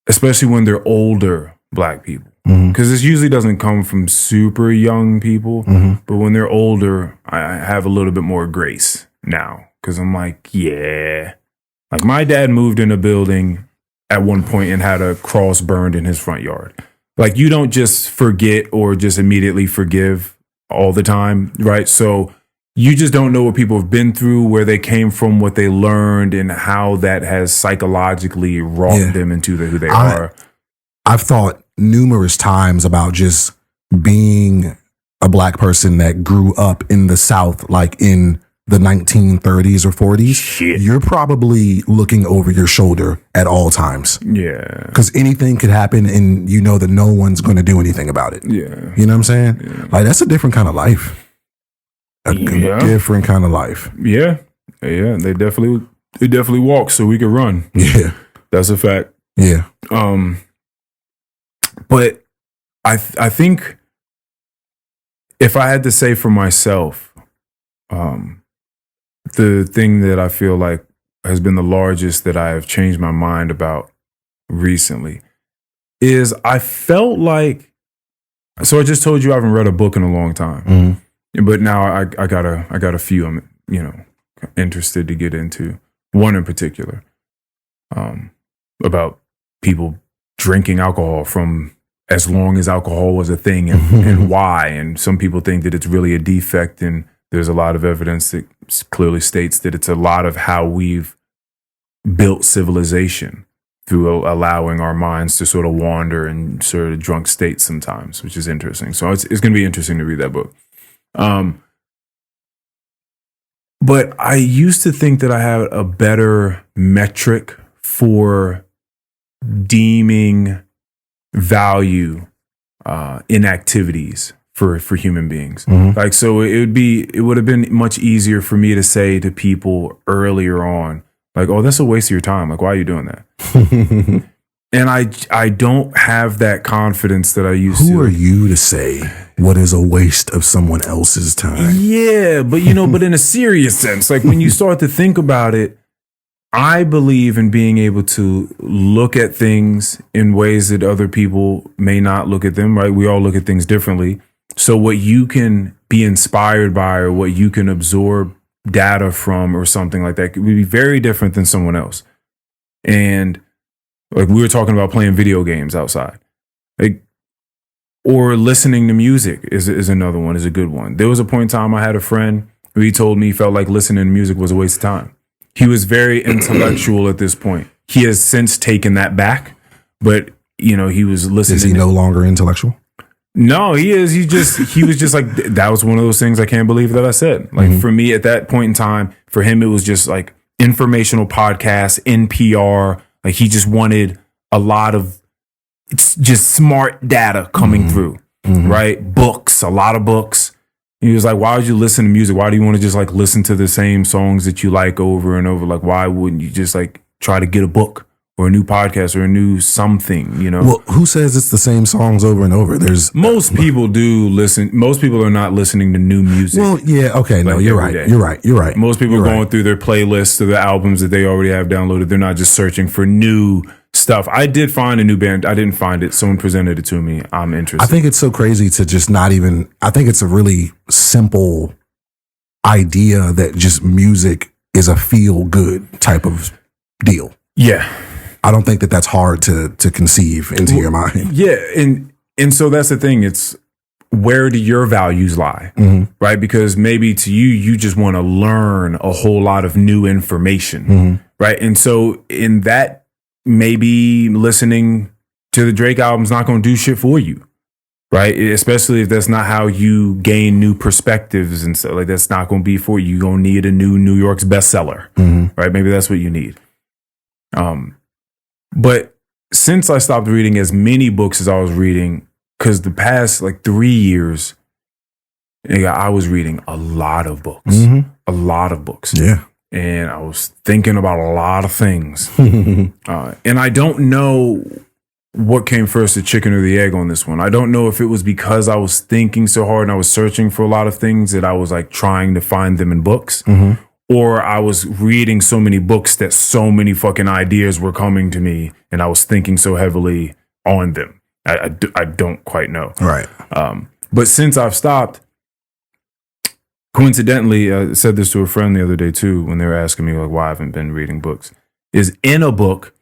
especially when they're older black people, because this usually doesn't come from super young people, but when they're older, I have a little bit more grace now, because I'm like, yeah. Like, my dad moved in a building at one point and had a cross burned in his front yard. Like, you don't just forget or just immediately forgive all the time, right? So you just don't know what people have been through, where they came from, what they learned, and how that has psychologically wrought them into who they are. I've thought numerous times about just being a black person that grew up in the South, like in the 1930s or 40s. Shit. You're probably looking over your shoulder at all times. Yeah. Because anything could happen and you know that no one's going to do anything about it. Yeah. You know what I'm saying? Yeah. Like, that's a different kind of life. A different kind of life. Yeah. Yeah. They definitely walk so we could run. Yeah. That's a fact. Yeah. But I think if I had to say for myself, the thing that I feel like has been the largest that I have changed my mind about recently is I felt like, so I just told you I haven't read a book in a long time, but now I got a few I'm, you know, interested to get into. One in particular, about people drinking alcohol from as long as alcohol was a thing and why. And some people think that it's really a defect, and there's a lot of evidence that clearly states that it's a lot of how we've built civilization, through allowing our minds to sort of wander in sort of drunk states sometimes, which is interesting. So it's going to be interesting to read that book. But I used to think that I had a better metric for deeming value in activities for human beings. Like, so it would have been much easier for me to say to people earlier on, like, oh, that's a waste of your time. Like, why are you doing that? And I don't have that confidence that I used to. Who are you to say what is a waste of someone else's time? Yeah, but but in a serious sense, like when you start to think about it, I believe in being able to look at things in ways that other people may not look at them, right? We all look at things differently. So what you can be inspired by, or what you can absorb data from, or something like that, could be very different than someone else. And like, we were talking about playing video games outside, like, or listening to music is another one, is a good one. There was a point in time I had a friend who he told me he felt like listening to music was a waste of time. He was very intellectual at this point. He has since taken that back, but he was listening. Is he no longer intellectual? No, he is. He was just like, that was one of those things I can't believe that I said. Like, for me at that point in time, for him, it was just like informational podcasts, NPR. Like, he just wanted a lot of just smart data coming through, right? Books, a lot of books. He was like, why would you listen to music? Why do you want to just like listen to the same songs that you like over and over? Like, why wouldn't you just like try to get a book or a new podcast or a new something, you know. Well, who says it's the same songs over and over? There's most people do listen. Most people are not listening to new music. Well, yeah, okay, no, like you're right. day. You're right. You're right. Most people you're are going through their playlists of the albums that they already have downloaded. They're not just searching for new stuff. I did find a new band. I didn't find it. Someone presented it to me. I'm interested. I think it's so crazy to just not even. I think it's a really simple idea that just music is a feel good type of deal. Yeah. I don't think that that's hard to conceive into your mind. Yeah, and so that's the thing. It's where do your values lie, right? Because maybe to you, you just want to learn a whole lot of new information, right? And so in that, maybe listening to the Drake album is not going to do shit for you, right? Especially if that's not how you gain new perspectives and so like that's not going to be for you. You're going to need a new New York's bestseller, right? Maybe that's what you need. But since I stopped reading as many books as I was reading, because the past like 3 years, I was reading a lot of books, Yeah. and I was thinking about a lot of things. And I don't know what came first, the chicken or the egg on this one. I don't know if it was because I was thinking so hard and I was searching for a lot of things that I was like trying to find them in books. Or I was reading so many books that so many fucking ideas were coming to me and I was thinking so heavily on them. I don't quite know. Right. But since I've stopped, coincidentally, I said this to a friend the other day too, when they were asking me like why I haven't been reading books, is in a book,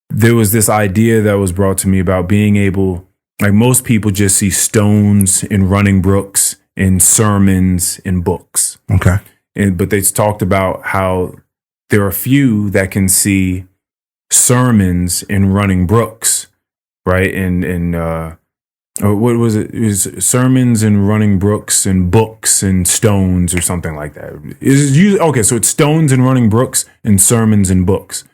there was this idea that was brought to me about being able, like most people just see stones in running brooks and sermons in books. Okay. But they talked about how there are few that can see sermons in running brooks, right? And what was it? It was sermons in running brooks and books and stones or something like that. Okay, so it's stones in running brooks and sermons in books.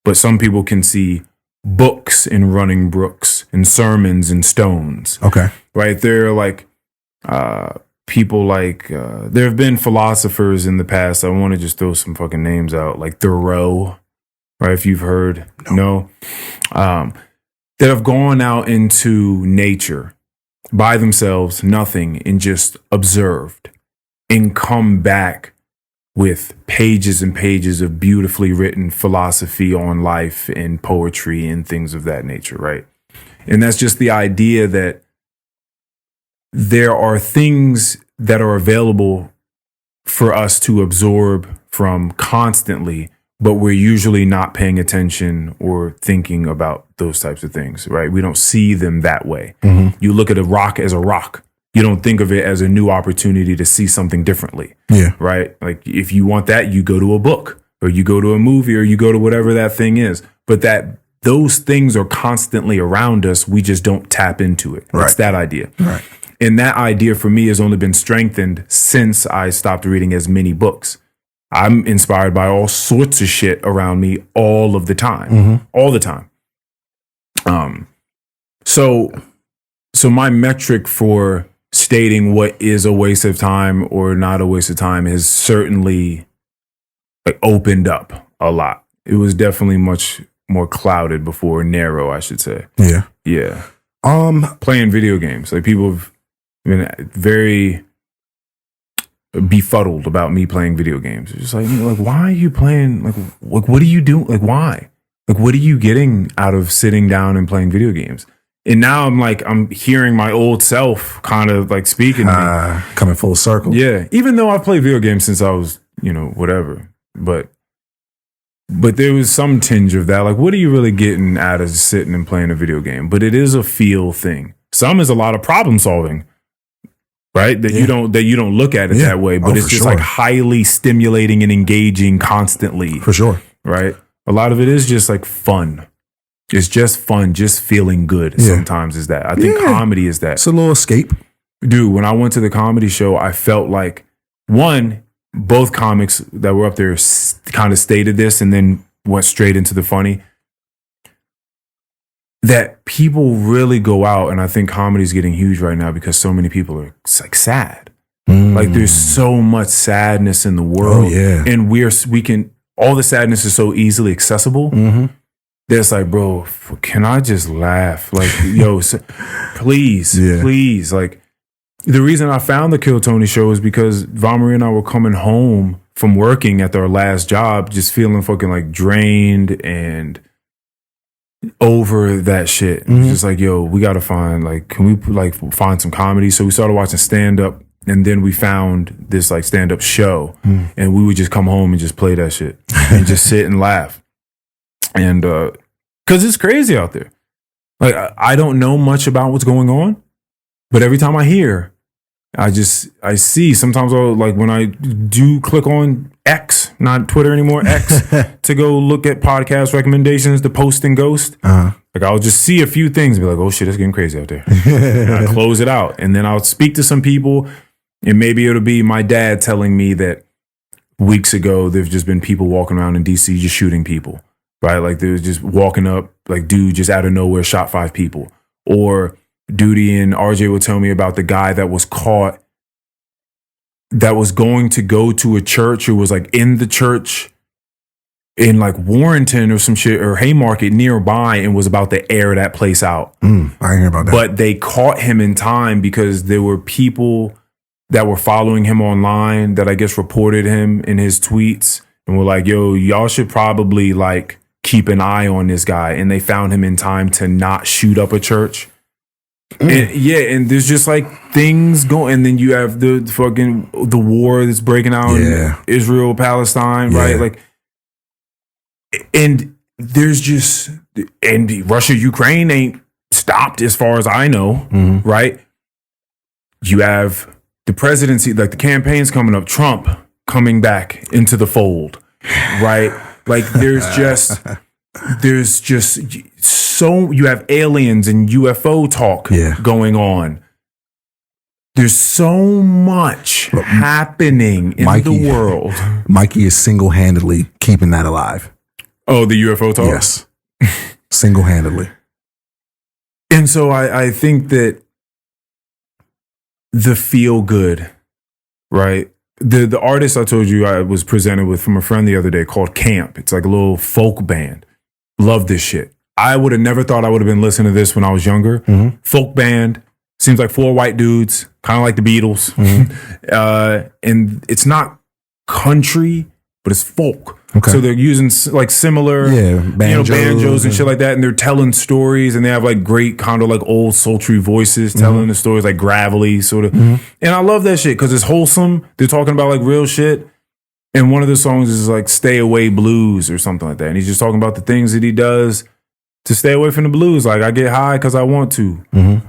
But some people can see books in running brooks and sermons in stones. Okay. Right? They're like people like there have been philosophers in the past. I want to just throw some fucking names out, like Thoreau, right? If you've heard, no, that have gone out into nature by themselves, nothing, and just observed, and come back with pages and pages of beautifully written philosophy on life and poetry and things of that nature, right? And that's just the idea that there are things that are available for us to absorb from constantly, but we're usually not paying attention or thinking about those types of things, right? We don't see them that way. You look at a rock as a rock. You don't think of it as a new opportunity to see something differently. Yeah. Right? Like if you want that, you go to a book or you go to a movie or you go to whatever that thing is. But that those things are constantly around us. We just don't tap into it. Right. It's that idea. Right. And that idea for me has only been strengthened since I stopped reading as many books. I'm inspired by all sorts of shit around me all of the time, all the time. So my metric for stating what is a waste of time or not a waste of time has certainly like opened up a lot. It was definitely much more clouded before, narrow, I should say. Yeah. Yeah. Playing video games. Like people have been very befuddled about me playing video games. It's just like, why are you playing? Like, what do you do? Like, why? Like, what are you getting out of sitting down and playing video games? And now I'm hearing my old self kind of like speaking to me. Coming full circle. Yeah. Even though I've played video games since I was, whatever. But there was some tinge of that. Like, what are you really getting out of sitting and playing a video game? But it is a feel thing. Some is a lot of problem solving, right? That you don't look at it that way. But it's just like highly stimulating and engaging constantly. For sure. Right? A lot of it is just like fun. It's just fun, just feeling good sometimes is that. I think comedy is that. It's a little escape. Dude, when I went to the comedy show, I felt like, one, both comics that were up there kind of stated this and then went straight into the funny. That people really go out, and I think comedy is getting huge right now because so many people are like sad. Like there's so much sadness in the world. Oh, yeah. And we can, all the sadness is so easily accessible. that's like, bro, can I just laugh? Like, yo, please, Yeah. please. Like, the reason I found the Kill Tony show is because Von Marie and I were coming home from working at our last job, just feeling fucking like drained and over that shit. Mhm. Just like, yo, we gotta find, like, can we like find some comedy? So we started watching stand up, and then we found this like stand up show, and we would just come home and just play that shit and just sit and laugh. And because it's crazy out there. Like, I don't know much about what's going on, but every time I hear, I see. Sometimes I'll, like, when I do click on X, not Twitter anymore, X, to go look at podcast recommendations, the Post and Ghost. Like, I'll just see a few things and be like, oh shit, it's getting crazy out there. And I close it out. And then I'll speak to some people, and maybe it'll be my dad telling me that weeks ago there've just been people walking around in DC just shooting people, right? Like, they was just walking up, like, dude just out of nowhere shot 5 people. Or Duty and RJ will tell me about the guy that was caught that was going to go to a church, who was like in the church in like Warrenton or some shit, or Haymarket nearby, and was about to air that place out. I didn't hear about that. But they caught him in time because there were people that were following him online that I guess reported him in his tweets and were like, yo, y'all should probably like keep an eye on this guy. And they found him in time to not shoot up a church. And and there's just like things going, and then you have the war that's breaking out in Israel, Palestine, right? Like, and there's just, and Russia, Ukraine ain't stopped as far as I know, right? You have the presidency, like the campaign's coming up, Trump coming back into the fold, right? Like, there's just so, you have aliens and UFO talk going on. There's so much happening in the world. Mikey is single-handedly keeping that alive. Oh, the UFO talk? Yes. Single-handedly. And so I think that the feel good, right? The artist I told you I was presented with from a friend the other day called Camp. It's like a little folk band. Love this shit. I would have never thought I would have been listening to this when I was younger. Folk band. Seems like 4 white dudes, kind of like the Beatles. And it's not country, but it's folk. Okay. So they're using like similar banjos and shit like that. And they're telling stories, and they have like great kind of like old sultry voices telling the stories, like gravelly sort of. And I love that shit because it's wholesome. They're talking about like real shit. And one of the songs is like Stay Away Blues or something like that. And he's just talking about the things that he does to stay away from the blues. Like, I get high because I want to.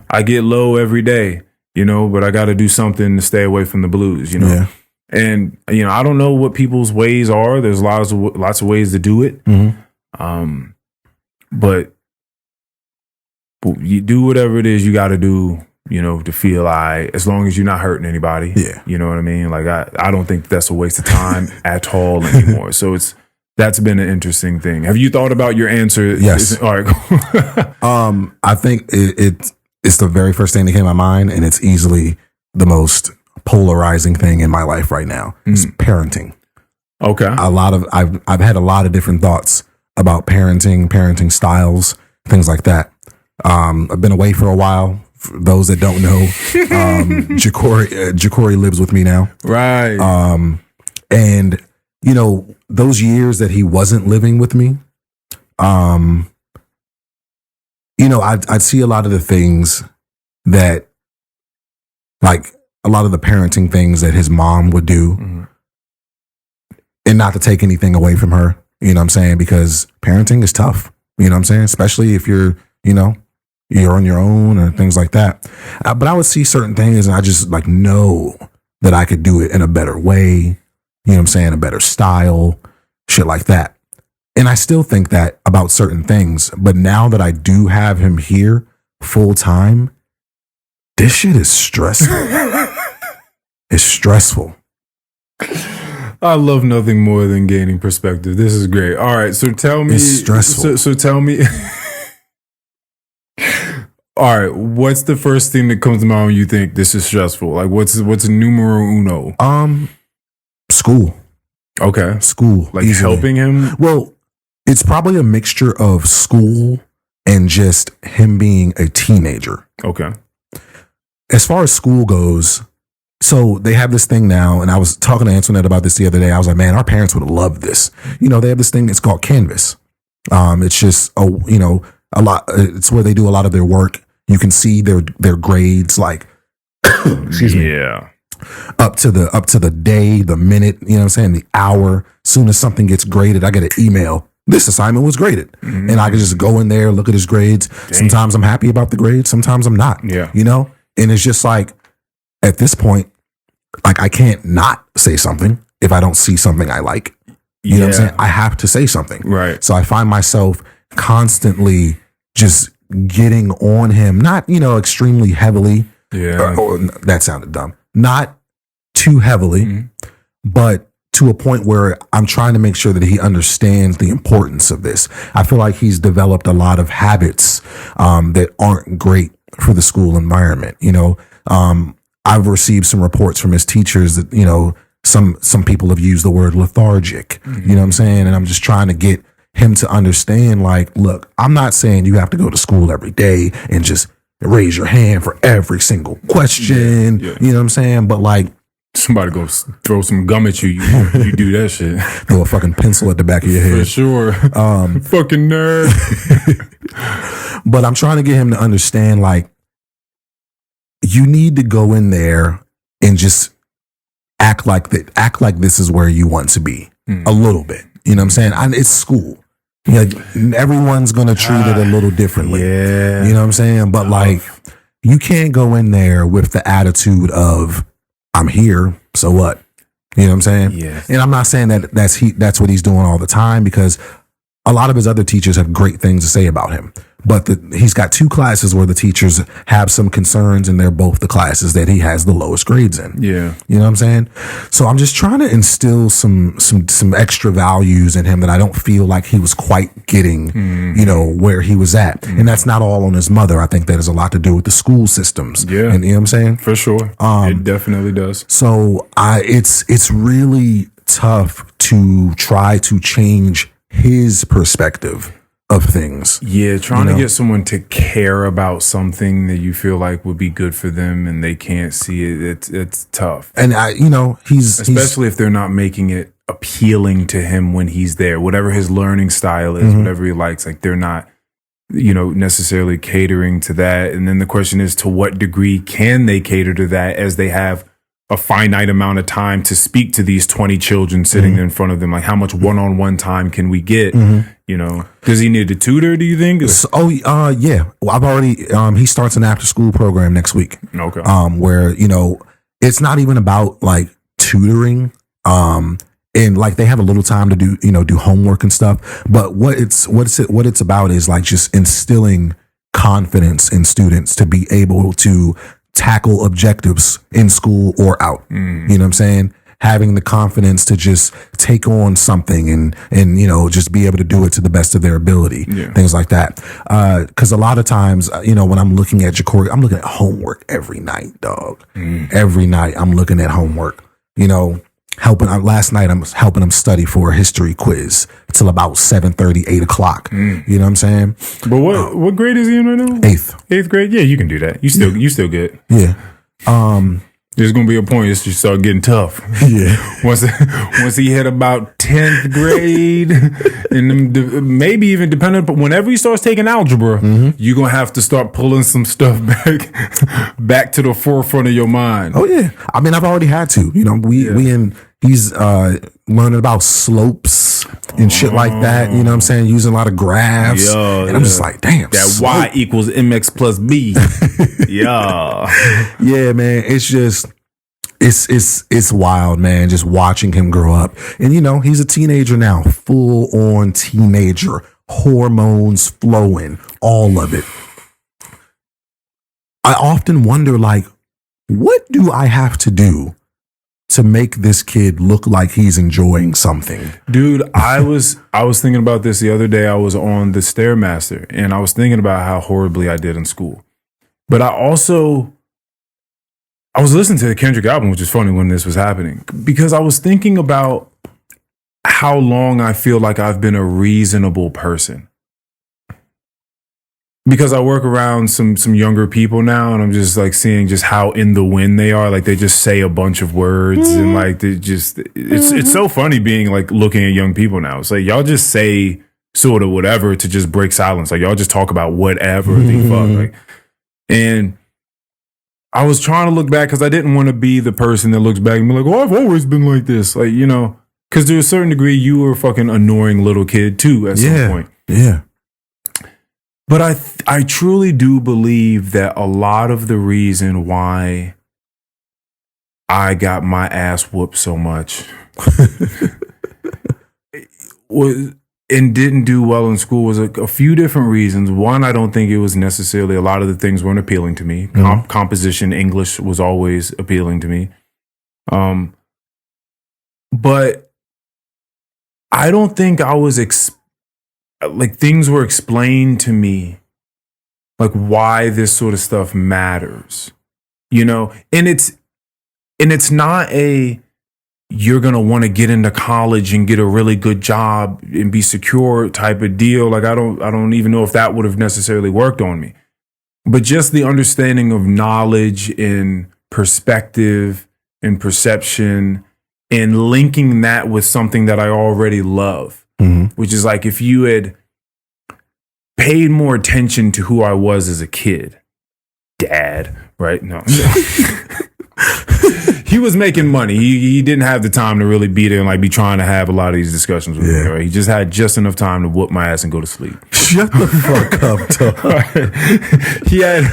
I get low every day, you know, but I got to do something to stay away from the blues, you know. Yeah. And, you know, I don't know what people's ways are. There's lots of ways to do it. But you do whatever it is you got to do, you know, to feel like, as long as you're not hurting anybody. Yeah. You know what I mean? Like, I don't think that's a waste of time at all anymore. So that's been an interesting thing. Have you thought about your answer? Yes. All right. I think it's the very first thing that came to my mind, and it's easily the most polarizing thing in my life right now. It's parenting. Okay. I've had a lot of different thoughts about parenting styles, things like that. I've been away for a while. For those that don't know, Jacory lives with me now. Right. And you know, those years that he wasn't living with me, you know, I'd see a lot of the things that, like, a lot of the parenting things that his mom would do, and not to take anything away from her, you know what I'm saying? Because parenting is tough, you know what I'm saying? Especially if you're, you know, you're on your own or things like that. But I would see certain things, and I just like know that I could do it in a better way. You know what I'm saying? A better style, shit like that. And I still think that about certain things. But now that I do have him here full time, this shit is stressful. It's stressful. I love nothing more than gaining perspective. This is great. All right. So tell me. It's stressful. So tell me. All right. What's the first thing that comes to mind when you think this is stressful? Like, what's numero uno? School. Okay. School. Like easily. Helping him? Well, It's probably a mixture of school and just him being a teenager. Okay. As far as school goes, so they have this thing now, and I was talking to Antoinette about this the other day. I was like, man, our parents would have loved this. You know, they have this thing, it's called Canvas. It's just, a lot, it's where they do a lot of their work. You can see their grades, like, excuse me. Yeah. Up to the day, the minute, you know what I'm saying, the hour. Soon as something gets graded, I get an email. This assignment was graded. Mm-hmm. And I can just go in there, look at his grades. Dang. Sometimes I'm happy about the grades. Sometimes I'm not. Yeah. You know? And it's just like, at this point, like, I can't not say something if I don't see something I like. You know what I'm saying? I have to say something. Right. So I find myself constantly just getting on him, not, extremely heavily. Yeah. Or that sounded dumb. Not too heavily, but to a point where I'm trying to make sure that he understands the importance of this. I feel like he's developed a lot of habits that aren't great for the school environment. I've received some reports from his teachers that, some people have used the word lethargic, you know what I'm saying? And I'm just trying to get him to understand, like, look, I'm not saying you have to go to school every day and just raise your hand for every single question. Yeah. You know what I'm saying? But like, somebody go throw some gum at you, you do that shit. Throw a fucking pencil at the back of your head. For sure. Fucking nerd. But I'm trying to get him to understand, like, you need to go in there and just act like this is where you want to be a little bit. You know what I'm saying? It's school. Like, everyone's going to treat it a little differently. Yeah. You know what I'm saying? But like, you can't go in there with the attitude of, I'm here, so what? You know what I'm saying? Yeah. And I'm not saying that's what he's doing all the time, because a lot of his other teachers have great things to say about him. But he's got 2 classes where the teachers have some concerns, and they're both the classes that he has the lowest grades in. Yeah. You know what I'm saying? So I'm just trying to instill some extra values in him that I don't feel like he was quite getting, where he was at. And that's not all on his mother. I think that has a lot to do with the school systems. Yeah. And you know what I'm saying? For sure. It definitely does. So it's really tough to try to change his perspective of things. Yeah, trying to get someone to care about something that you feel like would be good for them and they can't see it. It's tough. And he's especially if they're not making it appealing to him when he's there. Whatever his learning style is, whatever he likes, like, they're not, necessarily catering to that. And then the question is, to what degree can they cater to that, as they have a finite amount of time to speak to these 20 children sitting in front of them? Like, how much one-on-one time can we get? Does he need a tutor, do you think? Yeah. Well, I've already, he starts an after school program next week. Okay. Where, it's not even about like tutoring. And like, they have a little time to do homework and stuff. But what it's about is like just instilling confidence in students to be able to tackle objectives in school or out. You know what I'm saying? Having the confidence to just take on something and just be able to do it to the best of their ability. Yeah. Things like that. Cause a lot of times, when I'm looking at Jacory, I'm looking at homework every night, dog. Every night I'm looking at homework, last night I'm helping him study for a history quiz till about 7:30, 8 o'clock. You know what I'm saying? But what grade is he in right now? 8th grade? Yeah, you can do that. You still good. Yeah. There's gonna be a point it's just start getting tough. Yeah. once he hit about 10th grade, and maybe even depending, but whenever he starts taking algebra, you're gonna have to start pulling some stuff back to the forefront of your mind. Oh yeah. I mean, I've already had to. He's learning about slopes and shit like that. You know what I'm saying? Using a lot of graphs. And I'm just like, damn. That y equals mx plus b. Yeah, man. It's just, it's wild, man. Just watching him grow up. And he's a teenager now, full on teenager, hormones flowing, all of it. I often wonder, like, what do I have to do to make this kid look like he's enjoying something? Dude, I was thinking about this the other day. I was on the Stairmaster, and I was thinking about how horribly I did in school. But I was listening to the Kendrick album, which is funny when this was happening, because I was thinking about how long I feel like I've been a reasonable person. Because I work around some younger people now, and I'm just like seeing just how in the wind they are. Like they just say a bunch of words, and like they just it's so funny being like looking at young people now. It's like y'all just say sort of whatever to just break silence. Like y'all just talk about whatever the fuck. Like, and I was trying to look back because I didn't want to be the person that looks back and be like, "Oh, I've always been like this." Like, you know, because to a certain degree, you were a fucking annoying little kid too at some point. Yeah. But I truly do believe that a lot of the reason why I got my ass whooped so much was and didn't do well in school was a few different reasons. One, I don't think it was necessarily a lot of the things weren't appealing to me. Composition, English was always appealing to me. But I don't think I was like things were explained to me, like why this sort of stuff matters, you know, and it's not you're going to want to get into college and get a really good job and be secure type of deal. Like I don't even know if that would have necessarily worked on me, but just the understanding of knowledge and perspective and perception and linking that with something that I already love. Which is like if you had paid more attention to who I was as a kid, dad, right? No. He was making money. He didn't have the time to really be there and like be trying to have a lot of these discussions with me. Right? He just had just enough time to whoop my ass and go to sleep. Shut the fuck up, dog. Right. He had,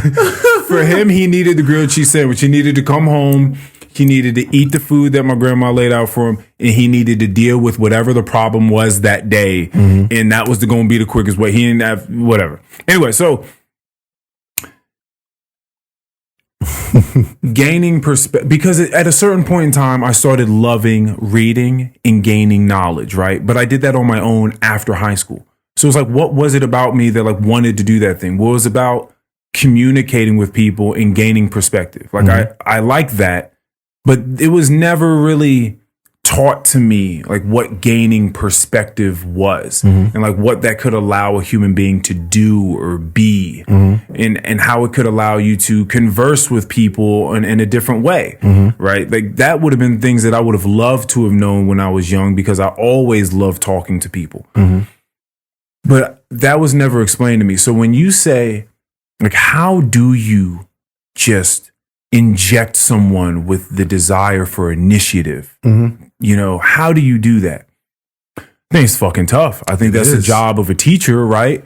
for him, he needed the grilled cheese sandwich. He needed to come home. He needed to eat the food that my grandma laid out for him, and he needed to deal with whatever the problem was that day. And that was going to be the quickest way. He didn't have whatever. Anyway, so gaining perspective, because at a certain point in time, I started loving reading and gaining knowledge, right? But I did that on my own after high school. So it's like, what was it about me that like wanted to do that thing? What was about communicating with people and gaining perspective? Like I like that. But it was never really taught to me like what gaining perspective was and like what that could allow a human being to do or be and how it could allow you to converse with people in a different way, right? Like that would have been things that I would have loved to have known when I was young because I always loved talking to people. But that was never explained to me. So when you say like, how do you just inject someone with the desire for initiative? You know, how do you do that? I think it's fucking tough. I think that's the job of a teacher, right?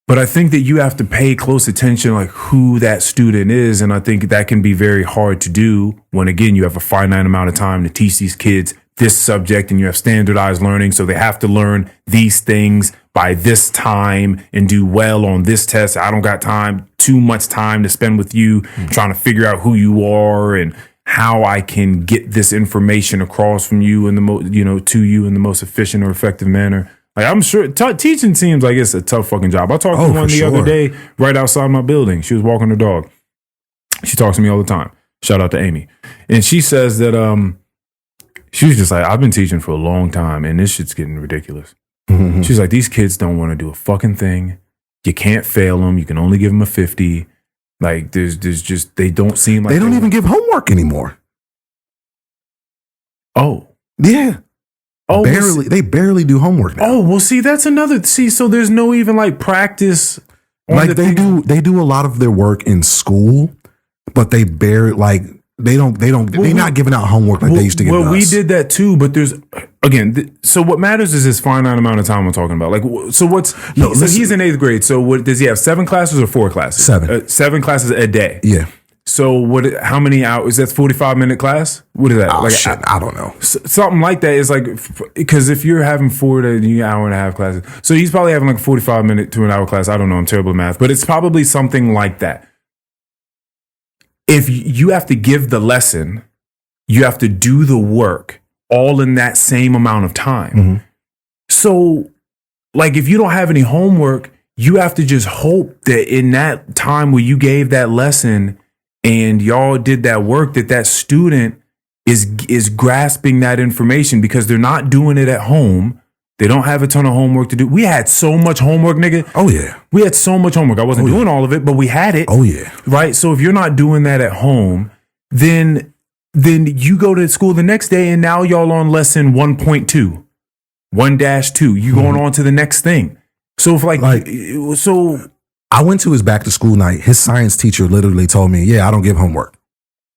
But I think that you have to pay close attention, like who that student is. And I think that can be very hard to do when, again, you have a finite amount of time to teach these kids this subject and you have standardized learning. So they have to learn these things by this time and do well on this test. I don't got too much time to spend with you trying to figure out who you are and how I can get this information across from you in the to you in the most efficient or effective manner. Like I'm sure teaching seems like it's a tough fucking job. I talked to one the other day right outside my building. She was walking her dog. She talks to me all the time. Shout out to Amy. And she says that she was just like, I've been teaching for a long time and this shit's getting ridiculous. She's like, these kids don't want to do a fucking thing. You can't fail them. You can only give them a 50. Like there's just, they don't seem like they don't even give homework anymore. Oh. Yeah. Oh, barely. They barely do homework now. Oh, well, see, that's another. See, so there's no even like practice. Like they do a lot of their work in school, but they barely like they're not giving out homework like they used to give us. Well, we did that too, but there's again. So what matters is this finite amount of time I'm talking about. Like, so he's in 8th grade. So what does he have? 7 classes or 4 classes? 7. 7 classes a day. Yeah. So how many hours? Is that 45-minute class? What is that? Oh, shit, I don't know. Something like that is like, because if you're having 4 to an hour and a half classes, so he's probably having like a 45-minute to an hour class. I don't know. I'm terrible at math, but it's probably something like that. If you have to give the lesson, you have to do the work all in that same amount of time. So like if you don't have any homework, you have to just hope that in that time where you gave that lesson and y'all did that work, that student is grasping that information because they're not doing it at home. They don't have a ton of homework to do. We had so much homework, nigga. Oh, yeah. We had so much homework. I wasn't doing all of it, but we had it. Oh, yeah. Right? So if you're not doing that at home, then you go to school the next day and now y'all on lesson 1.2, 1-2. You going on to the next thing. So if so I went to his back to school night. His science teacher literally told me, yeah, I don't give homework.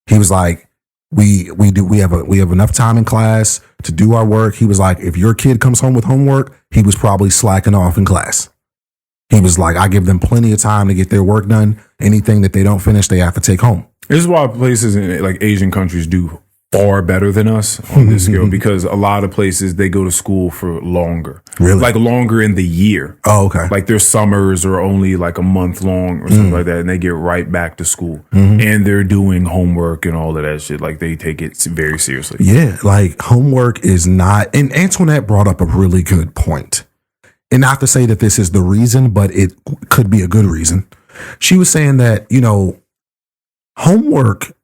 He was like, we have enough time in class to do our work. He was like, if your kid comes home with homework, he was probably slacking off in class. He was like, I give them plenty of time to get their work done. Anything that they don't finish, they have to take home. This is why places in like Asian countries do far better than us on this scale, because a lot of places they go to school for longer. Really? Like longer in the year. Oh, okay. Like their summers are only like a month long or something like that, and they get right back to school. And they're doing homework and all of that shit. Like they take it very seriously. Yeah, like homework is not, and Antoinette brought up a really good point. And not to say that this is the reason, but it could be a good reason. She was saying that, homework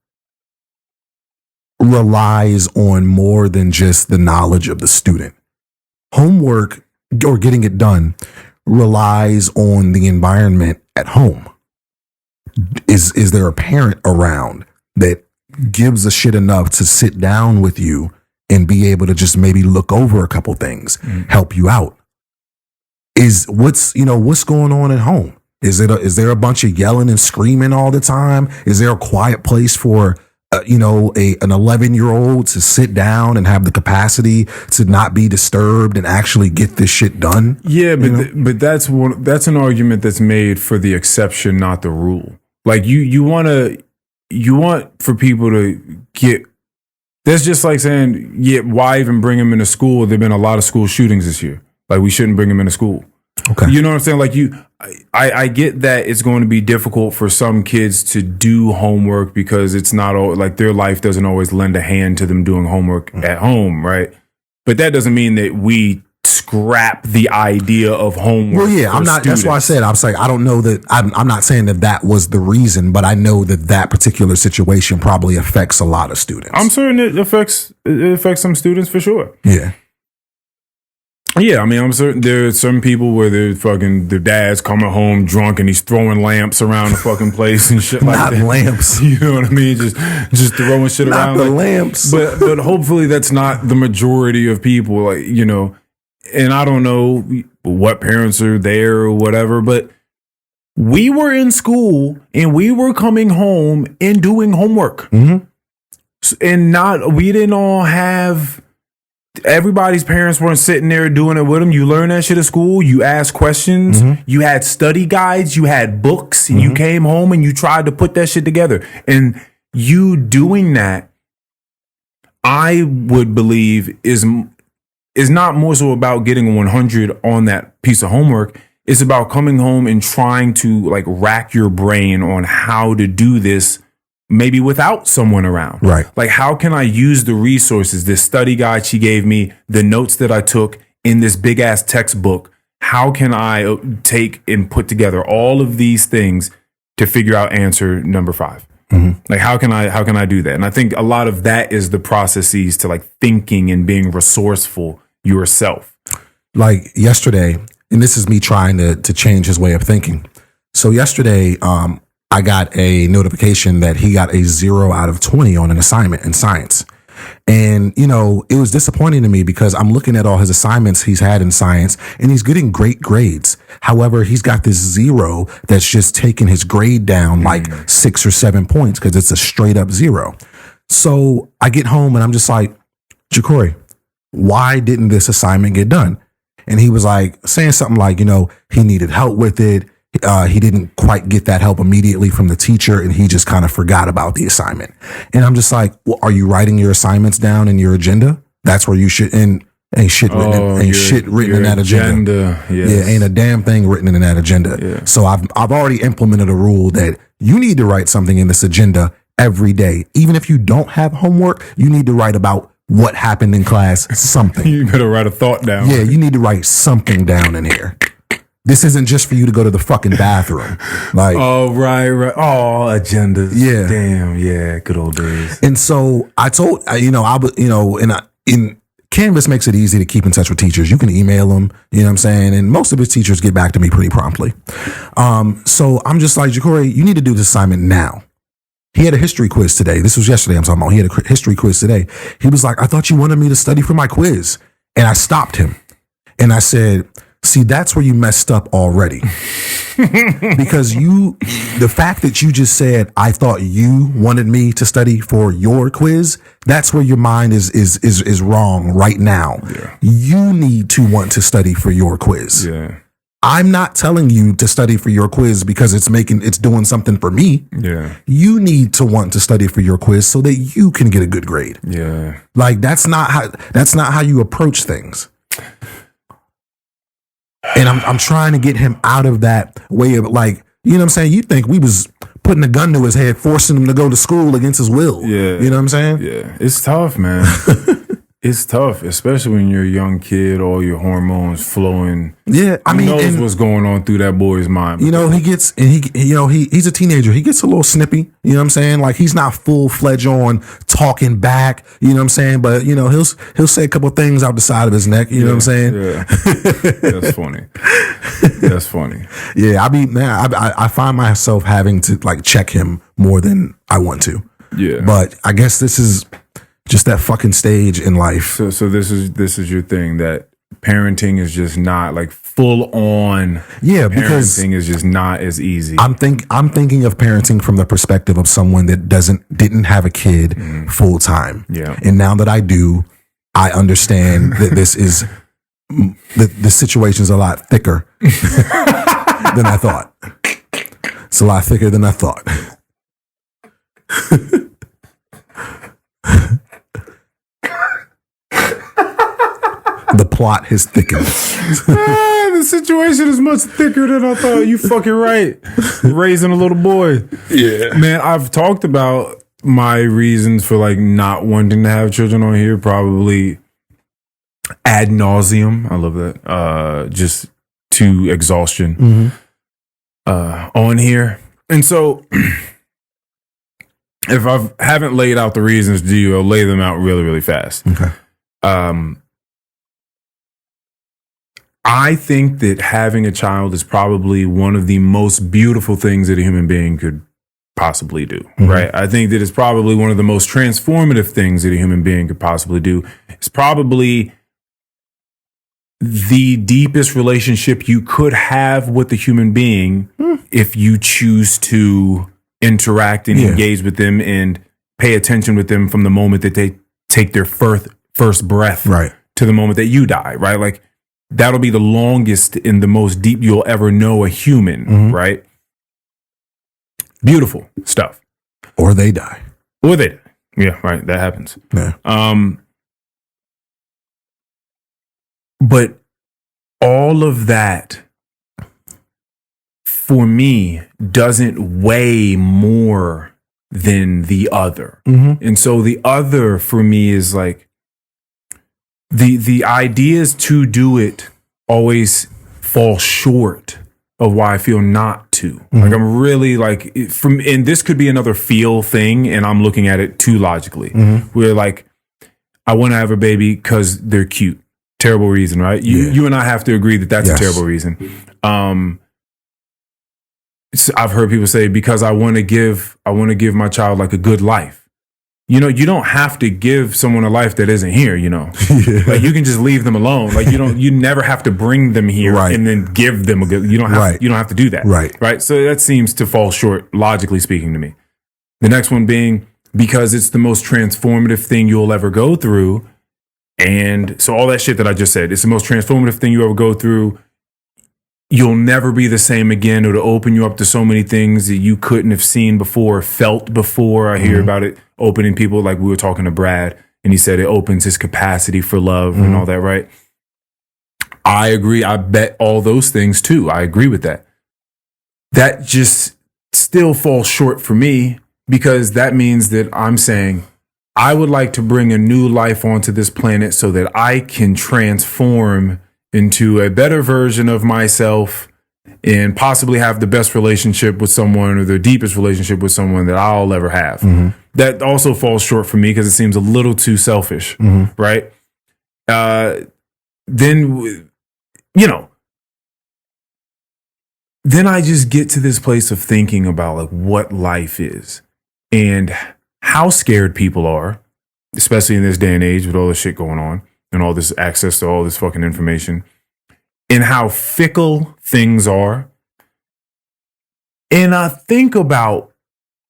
relies on more than just the knowledge of the student. Homework, or getting it done, relies on the environment at home. Is there a parent around that gives a shit enough to sit down with you and be able to just maybe look over a couple things, help you out? What's going on at home? Is there a bunch of yelling and screaming all the time? Is there a quiet place for an 11-year-old to sit down and have the capacity to not be disturbed and actually get this shit done? Yeah, but that's an argument that's made for the exception, not the rule. Like you want for people to get. That's just like saying, yeah, why even bring them into school? There've been a lot of school shootings this year. Like we shouldn't bring them into school. Okay. You know what I'm saying? Like I get that it's going to be difficult for some kids to do homework because it's not like their life doesn't always lend a hand to them doing homework at home, right? But that doesn't mean that we scrap the idea of homework. Well, yeah, I'm not. Students. That's why I said I'm saying I don't know that. I'm not saying that was the reason, but I know that particular situation probably affects a lot of students. I'm certain it affects some students for sure. Yeah. Yeah, I mean, I'm certain there are some people where their dad's coming home drunk and he's throwing lamps around the fucking place and shit like that. Not lamps. You know what I mean? Just throwing shit around. Not the lamps. But hopefully that's not the majority of people, like, and I don't know what parents are there or whatever, but we were in school and we were coming home and doing homework. And we didn't all have... Everybody's parents weren't sitting there doing it with them. You learn that shit at school. You asked questions. You had study guides. You had books. And you came home and you tried to put that shit together. And you doing that, I would believe, is not more so about getting a 100 on that piece of homework. It's about coming home and trying to like rack your brain on how to do this, maybe without someone around. Right. Like, how can I use the resources, this study guide she gave me, the notes that I took in this big ass textbook? How can I take and put together all of these things to figure out answer number 5? Like, how can I do that? And I think a lot of that is the processes to like thinking and being resourceful yourself. Like yesterday, and this is me trying to change his way of thinking. So yesterday, I got a notification that he got a 0 out of 20 on an assignment in science. And, it was disappointing to me because I'm looking at all his assignments he's had in science and he's getting great grades. However, he's got this 0 that's just taking his grade down like 6 or 7 points because it's a straight up 0. So I get home and I'm just like, Jacory, why didn't this assignment get done? And he was like saying something like, he needed help with it. He didn't quite get that help immediately from the teacher and he just kind of forgot about the assignment. And I'm just like, well, are you writing your assignments down in your agenda? That's where you should, and ain't shit written in that agenda. Yes. Yeah, ain't a damn thing written in that agenda. Yeah. So I've already implemented a rule that you need to write something in this agenda every day. Even if you don't have homework, you need to write about what happened in class, something. You better write a thought down. Yeah, you need to write something down in here. This isn't just for you to go to the fucking bathroom. Like, oh, right. Oh, agendas. Yeah. Damn. Yeah. Good old days. and so I told, in Canvas makes it easy to keep in touch with teachers. You can email them, you know what I'm saying? And most of his teachers get back to me pretty promptly. So I'm just like, Jacory, you need to do this assignment now. He had a history quiz today. This was yesterday I'm talking about. He had a history quiz today. He was like, I thought you wanted me to study for my quiz. And I stopped him. And I said, see, that's where you messed up already. Because the fact that you just said, I thought you wanted me to study for your quiz, that's where your mind is wrong right now. Yeah. You need to want to study for your quiz. Yeah. I'm not telling you to study for your quiz because it's doing something for me. Yeah. You need to want to study for your quiz so that you can get a good grade. Yeah. Like that's not how you approach things. And I'm trying to get him out of that way of like, you know what I'm saying? You think we was putting a gun to his head, forcing him to go to school against his will. Yeah. You know what I'm saying? Yeah. It's tough, man. It's tough, especially when you're a young kid, all your hormones flowing. Yeah, I mean, who knows what's going on through that boy's mind. You know, he's a teenager. He gets a little snippy. You know what I'm saying? Like he's not full fledged on talking back. You know what I'm saying? But you know, he'll say a couple things out the side of his neck. You know what I'm saying? Yeah, that's funny. That's funny. Yeah, I find myself having to like check him more than I want to. Yeah, but I guess this is just that fucking stage in life. So this is your thing, that parenting is just not like full on. Yeah, because parenting is just not as easy. I'm thinking of parenting from the perspective of someone that didn't have a kid full time. Yeah, and now that I do, I understand that this is the situation's a lot thicker than I thought. It's a lot thicker than I thought. The plot has thickened. The situation is much thicker than I thought. You fucking right. Raising a little boy. Yeah. Man, I've talked about my reasons for like not wanting to have children on here probably ad nauseum. I love that. Just to exhaustion on here. And so if I haven't laid out the reasons to you, I'll lay them out really, really fast. Okay. I think that having a child is probably one of the most beautiful things that a human being could possibly do, right? I think that it's probably one of the most transformative things that a human being could possibly do. It's probably the deepest relationship you could have with a human being if you choose to interact and engage with them and pay attention with them from the moment that they take their first breath to the moment that you die, right? Like, that'll be the longest and the most deep you'll ever know a human, right? Beautiful stuff. Or they die. Or they die. Yeah, right. That happens. Yeah. But all of that, for me, doesn't weigh more than the other. And so the other, for me, is like, the ideas to do it always fall short of why I feel not to. Like I'm really like and this could be another feel thing, and I'm looking at it too logically. Where like I want to have a baby because they're cute. Terrible reason, right? You and I have to agree that that's a terrible reason. I've heard people say because I want to give my child like a good life. You know, you don't have to give someone a life that isn't here, you know. Like you can just leave them alone. Like you never have to bring them here and then give them a good, you don't have to do that. Right. So that seems to fall short, logically speaking, to me. The next one being because it's the most transformative thing you'll ever go through. And so all that shit that I just said, it's the most transformative thing you ever go through. You'll never be the same again. It'll open you up to so many things that you couldn't have seen before, felt before. I hear about it opening people, like we were talking to Brad, and he said it opens his capacity for love and all that, right? I agree. I bet all those things too. I agree with that. That just still falls short for me because that means that I'm saying I would like to bring a new life onto this planet so that I can transform into a better version of myself and possibly have the best relationship with someone or the deepest relationship with someone that I'll ever have. That also falls short for me because it seems a little too selfish, right? Then, you know, then I just get to this place of thinking about like what life is and how scared people are, especially in this day and age with all this shit going on and all this access to all this fucking information, and how fickle things are. And I think about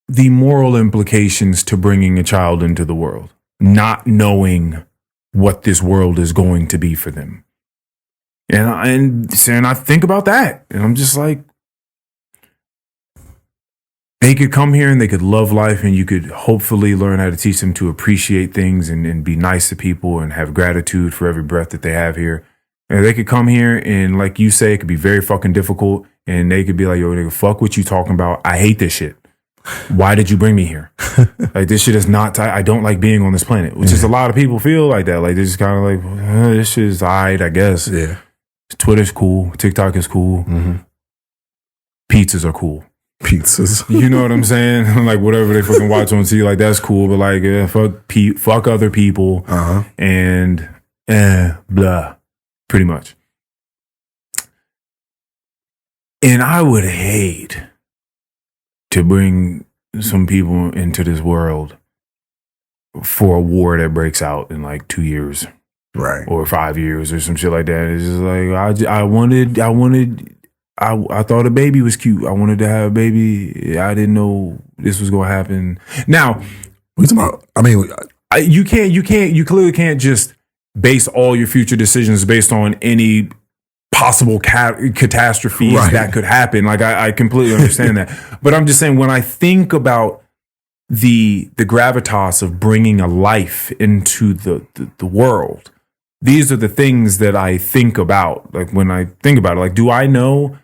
the moral implications to bringing a child into the world, not knowing what this world is going to be for them. And I think about that, and I'm just like, they could come here and they could love life, and you could hopefully learn how to teach them to appreciate things and be nice to people and have gratitude for every breath that they have here. And they could come here and, like you say, it could be very fucking difficult, and they could be like, yo, nigga, fuck what you talking about. I hate this shit. Why did you bring me here? Like, this shit is not tight. I don't like being on this planet, which is a lot of people feel like that. Like, they're just kind of like, this shit is all right, I guess. Yeah. Twitter's cool. TikTok is cool. Pizzas are cool. Pizzas. You know what I'm saying? Like, whatever they fucking watch on TV, like, that's cool. But, like, fuck other people. And blah. Pretty much. And I would hate to bring some people into this world for a war that breaks out in like 2 years. Right. Or 5 years or some shit like that. It's just like, I thought a baby was cute. I wanted to have a baby. I didn't know this was going to happen. Now, what are you talking about? I mean, you clearly can't just base all your future decisions based on any possible catastrophes that could happen. Like, I completely understand that. But I'm just saying, when I think about the gravitas of bringing a life into the world, these are the things that I think about. Like, when I think about it, like, do I know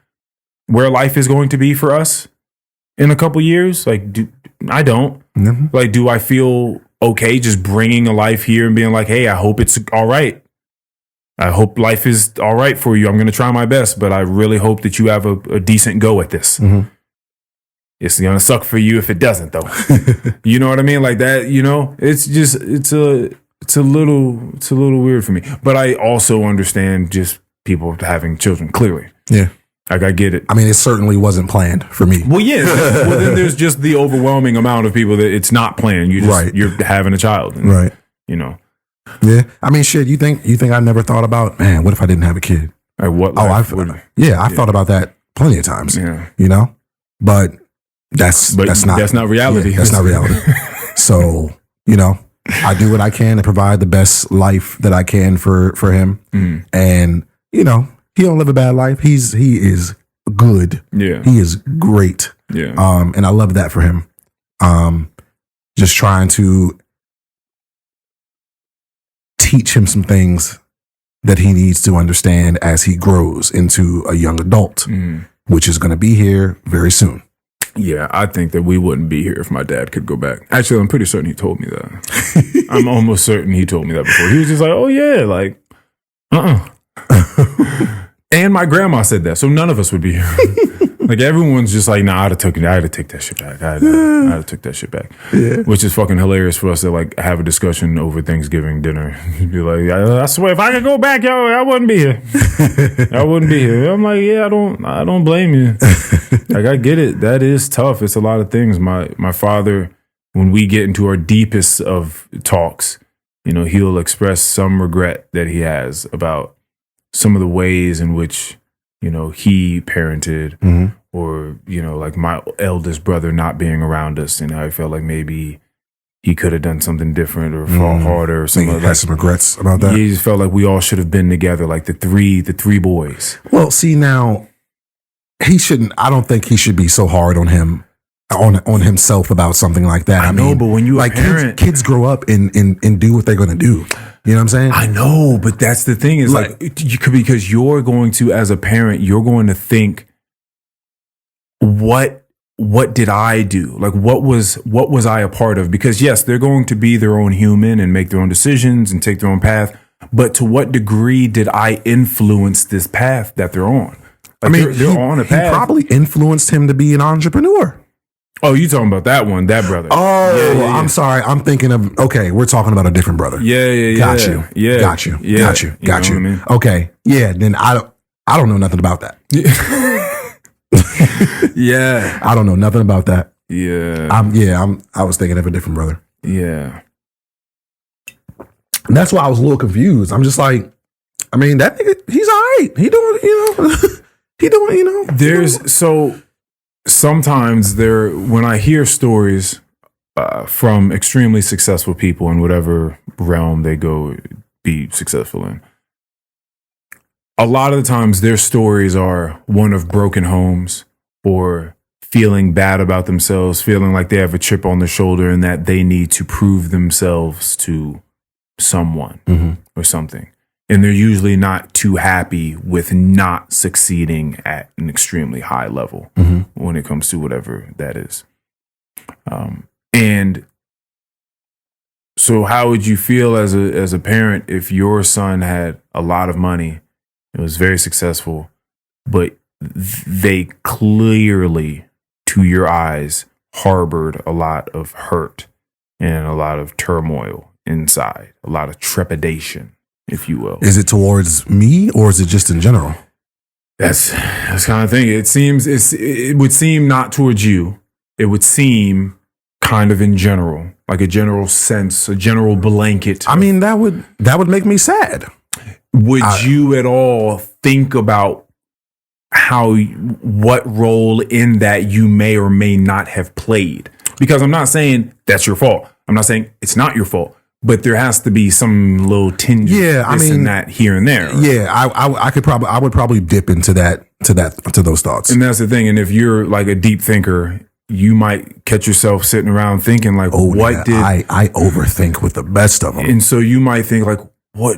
where life is going to be for us in a couple years? Like, I don't. Like, do I feel okay just bringing a life here and being like, hey, I hope it's all right. I hope life is all right for you. I'm going to try my best, but I really hope that you have a decent go at this. It's going to suck for you if it doesn't, though. You know what I mean? Like that, you know, it's a little weird for me. But I also understand just people having children, clearly. Yeah. Like, I get it. I mean, it certainly wasn't planned for me. Well, yeah. Well, then there's just the overwhelming amount of people that it's not planned. You're having a child. And, right. You know. Yeah. I mean, shit, you think I never thought about, man, what if I didn't have a kid? Like, what? I thought about that plenty of times. Yeah. You know? But that's not reality. Yeah, that's not reality. So, you know, I do what I can to provide the best life that I can for him. And, you know, he don't live a bad life. He is good. Yeah. He is great. Yeah. And I love that for him. Just trying to teach him some things that he needs to understand as he grows into a young adult, which is going to be here very soon. Yeah, I think that we wouldn't be here if my dad could go back. Actually, I'm pretty certain he told me that. I'm almost certain he told me that before. He was just like, oh, yeah, like, And my grandma said that, so none of us would be here. Like, everyone's just like, nah, I'd have taken that shit back. I'd have took that shit back. Yeah. Which is fucking hilarious for us to, like, have a discussion over Thanksgiving dinner. Be like, I swear, if I could go back, yo, I wouldn't be here. I wouldn't be here. I'm like, yeah, I don't blame you. Like, I get it. That is tough. It's a lot of things. My father, when we get into our deepest of talks, you know, he'll express some regret that he has about some of the ways in which, you know, he parented, or, you know, like my eldest brother not being around us, and I felt like maybe he could have done something different or fought harder or something. He had some regrets about that. He just felt like we all should have been together, like the three boys. Well, see, now I don't think he should be so hard on himself about something like that. I know, but when you like, a parent, kids grow up and do what they're going to do. You know what I'm saying? I know, but that's the thing is, like you could, because you're going to, as a parent, you're going to think, what did I do? Like, what was I a part of? Because yes, they're going to be their own human and make their own decisions and take their own path. But to what degree did I influence this path that they're on? Like, they're on a path. He probably influenced him to be an entrepreneur. Oh, you talking about that one, that brother? Oh, yeah. I'm sorry. I'm thinking of. Okay, we're talking about a different brother. Yeah. Got you. Yeah. Got you. Yeah. Got you. Got you. Know what I mean? Okay. Yeah. Then I don't know nothing about that. Yeah. I don't know nothing about that. Yeah. I was thinking of a different brother. Yeah. And that's why I was a little confused. I'm just like, I mean, that nigga, he's all right. He doing, he doing, There's so sometimes when I hear stories from extremely successful people in whatever realm they go be successful in, a lot of the times their stories are one of broken homes or feeling bad about themselves, feeling like they have a chip on their shoulder and that they need to prove themselves to someone or something. And they're usually not too happy with not succeeding at an extremely high level when it comes to whatever that is. And so how would you feel as a parent if your son had a lot of money, it was very successful, but they clearly, to your eyes, harbored a lot of hurt and a lot of turmoil inside, a lot of trepidation, if you will? Is it towards me or is it just in general? That's kind of thing. It would seem not towards you. It would seem kind of in general, like a general sense, a general blanket. I mean, that would make me sad. Would you at all think about what role in that you may or may not have played? Because I'm not saying that's your fault. I'm not saying it's not your fault. But there has to be some little tinge, and that here and there. Right? Yeah, I would probably dip into those thoughts. And that's the thing. And if you're like a deep thinker, you might catch yourself sitting around thinking like, I overthink with the best of them. And so you might think like,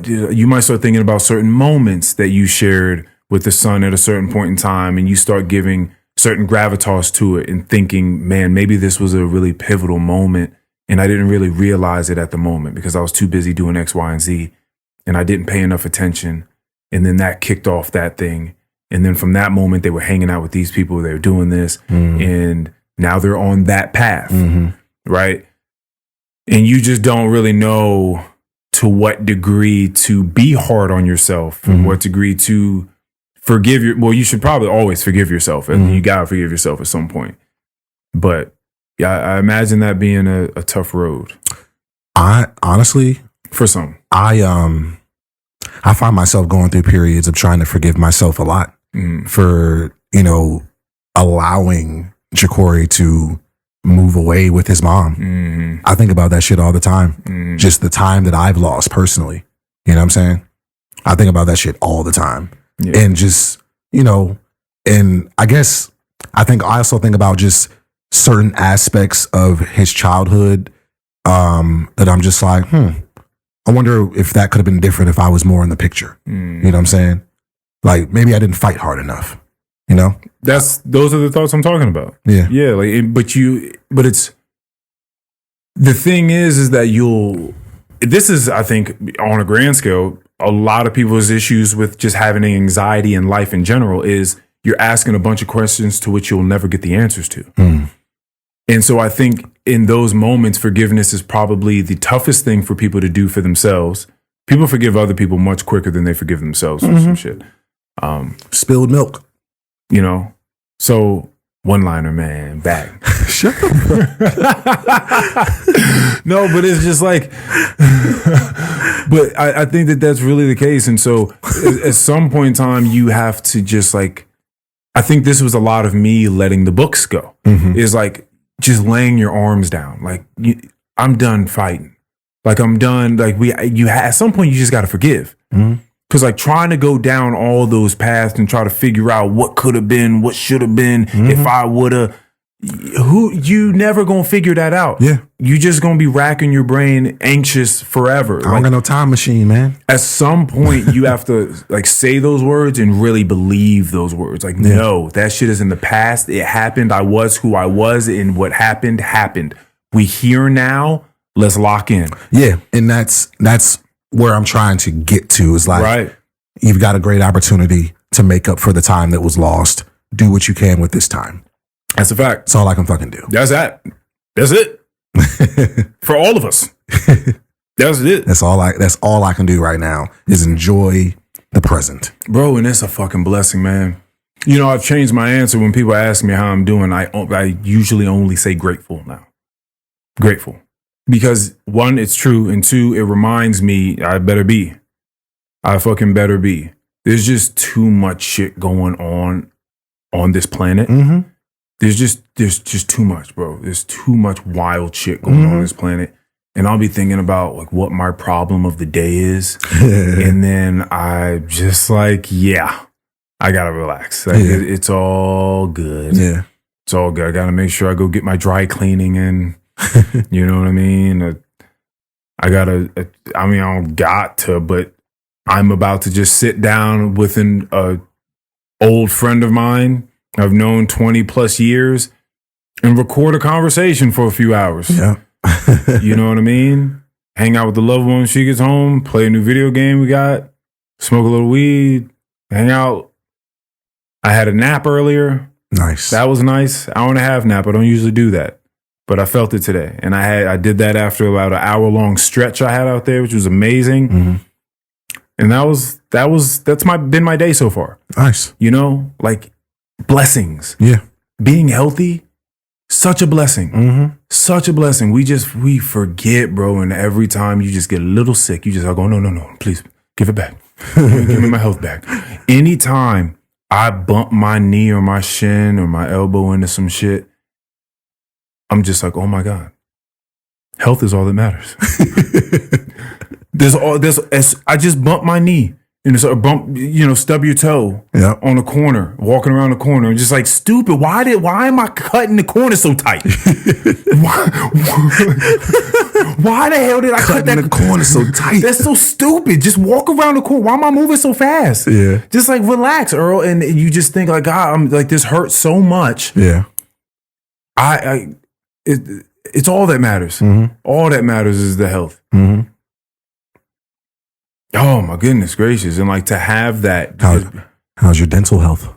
you might start thinking about certain moments that you shared with the son at a certain point in time, and you start giving certain gravitas to it and thinking, man, maybe this was a really pivotal moment. And I didn't really realize it at the moment because I was too busy doing X, Y, and Z. And I didn't pay enough attention. And then that kicked off that thing. And then from that moment, they were hanging out with these people. They were doing this. And now they're on that path. Right? And you just don't really know to what degree to be hard on yourself and what degree to forgive you should probably always forgive yourself. And you got to forgive yourself at some point. But yeah, I imagine that being a tough road. I honestly, for some, I find myself going through periods of trying to forgive myself a lot for allowing Jacory to move away with his mom. I think about that shit all the time. Just the time that I've lost personally. You know what I'm saying? I think about that shit all the time, and just and I guess I also think about just certain aspects of his childhood that I'm just like, I wonder if that could have been different if I was more in the picture. You know what I'm saying? Like maybe I didn't fight hard enough. Those are the thoughts I'm talking about. Yeah. But it's the thing is that this is, I think, on a grand scale, a lot of people's issues with just having anxiety in life in general is you're asking a bunch of questions to which you'll never get the answers to. And so I think in those moments, forgiveness is probably the toughest thing for people to do for themselves. People forgive other people much quicker than they forgive themselves for some shit. Spilled milk. So one-liner, man, back. Shut up. No, but it's just like, but I think that's really the case. And so at some point in time, you have to just like, I think this was a lot of me letting the books go. Is like, just laying your arms down. Like, I'm done fighting. Like, I'm done. Like, at some point, you just got to forgive. Because, like, trying to go down all those paths and try to figure out what could have been, what should have been, if I would have, you never going to figure that out. Yeah. You just going to be racking your brain anxious forever. I don't got no time machine, man. At some point, you have to, like, say those words and really believe those words. Like, no, that shit is in the past. It happened. I was who I was, and what happened, happened. We here now. Let's lock in. Yeah, and that's where I'm trying to get to. Is like, right. You've got a great opportunity to make up for the time that was lost. Do what you can with this time. That's a fact. That's all I can fucking do. That's that. That's it. For all of us. That's it. That's all I can do right now is enjoy the present. Bro, and it's a fucking blessing, man. You know, I've changed my answer when people ask me how I'm doing. I usually only say grateful now. Grateful. Because one, it's true. And two, it reminds me I better be. I fucking better be. There's just too much shit going on this planet. Mm-hmm. There's just too much, bro. There's too much wild shit going on this planet. And I'll be thinking about like what my problem of the day is. And then I just like, yeah, I gotta relax. Like, it's all good. Yeah. It's all good. I gotta make sure I go get my dry cleaning in. You know what I mean? I don't got to, but I'm about to just sit down with an old friend of mine I've known 20 plus years and record a conversation for a few hours. Yeah. You know what I mean? Hang out with the loved one when she gets home, play a new video game we got, smoke a little weed, hang out. I had a nap earlier. Nice. That was nice. Hour and a half nap. I don't usually do that, but I felt it today. And I did that after about an hour-long stretch I had out there, which was amazing. Mm-hmm. And that's been my day so far. Nice. You know, like blessings. Yeah. Being healthy, such a blessing. Mm-hmm. Such a blessing. We forget, bro. And every time you just get a little sick, you just go, no, please give it back. Give me my health back. Anytime I bump my knee or my shin or my elbow into some shit, I'm just like, oh my God. Health is all that matters. I just bumped my knee. Stub your toe on the corner, walking around the corner. I'm just like, stupid. Why am I cutting the corner so tight? Why the hell did I cut that the corner so tight? That's so stupid. Just walk around the corner. Why am I moving so fast? Yeah. Just like relax, Earl. And you just think like, God, I'm like, this hurts so much. Yeah. It's all that matters. Mm-hmm. All that matters is the health. Mm-hmm. Oh my goodness gracious. And like to have that. How's your dental health?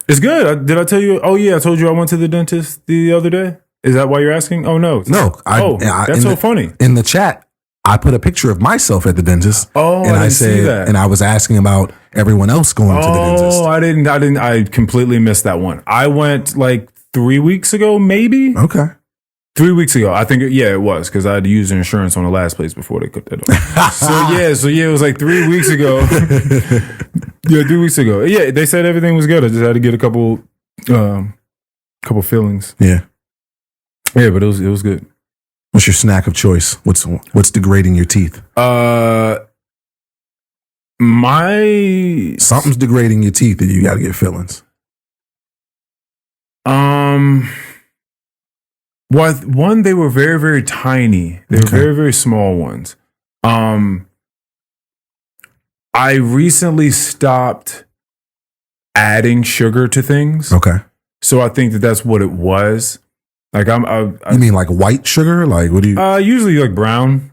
It's good. Did I tell you? Oh yeah, I told you I went to the dentist the other day. Is that why you're asking? Oh no. No. That's so funny. In the chat, I put a picture of myself at the dentist. Oh, and I didn't said, see that. And I was asking about everyone else going to the dentist. Oh, I didn't. I completely missed that one. I went like 3 weeks ago, maybe. Okay. 3 weeks ago, I think. It was because I had to use insurance on the last place before they cut that off. so it was like 3 weeks ago. 3 weeks ago. Yeah, they said everything was good. I just had to get a couple fillings. Yeah, but it was good. What's your snack of choice? What's degrading your teeth? Something's degrading your teeth, and you got to get fillings. One, they were very, very tiny. They were very, very small ones. I recently stopped adding sugar to things. Okay. So I think that's what it was. Like you mean like white sugar? Like what do you? Usually like brown.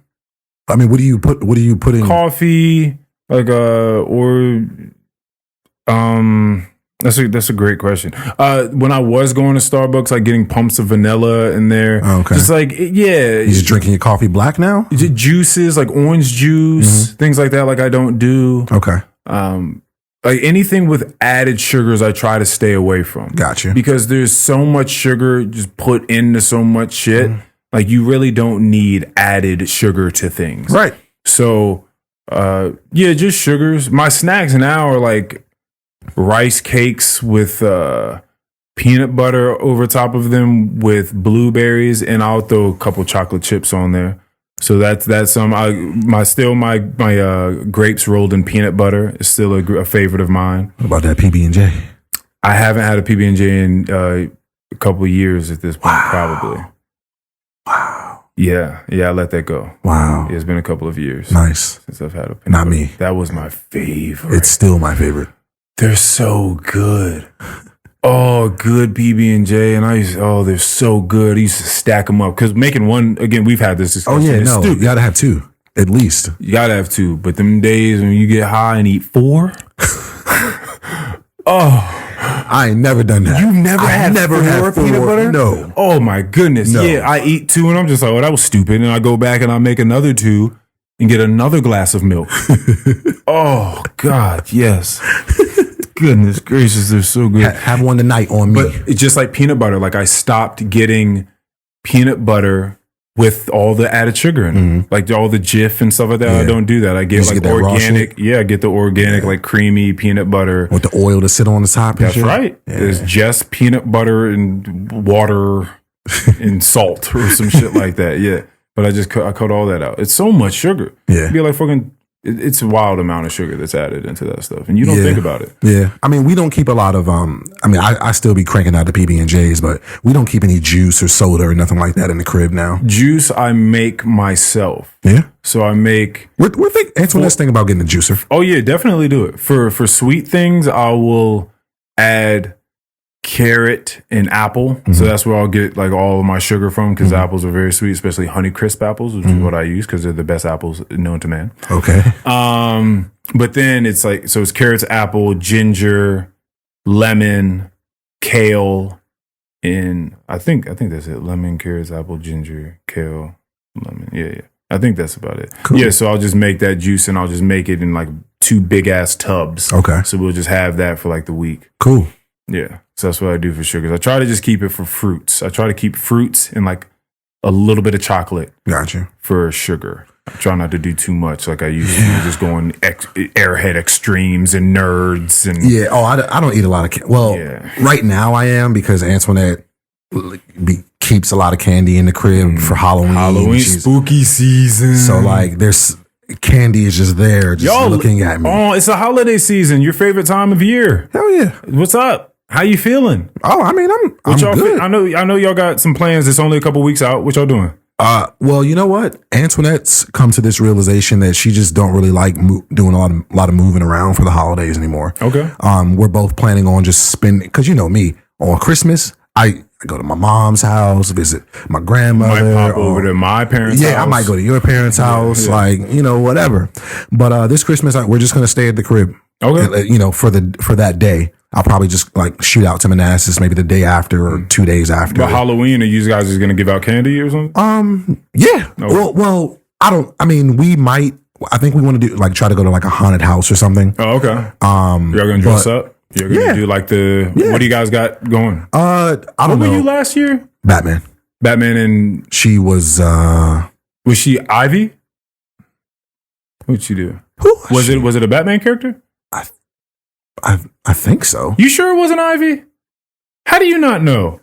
I mean, what do you put in? Coffee, like That's a great question. When I was going to Starbucks, like getting pumps of vanilla in there. Okay. Just like, yeah. You just drinking your coffee black now? Juices, like orange juice, things like that, like I don't do. Okay. Like anything with added sugars, I try to stay away from. Gotcha. Because there's so much sugar just put into so much shit. Like you really don't need added sugar to things. Right. So, just sugars. My snacks now are like rice cakes with peanut butter over top of them with blueberries, and I'll throw a couple chocolate chips on there. So that's my grapes rolled in peanut butter is still a favorite of mine. What about that PB&J? I haven't had a PB&J in a couple of years at this point, probably. Wow. Yeah, I let that go. Wow. It's been a couple of years. Nice. Since I've had a peanut Not butter. me. That was my favorite. It's still my favorite. They're so good. Oh, good PB&J, and they're so good. I used to stack them up because making one again. We've had this discussion. Oh yeah, no, you gotta have two at least. You gotta have two. But them days when you get high and eat four, Oh, I ain't never done that. you never had four peanut butter? No. Oh my goodness. No. Yeah, I eat 2 and I'm just like, oh, that was stupid. And I go back and I make another 2 and get another glass of milk. Oh God, yes. Goodness gracious, they're so good. Have one tonight on me. But it's just like peanut butter. Like I stopped getting peanut butter with all the added sugar in it. Like all the Jif and stuff like that. Yeah. I don't do that. I get like get that raw organic. shit? Yeah, I get the organic, like creamy peanut butter. With the oil to sit on the top and That's shit. right. Yeah. There's just peanut butter and water and salt or some shit like that. Yeah. But I cut all that out. It's so much sugar. Yeah. It'd be like fucking, it's a wild amount of sugar that's added into that stuff. And you don't think about it. Yeah. I mean, we don't keep a lot of, I still be cranking out the PB&Js, but we don't keep any juice or soda or nothing like that in the crib now. Juice I make myself. Yeah. So I make. We're Antoinette's thinking about getting a juicer. Oh yeah, definitely do it. For sweet things, I will add carrot and apple. So that's where I'll get like all of my sugar from because apples are very sweet, especially Honeycrisp apples, which is what I use because they're the best apples known to man. Okay. But then it's like, so it's carrots, apple, ginger, lemon, kale, and I think that's it. Lemon, carrots, apple, ginger, kale, lemon. Yeah. I think that's about it. Cool. Yeah, so I'll just make that juice and I'll just make it in like 2 big ass tubs. Okay. So we'll just have that for like the week. Cool. Yeah. So that's what I do for sugars. I try to just keep it for fruits. I try to keep fruits and like a little bit of chocolate Gotcha. for sugar. I try not to do too much like I used to do, just going airhead extremes and nerds and Yeah. Oh, I don't eat a lot of right now I am because Antoinette keeps a lot of candy in the crib for Halloween. spooky season. So like there's candy is just there, just looking at me. Oh, it's a holiday season. Your favorite time of year. Hell yeah. What's up? How you feeling? Oh, I mean, I'm good. I know y'all got some plans. It's only a couple weeks out. What y'all doing? Well, you know what? Antoinette's come to this realization that she just don't really like doing a lot of moving around for the holidays anymore. Okay. We're both planning on just spending, because you know me, on Christmas, I go to my mom's house, visit my grandmother. Might pop over to my parents' house. Yeah, I might go to your parents' house, like, whatever. But this Christmas, we're just going to stay at the crib. Okay. For that day. I'll probably just like shoot out to Manassas maybe the day after or 2 days after. But Halloween, are you guys just going to give out candy or something? Yeah. Okay. Well, we might, I think we want to do like try to go to like a haunted house or something. Oh, okay. Y'all going to dress up? You're going to do like what do you guys got going? I don't know. What were you last year? Batman. And she was she Ivy? What'd she do? Was it a Batman character? I think so. You sure it wasn't Ivy? How do you not know?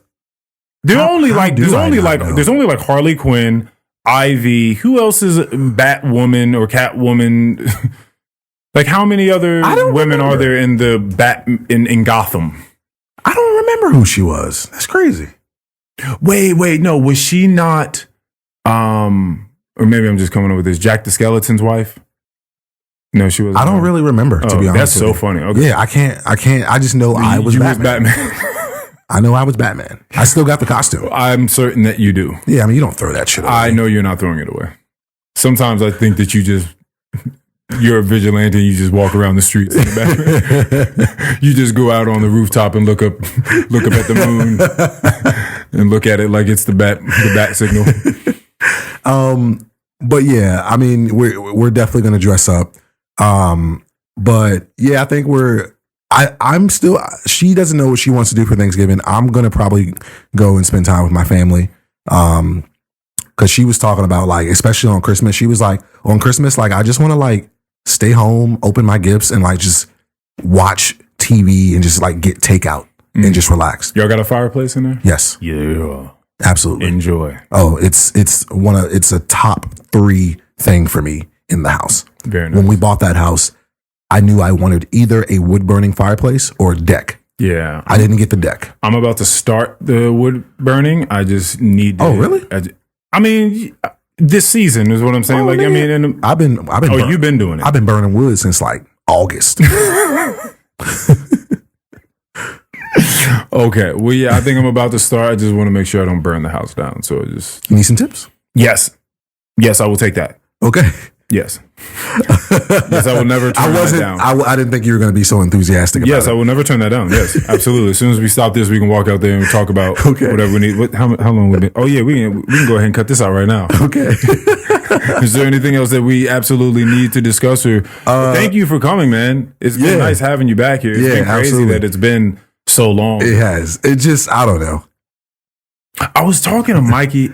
There's only like Harley Quinn, Ivy. Who else is Batwoman or Catwoman? Like how many other women are there in the in Gotham? I don't remember who she was. That's crazy. Wait, no, was she not? Or maybe I'm just coming up with this. Jack the Skeleton's wife. No, she was. I don't really remember, to be honest. That's so funny. Okay. Yeah, I can't. I just know I was Batman. I know I was Batman. I still got the costume. I'm certain that you do. Yeah, I mean, you don't throw that shit away. I know you're not throwing it away. Sometimes I think that you're a vigilante and you just walk around the streets in the back. You just go out on the rooftop and look up at the moon and look at it like it's the bat signal. But yeah, I mean, we're definitely going to dress up. But yeah, I think I'm still, she doesn't know what she wants to do for Thanksgiving. I'm going to probably go and spend time with my family. Cause she was talking about like, especially on Christmas, she was like, on Christmas, like, I just want to like stay home, open my gifts and like just watch TV and just like get takeout and just relax. Y'all got a fireplace in there? Yes. Yeah. Absolutely. Enjoy. Oh, it's a top 3 thing for me in the house. Very nice. When we bought that house, I knew I wanted either a wood burning fireplace or a deck. Yeah. I didn't get the deck. I'm about to start the wood burning. I just need to. Oh, really? I mean, this season is what I'm saying. Oh, man. I've been you've been doing it. I've been burning wood since like August. Okay. Well, yeah, I think I'm about to start. I just want to make sure I don't burn the house down. So You need some tips? Yes, I will take that. Okay. Yes. Yes, I will never turn that down. I didn't think you were going to be so enthusiastic about it. Yes, I will never turn that down. Yes, absolutely. As soon as we stop this, we can walk out there and talk about whatever we need. How long we been? Oh yeah, we can go ahead and cut this out right now. Okay. Is there anything else that we absolutely need to discuss? Or thank you for coming, man. It's been nice having you back here. It's been crazy that it's been so long. It has. It just, I don't know. I was talking to Mikey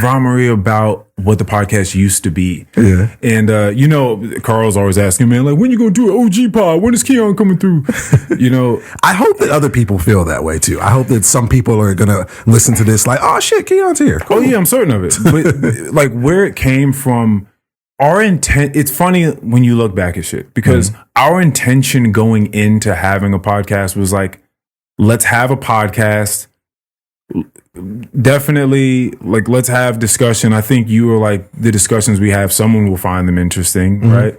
Marie about what the podcast used to be. Yeah. And, Carl's always asking, man, like, when you going to do an OG pod? When is Keion coming through? I hope that other people feel that way too. I hope that some people are going to listen to this like, oh shit, Keion's here. Cool. Oh yeah, I'm certain of it. But like where it came from, our intent, it's funny when you look back at shit because our intention going into having a podcast was like, let's have a podcast. Definitely, like, let's have discussion. I think you were like, the discussions we have, someone will find them interesting, right?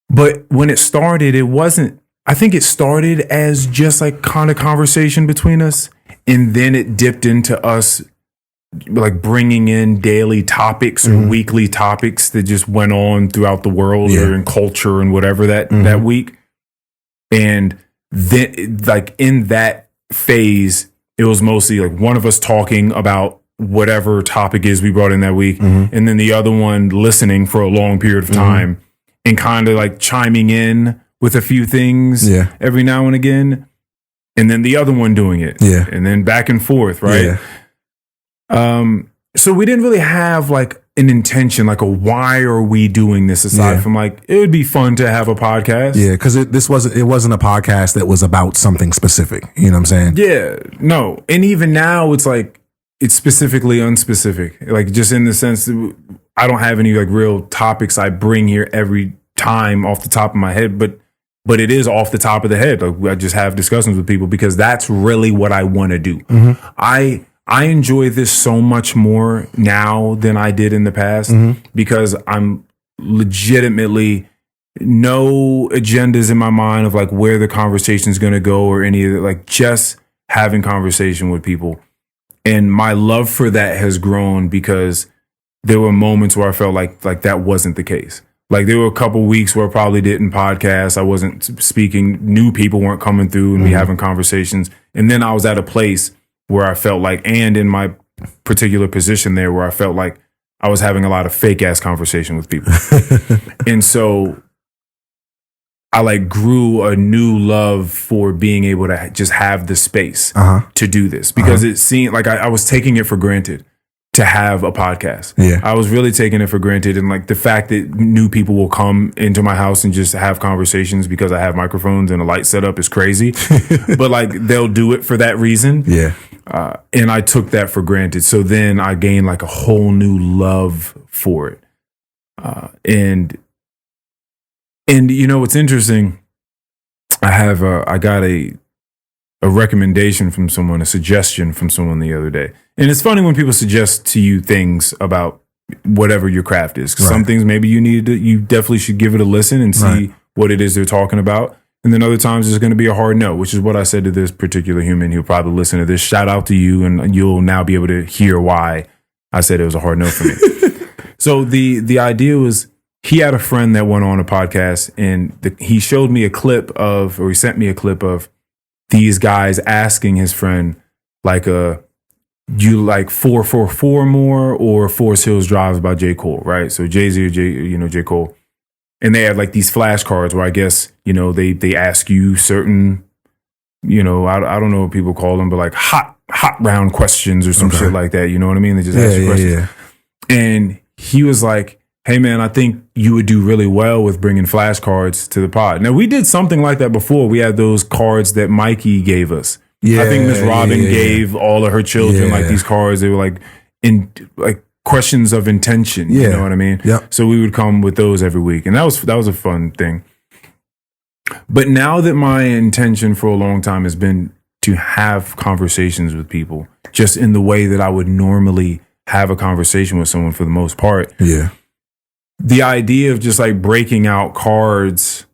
But when it started, it wasn't, I think it started as just like kind of conversation between us. And then it dipped into us like bringing in daily topics or weekly topics that just went on throughout the world or in culture and whatever that week. And then like in that phase, it was mostly like one of us talking about whatever topic is we brought in that week, and then the other one listening for a long period of time and kind of like chiming in with a few things every now and again, and then the other one doing it, and then back and forth, right? So we didn't really have like an intention, like a why are we doing this aside from like it would be fun to have a podcast. Yeah, because it wasn't a podcast that was about something specific. You know what I'm saying? Yeah, no, and even now it's like it's specifically unspecific, like just in the sense that I don't have any like real topics I bring here every time off the top of my head, but it is off the top of the head. Like I just have discussions with people because that's really what I want to do. I enjoy this so much more now than I did in the past because I'm legitimately no agendas in my mind of like where the conversation is going to go or any of it, like just having conversation with people. And my love for that has grown because there were moments where I felt like that wasn't the case. Like there were a couple weeks where I probably didn't podcast. I wasn't speaking. New people weren't coming through and me having conversations. And then I was at a place where I felt like, and in my particular position there, where I felt like I was having a lot of fake ass conversation with people. And so I like grew a new love for being able to just have the space to do this because it seemed like I was taking it for granted to have a podcast. Yeah. I was really taking it for granted. And like the fact that new people will come into my house and just have conversations because I have microphones and a light setup is crazy. But like they'll do it for that reason. Yeah. And I took that for granted. So then I gained like a whole new love for it. And you know, what's interesting, I got a recommendation from someone, a suggestion from someone the other day. And it's funny when people suggest to you things about whatever your craft is. Because some things maybe you definitely should give it a listen and see what it is they're talking about. And then other times it's going to be a hard no, which is what I said to this particular human who'll probably listen to this. Shout out to you, and you'll now be able to hear why I said it was a hard no for me. So the idea was, he had a friend that went on a podcast, and he showed me a clip of, or he sent me a clip of these guys asking his friend, like, you like 444 more or Forest Hills Drive by J. Cole, right? So Jay-Z or J. Cole. And they had like these flashcards where I guess, they ask you certain, I don't know what people call them, but like hot round questions or some shit like that. You know what I mean? They just ask you questions. Yeah. And he was like, hey man, I think you would do really well with bringing flashcards to the pod. Now we did something like that before. We had those cards that Mikey gave us. Yeah, I think Miss Robin gave all of her children like these cards. They were like questions of intention. You know what I mean? Yep. So we would come with those every week, and that was a fun thing. But now that my intention for a long time has been to have conversations with people, just in the way that I would normally have a conversation with someone for the most part. Yeah. The idea of just like breaking out cards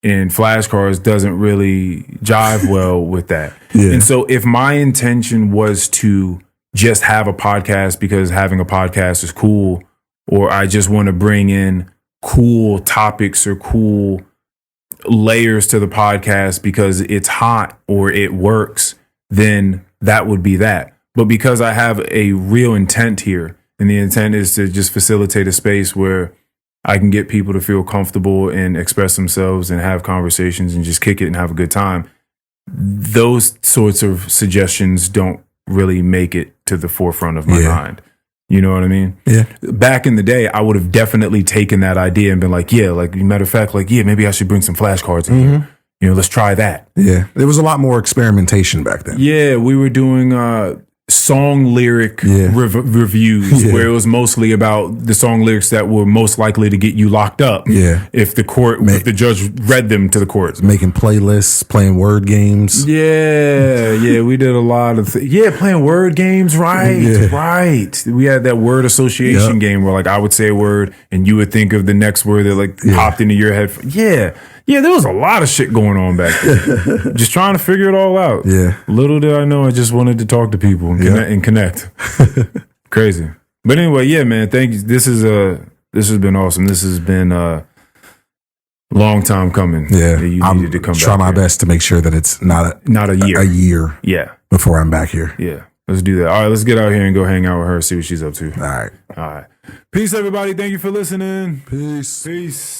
and flashcards doesn't really jive well with that. Yeah. And so if my intention was to just have a podcast because having a podcast is cool, or I just want to bring in cool topics or cool layers to the podcast because it's hot or it works, then that would be that. But because I have a real intent here, and the intent is to just facilitate a space where I can get people to feel comfortable and express themselves and have conversations and just kick it and have a good time, those sorts of suggestions don't really make it to the forefront of my mind. You know what I mean? Yeah. Back in the day, I would have definitely taken that idea and been like, yeah, like, matter of fact, like, yeah, maybe I should bring some flashcards in here. You know, let's try that. Yeah. There was a lot more experimentation back then. Yeah, we were doing song lyric reviews where it was mostly about the song lyrics that were most likely to get you locked up. Yeah. If the judge read them to the courts. Making playlists, playing word games. Yeah, we did a lot of playing word games, right. We had that word association game where like I would say a word and you would think of the next word that like popped into your head. Yeah, there was a lot of shit going on back then. Just trying to figure it all out. Yeah. Little did I know I just wanted to talk to people and connect. Crazy. But anyway, yeah, man, thank you. This has been awesome. This has been a long time coming. Yeah. You needed to come back. Try my best to make sure that it's not a year. A year. Yeah. Before I'm back here. Yeah. Let's do that. All right, let's get out here and go hang out with her, see what she's up to. All right. All right. Peace, everybody. Thank you for listening. Peace. Peace.